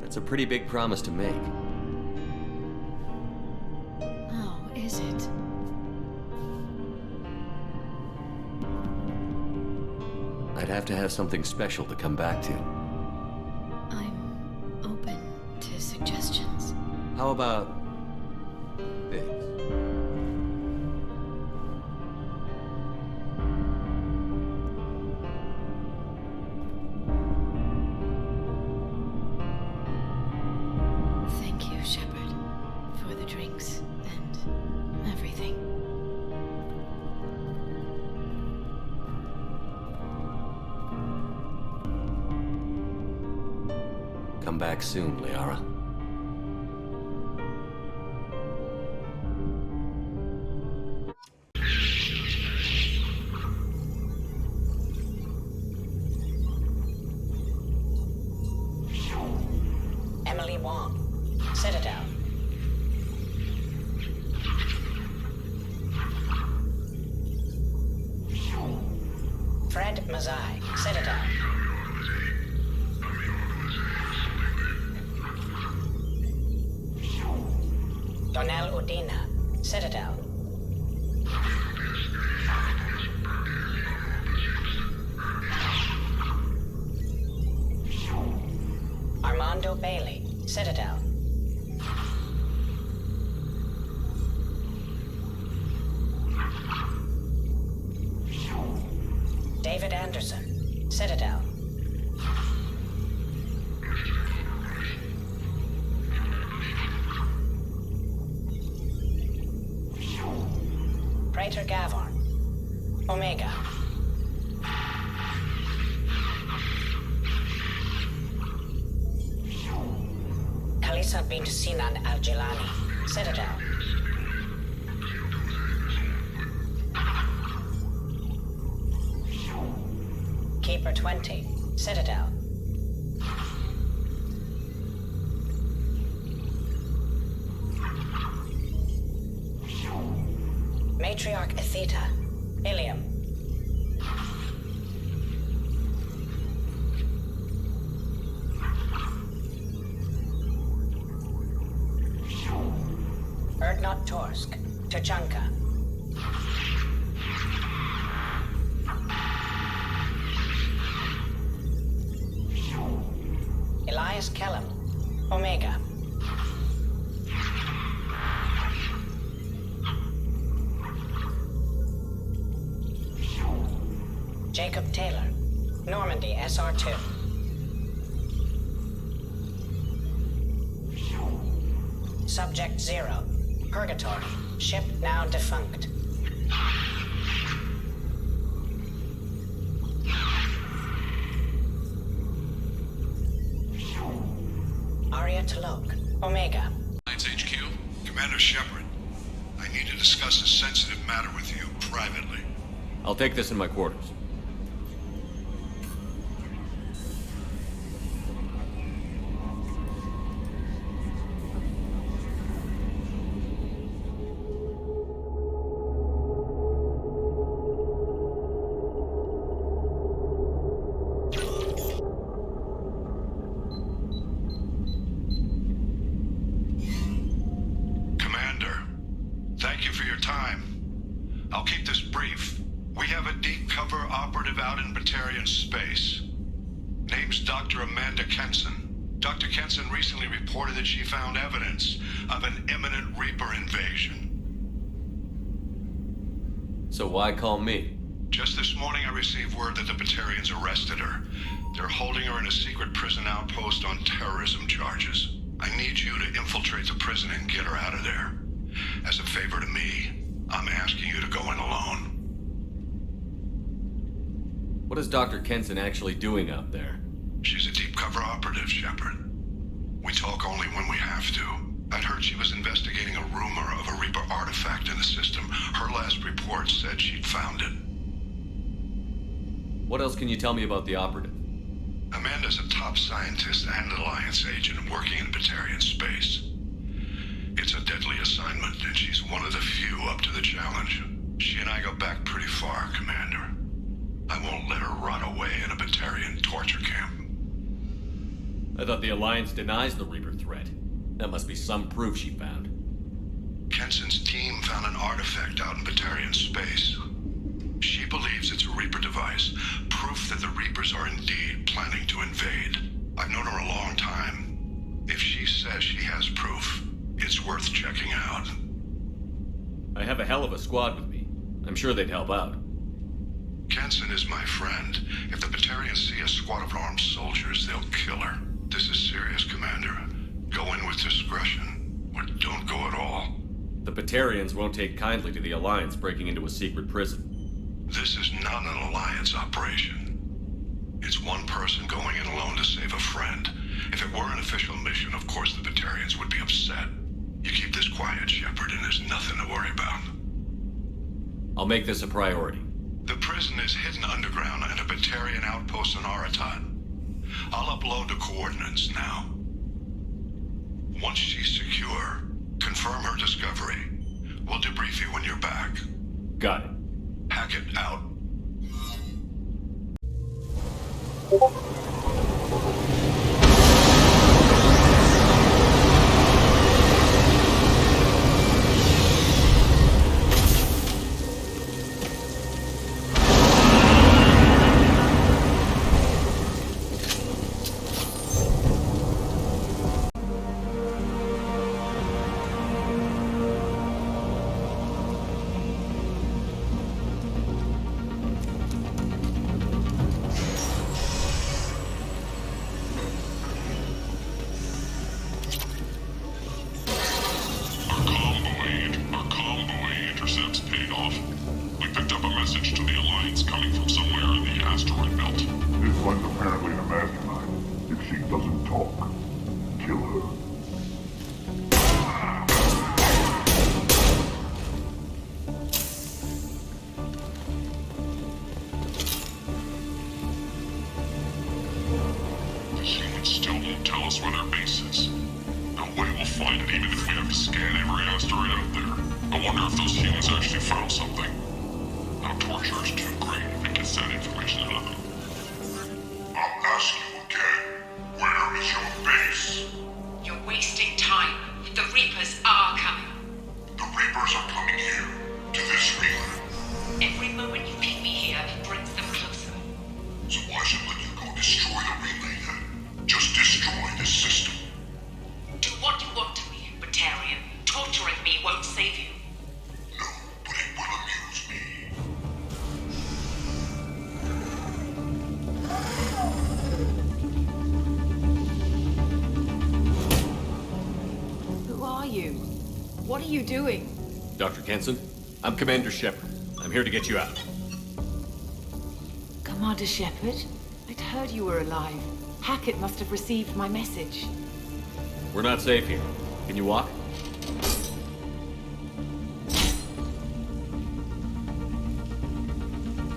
That's a pretty big promise to make. Oh, is it? I'd have to have something special to come back to. I'm open. How about this? Thank you, Shepard, for the drinks and everything. Come back soon, Liara. Emily Wong, Citadel. Fred Mazai, Citadel. Donnell Udina, Citadel. Armando Bailey, Citadel. David Anderson, Citadel. Praetor Gavorn, Omega. Khalisa bint Sinan al-Jilani, Citadel. Keeper 20, Citadel. Matriarch Atheta, Ilium. Erdnot Torsk, Tuchanka. Elias Kellum, Omega. Jacob Taylor, Normandy SR2. Subject 0, Purgatory, ship now defunct. Arya T'Loak, Omega. Alliance HQ? Commander Shepard, I need to discuss a sensitive matter with you privately. I'll take this in my quarters. Commander, thank you for your time. I'll keep this brief. We have a deep cover operative out in Batarian space. Name's Dr. Amanda Kenson. Dr. Kenson recently reported that she found evidence of an imminent Reaper invasion. So why call me? Just this morning I received word that the Batarians arrested her. They're holding her in a secret prison outpost on terrorism charges. I need you to infiltrate the prison and get her out of there. As a favor to me, I'm asking you to go in alone. What is Dr. Kenson actually doing out there? She's a deep cover operative, Shepard. We talk only when we have to. I'd heard she was investigating a rumor of a Reaper artifact in the system. Her last report said she'd found it. What else can you tell me about the operative? Amanda's a top scientist and Alliance agent working in Batarian space. It's a deadly assignment, and she's one of the few up to the challenge. She and I go back pretty far, Commander. I won't let her rot away in a Batarian torture camp. I thought the Alliance denies the Reaper threat. That must be some proof she found. Kenson's team found an artifact out in Batarian space. She believes it's a Reaper device, proof that the Reapers are indeed planning to invade. I've known her a long time. If she says she has proof, worth checking out. I have a hell of a squad with me. I'm sure they'd help out. Kenson is my friend. If the Batarians see a squad of armed soldiers, they'll kill her. This is serious, Commander. Go in with discretion, or don't go at all. The Batarians won't take kindly to the Alliance breaking into a secret prison. This is not an Alliance operation. It's one person going in alone to save a friend. If it were an official mission, of course the Batarians would be upset. You keep this quiet, Shepard, and there's nothing to worry about. I'll make this a priority. The prison is hidden underground and a Batarian outpost on Aratat. I'll upload the coordinates now. Once she's secure, confirm her discovery. We'll debrief you when you're back. Got it. Hackett out. What are you doing? Dr. Kenson, I'm Commander Shepard. I'm here to get you out. Commander Shepard? I'd heard you were alive. Hackett must have received my message. We're not safe here. Can you walk?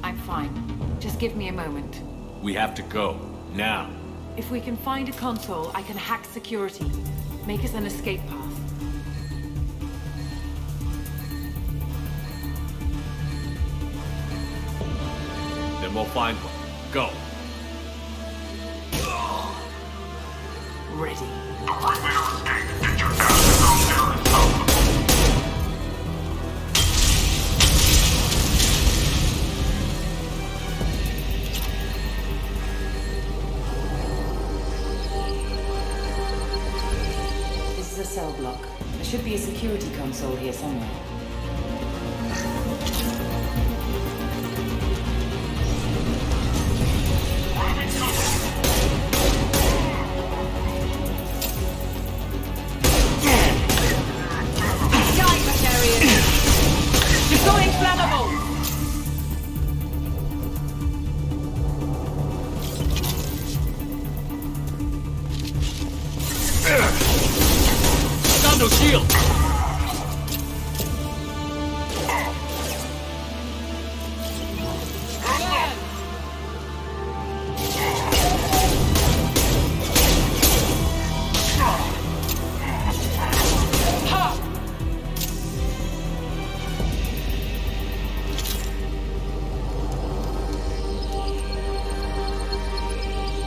I'm fine. Just give me a moment. We have to go. Now. If we can find a console, I can hack security. Make us an escape path. Then we'll find one. Go. Ready. Get your ass out there and stop them. This is a cell block. There should be a security console here somewhere. Shield!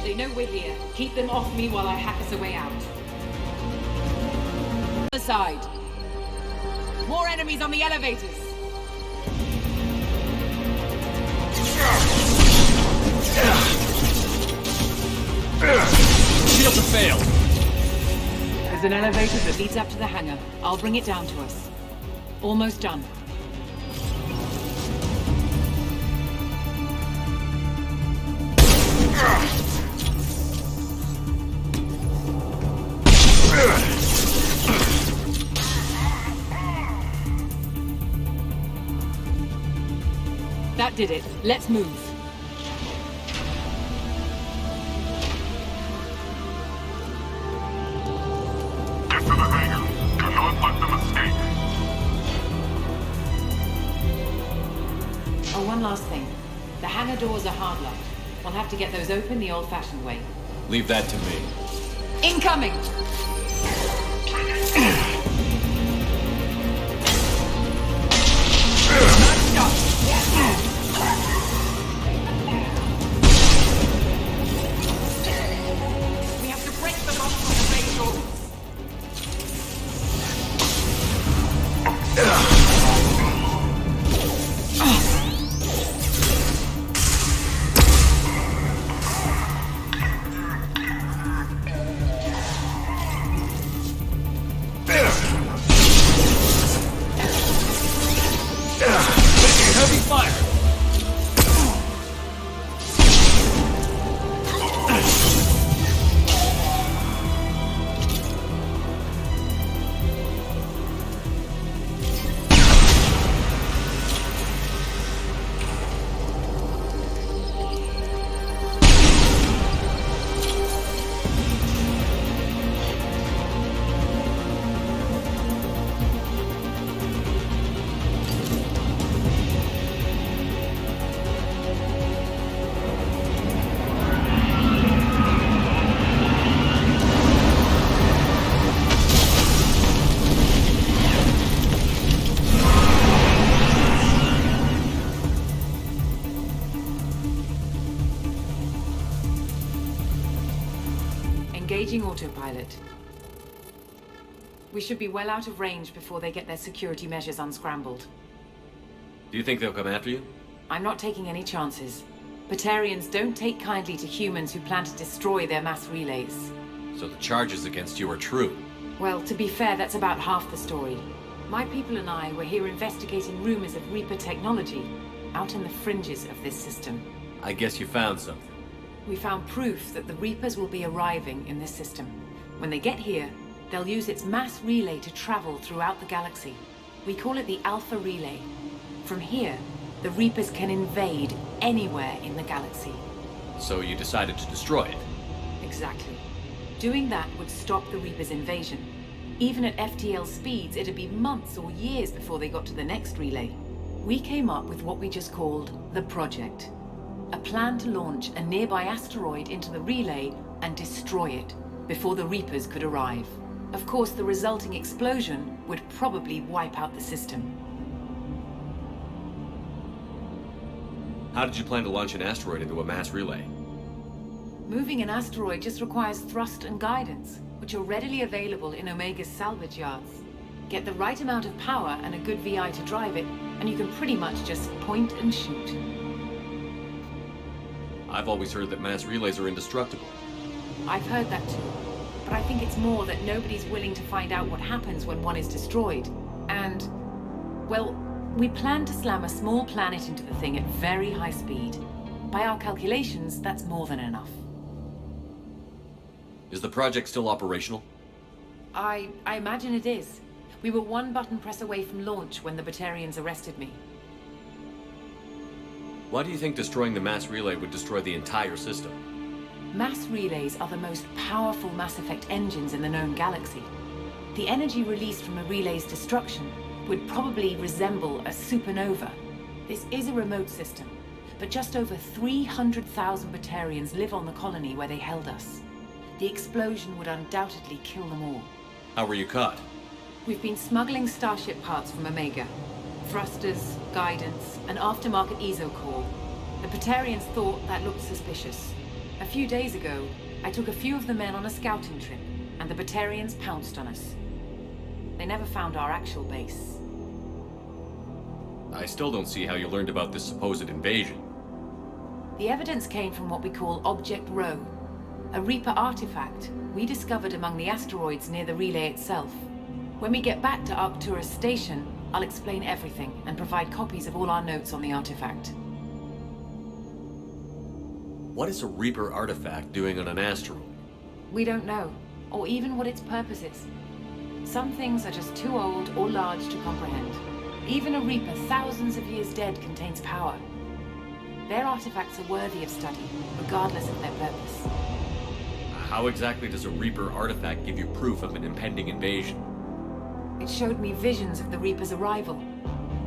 They know we're here. Keep them off me while I hack us a way out. Side. More enemies on the elevators. Shields have failed. There's an elevator that leads up to the hangar. I'll bring it down to us. Almost done. That did it. Let's move. Get to the hangar. Do not let them escape. Oh, one last thing. The hangar doors are hard-locked. We'll have to get those open the old-fashioned way. Leave that to me. Incoming! We have to break the lock on the main door. Heavy fire! Engaging autopilot. We should be well out of range before they get their security measures unscrambled. Do you think they'll come after you? I'm not taking any chances. Batarians don't take kindly to humans who plan to destroy their mass relays. So the charges against you are true? Well, to be fair, that's about half the story. My people and I were here investigating rumors of Reaper technology out in the fringes of this system. I guess you found something. We found proof that the Reapers will be arriving in this system. When they get here, they'll use its mass relay to travel throughout the galaxy. We call it the Alpha Relay. From here, the Reapers can invade anywhere in the galaxy. So you decided to destroy it? Exactly. Doing that would stop the Reapers' invasion. Even at FTL speeds, it'd be months or years before they got to the next relay. We came up with what we just called the Project. A plan to launch a nearby asteroid into the relay and destroy it before the Reapers could arrive. Of course, the resulting explosion would probably wipe out the system. How did you plan to launch an asteroid into a mass relay? Moving an asteroid just requires thrust and guidance, which are readily available in Omega's salvage yards. Get the right amount of power and a good VI to drive it, and you can pretty much just point and shoot. I've always heard that mass relays are indestructible. I've heard that too. But I think it's more that nobody's willing to find out what happens when one is destroyed. And, well, we plan to slam a small planet into the thing at very high speed. By our calculations, that's more than enough. Is the project still operational? I imagine it is. We were one button press away from launch when the Batarians arrested me. Why do you think destroying the mass relay would destroy the entire system? Mass relays are the most powerful Mass Effect engines in the known galaxy. The energy released from a relay's destruction would probably resemble a supernova. This is a remote system, but just over 300,000 Batarians live on the colony where they held us. The explosion would undoubtedly kill them all. How were you caught? We've been smuggling Starship parts from Omega. Thrusters, guidance, and aftermarket ESO core. The Batarians thought that looked suspicious. A few days ago, I took a few of the men on a scouting trip, and the Batarians pounced on us. They never found our actual base. I still don't see how you learned about this supposed invasion. The evidence came from what we call Object Row, A Reaper artifact we discovered among the asteroids near the relay itself. When we get back to Arcturus Station, I'll explain everything and provide copies of all our notes on the artifact. What is a Reaper artifact doing on an asteroid? We don't know, or even what its purpose is. Some things are just too old or large to comprehend. Even a Reaper thousands of years dead contains power. Their artifacts are worthy of study, regardless of their purpose. How exactly does a Reaper artifact give you proof of an impending invasion? It showed me visions of the Reaper's arrival.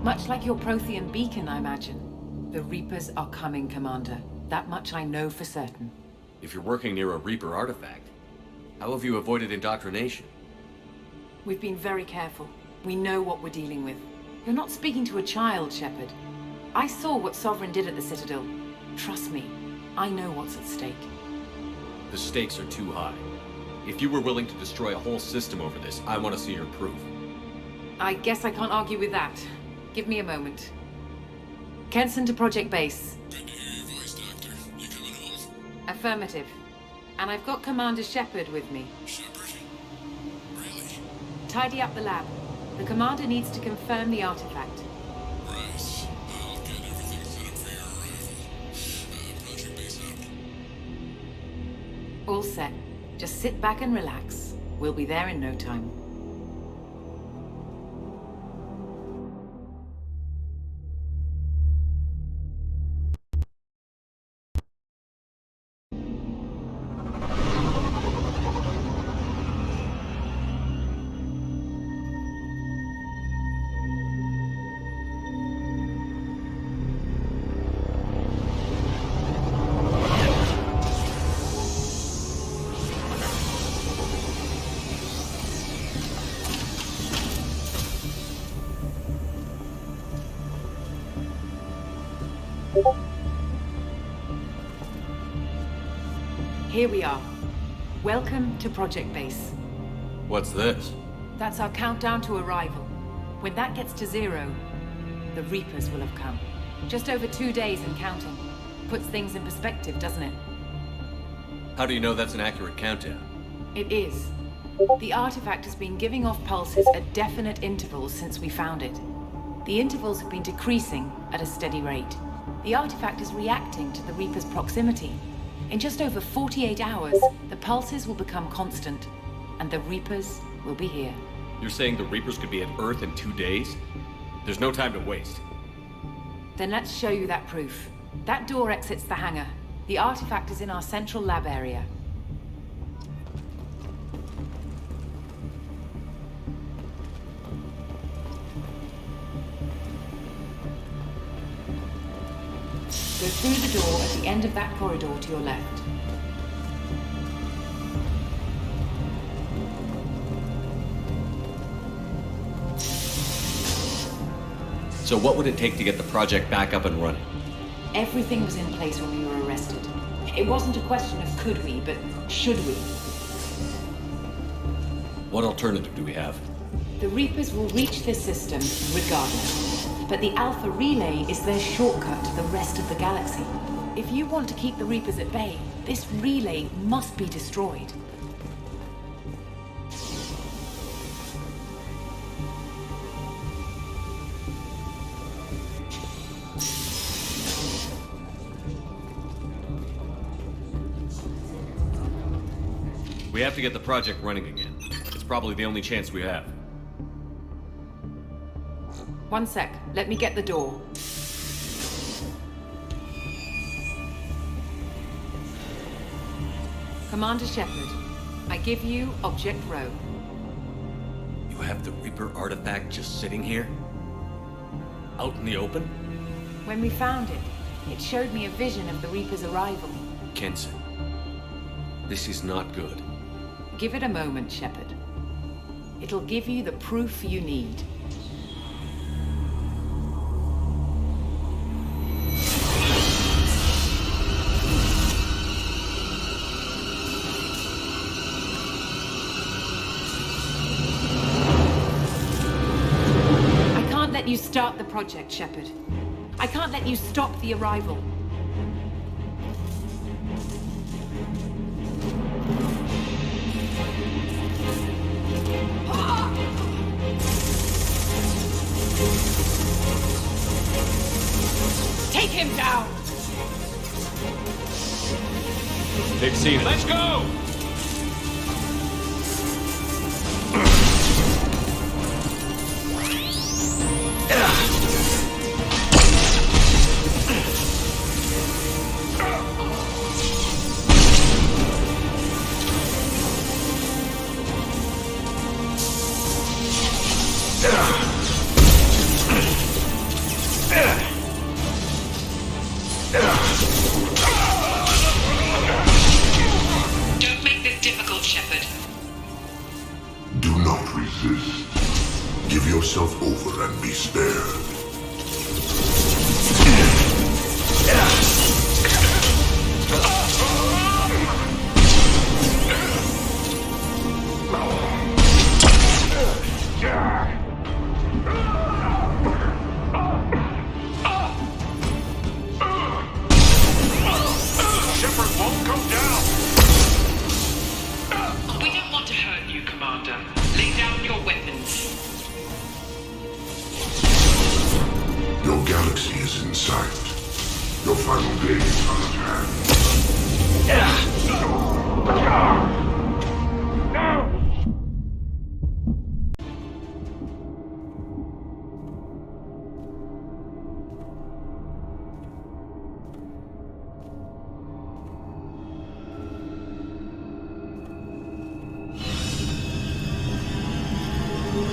Much like your Prothean beacon, I imagine. The Reapers are coming, Commander. That much I know for certain. If you're working near a Reaper artifact, how have you avoided indoctrination? We've been very careful. We know what we're dealing with. You're not speaking to a child, Shepard. I saw what Sovereign did at the Citadel. Trust me, I know what's at stake. The stakes are too high. If you were willing to destroy a whole system over this, I want to see your proof. I guess I can't argue with that. Give me a moment. Kenson to Project Base. Good to hear your voice, Doctor. You coming home? Affirmative. And I've got Commander Shepard with me. Shepard? Really? Tidy up the lab. The Commander needs to confirm the artifact. Right. I'll get everything set up for your arrival. Project Base out. All set. Just sit back and relax. We'll be there in no time. Here we are. Welcome to Project Base. What's this? That's our countdown to arrival. When that gets to 0, the Reapers will have come. Just over 2 days and counting. Puts things in perspective, doesn't it? How do you know that's an accurate countdown? It is. The artifact has been giving off pulses at definite intervals since we found it. The intervals have been decreasing at a steady rate. The artifact is reacting to the Reaper's proximity. In just over 48 hours, the pulses will become constant, and the Reapers will be here. You're saying the Reapers could be at Earth in 2 days? There's no time to waste. Then let's show you that proof. That door exits the hangar. The artifact is in our central lab area. Go through the door at the end of that corridor to your left. So what would it take to get the project back up and running? Everything was in place when we were arrested. It wasn't a question of could we, but should we. What alternative do we have? The Reapers will reach this system regardless. But the Alpha Relay is their shortcut to the rest of the galaxy. If you want to keep the Reapers at bay, this relay must be destroyed. We have to get the project running again. It's probably the only chance we have. One sec. Let me get the door. Commander Shepard, I give you Object Rho. You have the Reaper artifact just sitting here? Out in the open? When we found it, it showed me a vision of the Reaper's arrival. Kenson, this is not good. Give it a moment, Shepard. It'll give you the proof you need. You start the project, Shepard. I can't let you stop the arrival. him down! Big C, let's go! Don't make this difficult, Shepard. Do not resist. Give yourself over and be spared. Shepard won't go down! We don't want to hurt you, Commander. Lay down your weapons. Your galaxy is in sight. Your final days are at hand.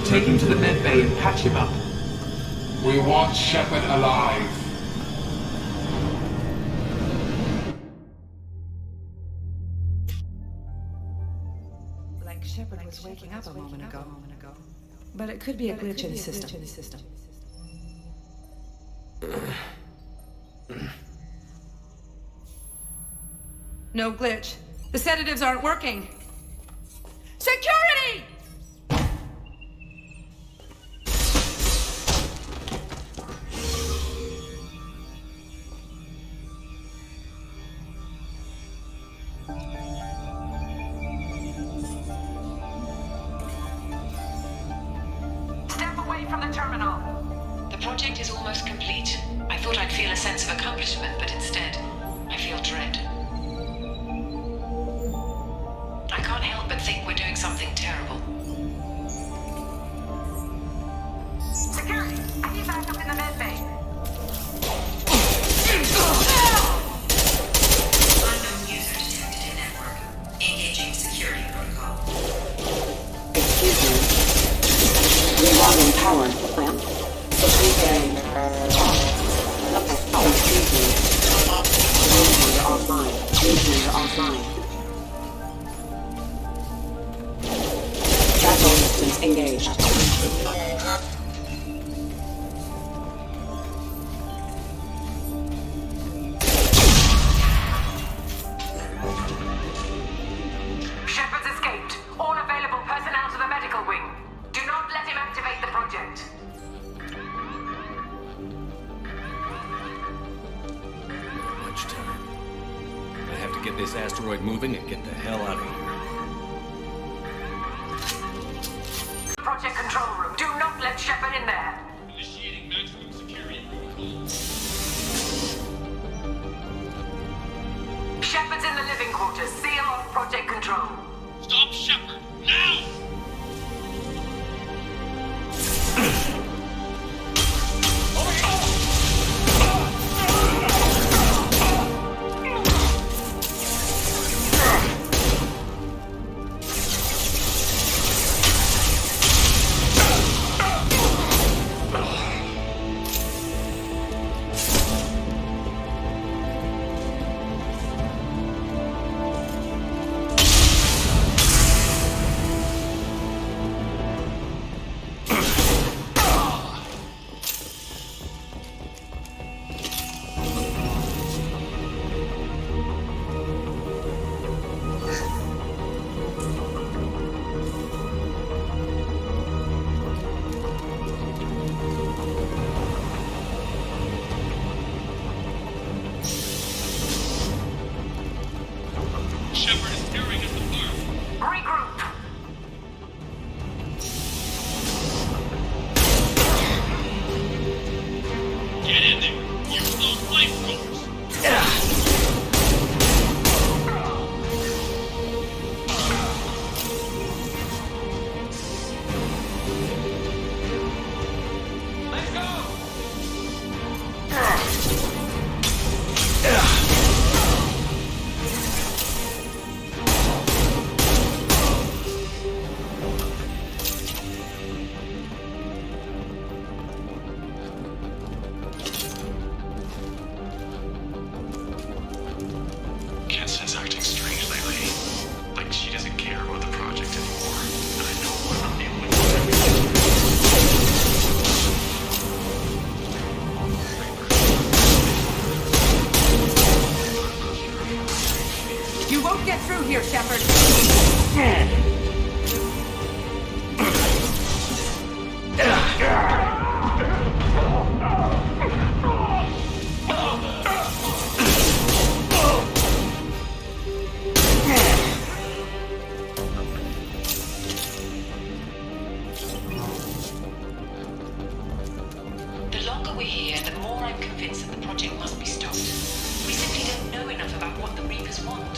Take him to the med bay and patch him up. We want Shepard alive. Like Shepard was waking up a moment ago. But it could be a glitch in the system. No glitch. The sedatives aren't working. Security! Step away from the terminal. The project is almost complete. I thought I'd feel a sense of accomplishment, but instead, I feel dread. I can't help but think we're doing something terrible. Security! I need backup in the med bay. Unknown user detected in network. Engaging security protocol. Excuse me. Relogging power, ma'am. Excuse me. User offline. User offline. Battle distance engaged. Shepard's escaped. All available personnel to the medical wing. Do not let him activate the project. Much time. I have to get this asteroid moving and get the hell out of here. Project control room. Do not let Shepard in there. Initiating maximum security protocol. Shepard's in the living quarters. Seal off project control. Stop Shepard, now! we're here, the more I'm convinced that the project must be stopped. We simply don't know enough about what the Reapers want.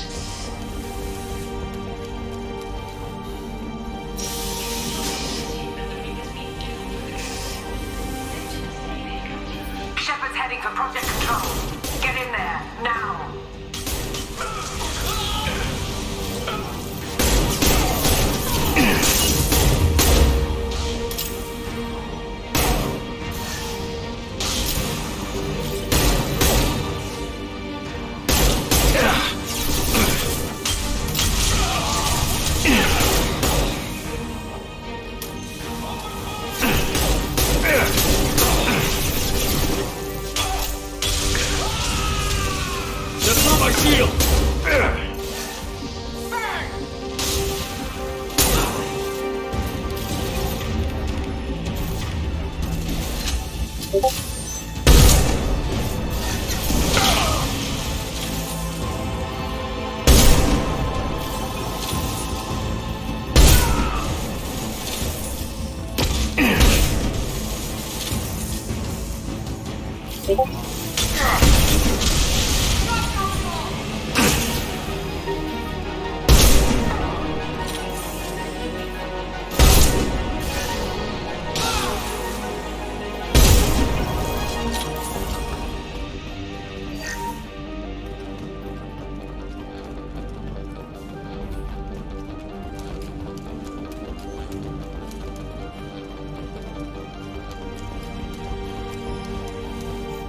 Shepard's heading for Project Control. Get in there, now! That's not my shield!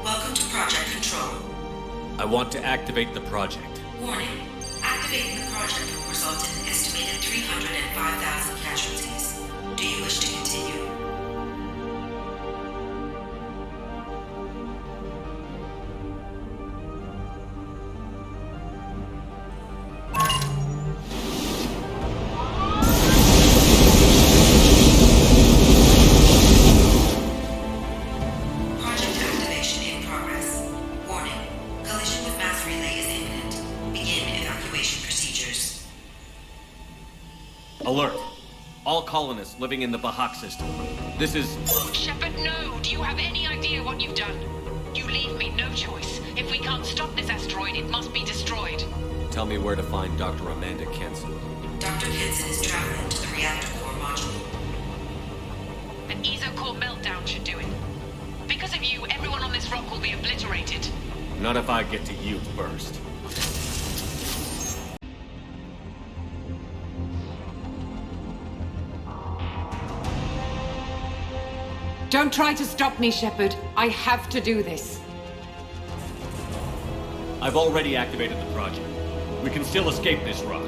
Welcome to Project Control. I want to activate the project. Warning. Activating the project will result in an estimated 305,000 casualties. Do you wish to continue? Project activation in progress. Warning. Collision with mass relay is imminent. Begin evacuation procedures. Alert! All colonists living in the Bahak system. This is... Shepard, no! Do you have any idea what you've done? You leave me no choice. If we can't stop this asteroid, it must be destroyed. Tell me where to find Dr. Amanda Kenson. Dr. Kenson is traveling to the reactor core module. An ESO-core meltdown should do it. Because of you, everyone on this rock will be obliterated. Not if I get to you first. Don't try to stop me, Shepard. I have to do this. I've already activated the project. We can still escape this rock.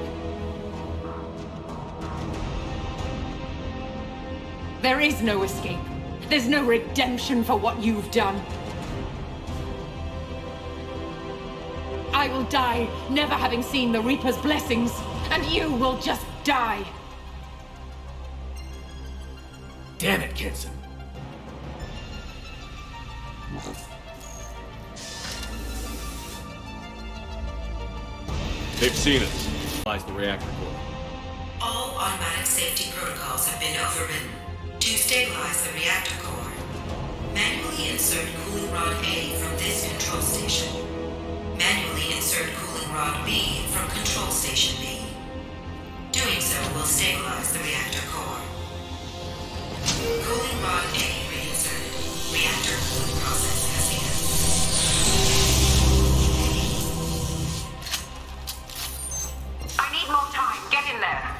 There is no escape. There's no redemption for what you've done. I will die, never having seen the Reaper's blessings, and you will just die. Damn it, Kenson. They've seen us. Lies the reactor core. All automatic safety protocols have been overridden. To stabilize the reactor core, manually insert cooling rod A from this control station. Manually insert cooling rod B from control station B. Doing so will stabilize the reactor core. Cooling rod A reinserted. Reactor cooling process has begun. I need more time. Get in there.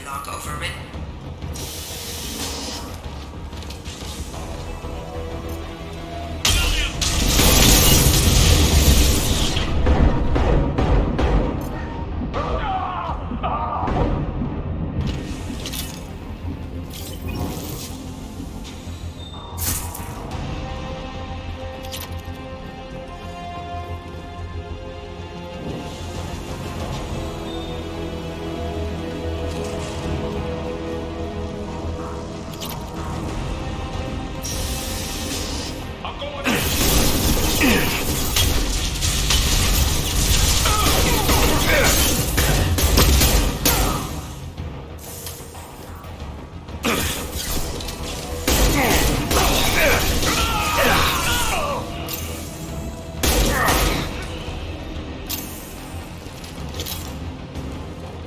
log overwritten.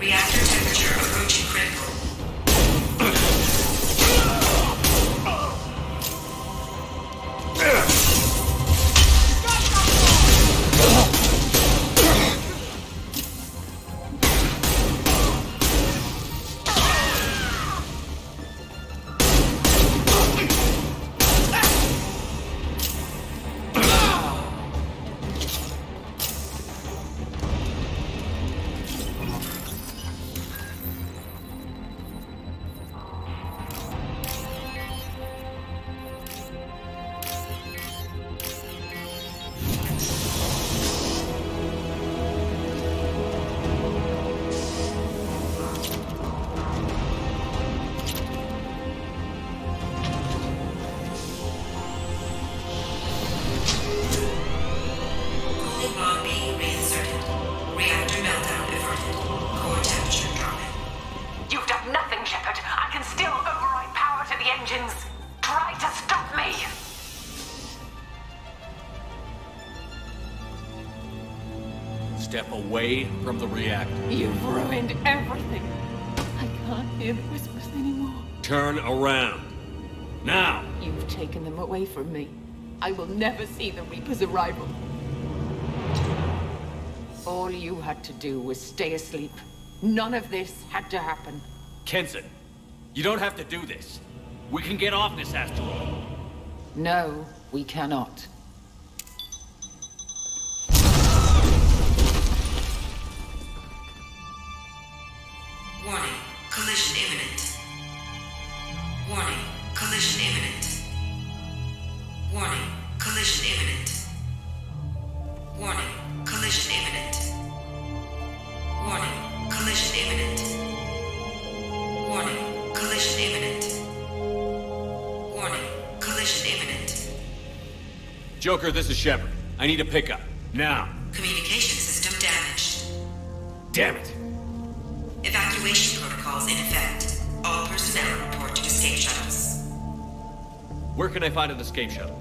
Reactor temperature approaching critical. You've done nothing, Shepard. I can still override power to the engines. Try to stop me! Step away from the reactor. You've ruined everything. I can't hear the whispers anymore. Turn around. Now! You've taken them away from me. I will never see the Reaper's arrival. All you had to do was stay asleep. None of this had to happen. Kenson, you don't have to do this. We can get off this asteroid. No, we cannot. Warning, collision imminent. Warning, collision imminent. Warning, collision imminent. Warning, collision imminent. Warning, collision imminent. Warning, collision imminent. Warning, collision imminent. Joker, this is Shepard. I need a pickup. Now. Communication system damaged. Damn it! Evacuation protocols in effect. All personnel report to escape shuttles. Where can I find an escape shuttle?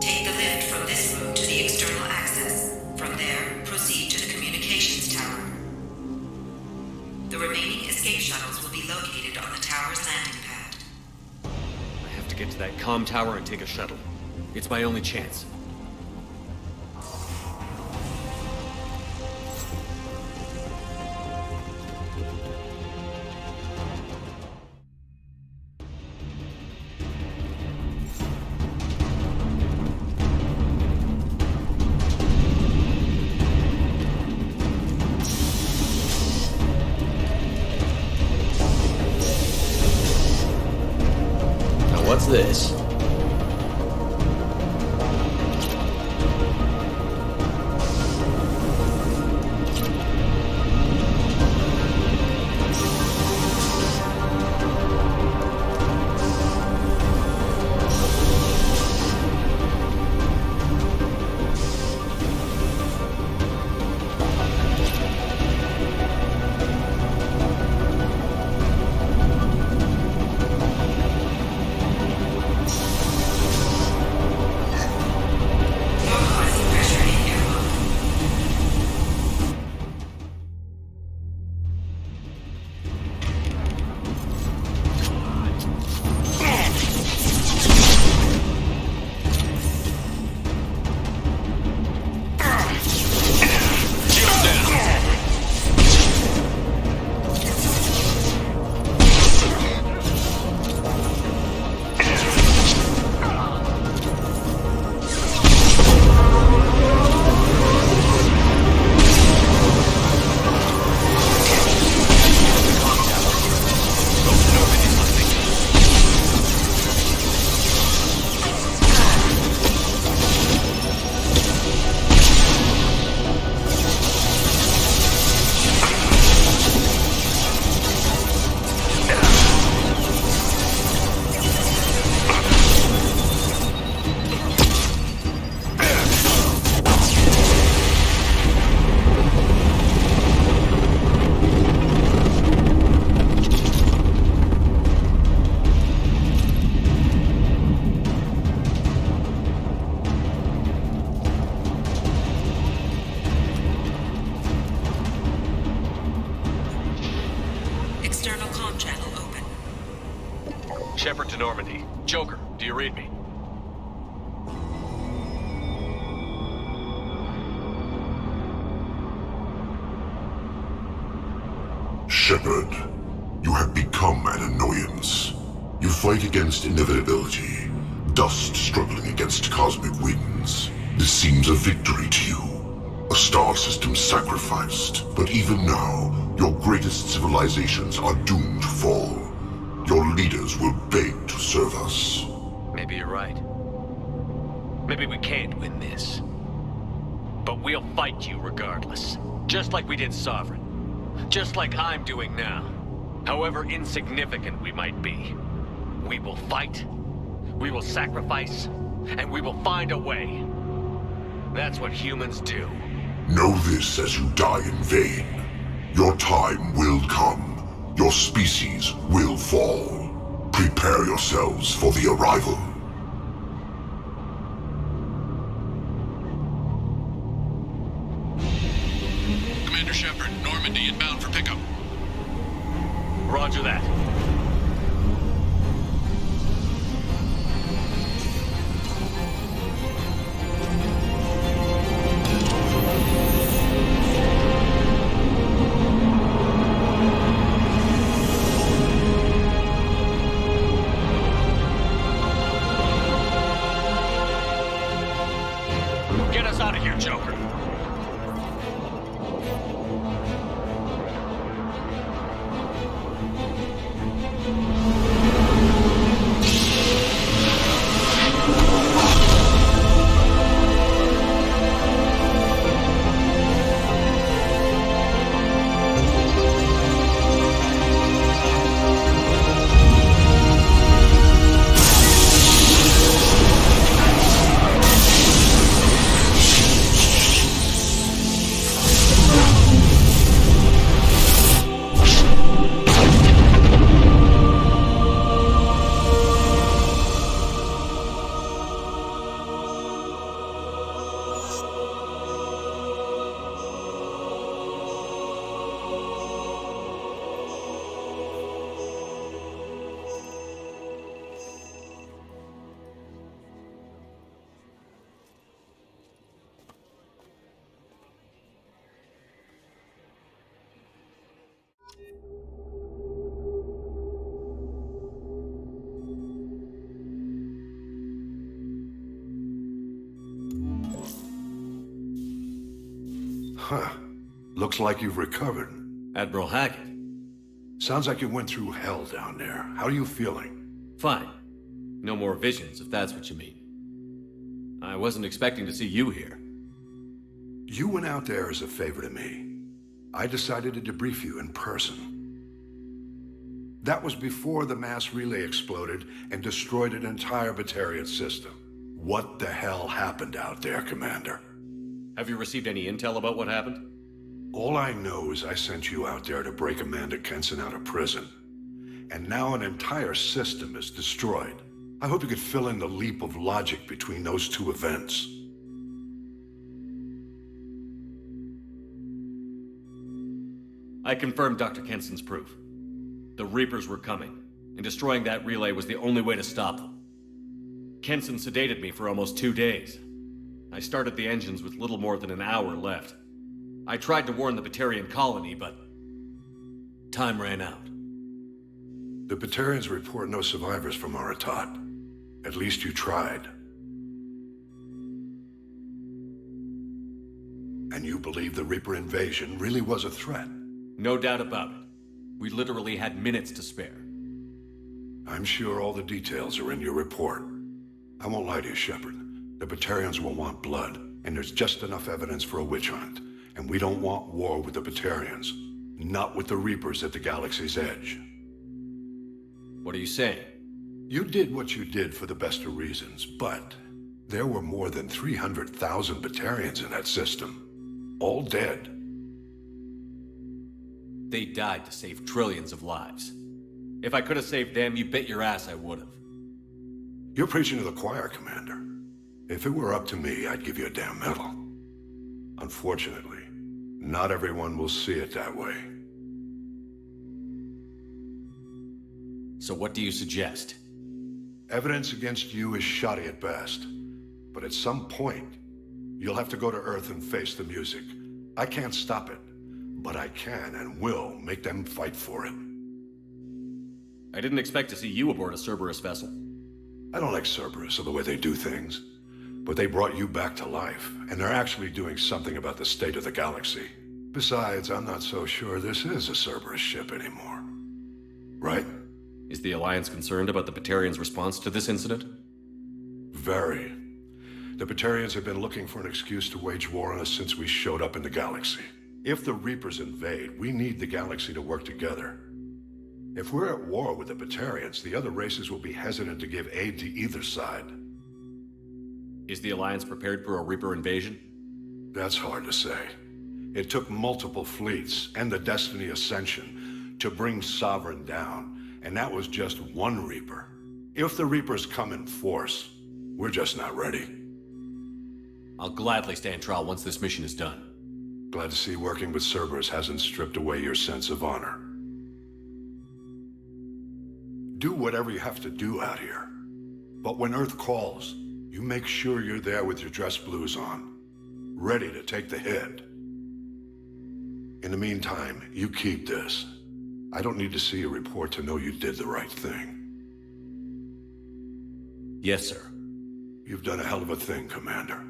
Take the lift from this room to the external access. From there, proceed to the communications tower. The remaining escape shuttles will be located on the tower's landing pad. I have to get to that comm tower and take a shuttle. It's my only chance. What's this? External comm channel open. Shepard to Normandy. Joker, do you read me? Shepard, you have become an annoyance. You fight against inevitability, dust struggling against cosmic winds. This seems a victory to you, a star system sacrificed. But even now, your greatest civilizations are doomed to fall. Your leaders will beg to serve us. Maybe you're right. Maybe we can't win this. But we'll fight you regardless. Just like we did Sovereign. Just like I'm doing now. However insignificant we might be. We will fight, we will sacrifice, and we will find a way. That's what humans do. Know this as you die in vain. Your time will come. Your species will fall. Prepare yourselves for the arrival. Commander Shepard, Normandy inbound for pickup. Roger that. Get us out of here, Joker. Huh. Looks like you've recovered. Admiral Hackett. Sounds like you went through hell down there. How are you feeling? Fine. No more visions, if that's what you mean. I wasn't expecting to see you here. You went out there as a favor to me. I decided to debrief you in person. That was before the mass relay exploded and destroyed an entire Batarian system. What the hell happened out there, Commander? Have you received any intel about what happened? All I know is I sent you out there to break Amanda Kenson out of prison. And now an entire system is destroyed. I hope you could fill in the leap of logic between those two events. I confirmed Dr. Kenson's proof. The Reapers were coming, and destroying that relay was the only way to stop them. Kenson sedated me for almost 2 days. I started the engines with little more than an hour left. I tried to warn the Batarian colony, but time ran out. The Batarians report no survivors from Aratat. At least you tried. And you believe the Reaper invasion really was a threat? No doubt about it. We literally had minutes to spare. I'm sure all the details are in your report. I won't lie to you, Shepard. The Batarians will want blood, and there's just enough evidence for a witch hunt. And we don't want war with the Batarians. Not with the Reapers at the galaxy's edge. What are you saying? You did what you did for the best of reasons, but there were more than 300,000 Batarians in that system. All dead. They died to save trillions of lives. If I could have saved them, you bet your ass I would have. You're preaching to the choir, Commander. If it were up to me, I'd give you a damn medal. Unfortunately, not everyone will see it that way. So what do you suggest? Evidence against you is shoddy at best. But at some point, you'll have to go to Earth and face the music. I can't stop it, but I can and will make them fight for it. I didn't expect to see you aboard a Cerberus vessel. I don't like Cerberus or the way they do things, but they brought you back to life, and they're actually doing something about the state of the galaxy. Besides, I'm not so sure this is a Cerberus ship anymore. Right? Is the Alliance concerned about the Batarians' response to this incident? Very. The Batarians have been looking for an excuse to wage war on us since we showed up in the galaxy. If the Reapers invade, we need the galaxy to work together. If we're at war with the Batarians, the other races will be hesitant to give aid to either side. Is the Alliance prepared for a Reaper invasion? That's hard to say. It took multiple fleets and the Destiny Ascension to bring Sovereign down, and that was just one Reaper. If the Reapers come in force, we're just not ready. I'll gladly stand trial once this mission is done. Glad to see working with Cerberus hasn't stripped away your sense of honor. Do whatever you have to do out here. But when Earth calls, you make sure you're there with your dress blues on, ready to take the hit. In the meantime, you keep this. I don't need to see a report to know you did the right thing. Yes, sir. You've done a hell of a thing, Commander.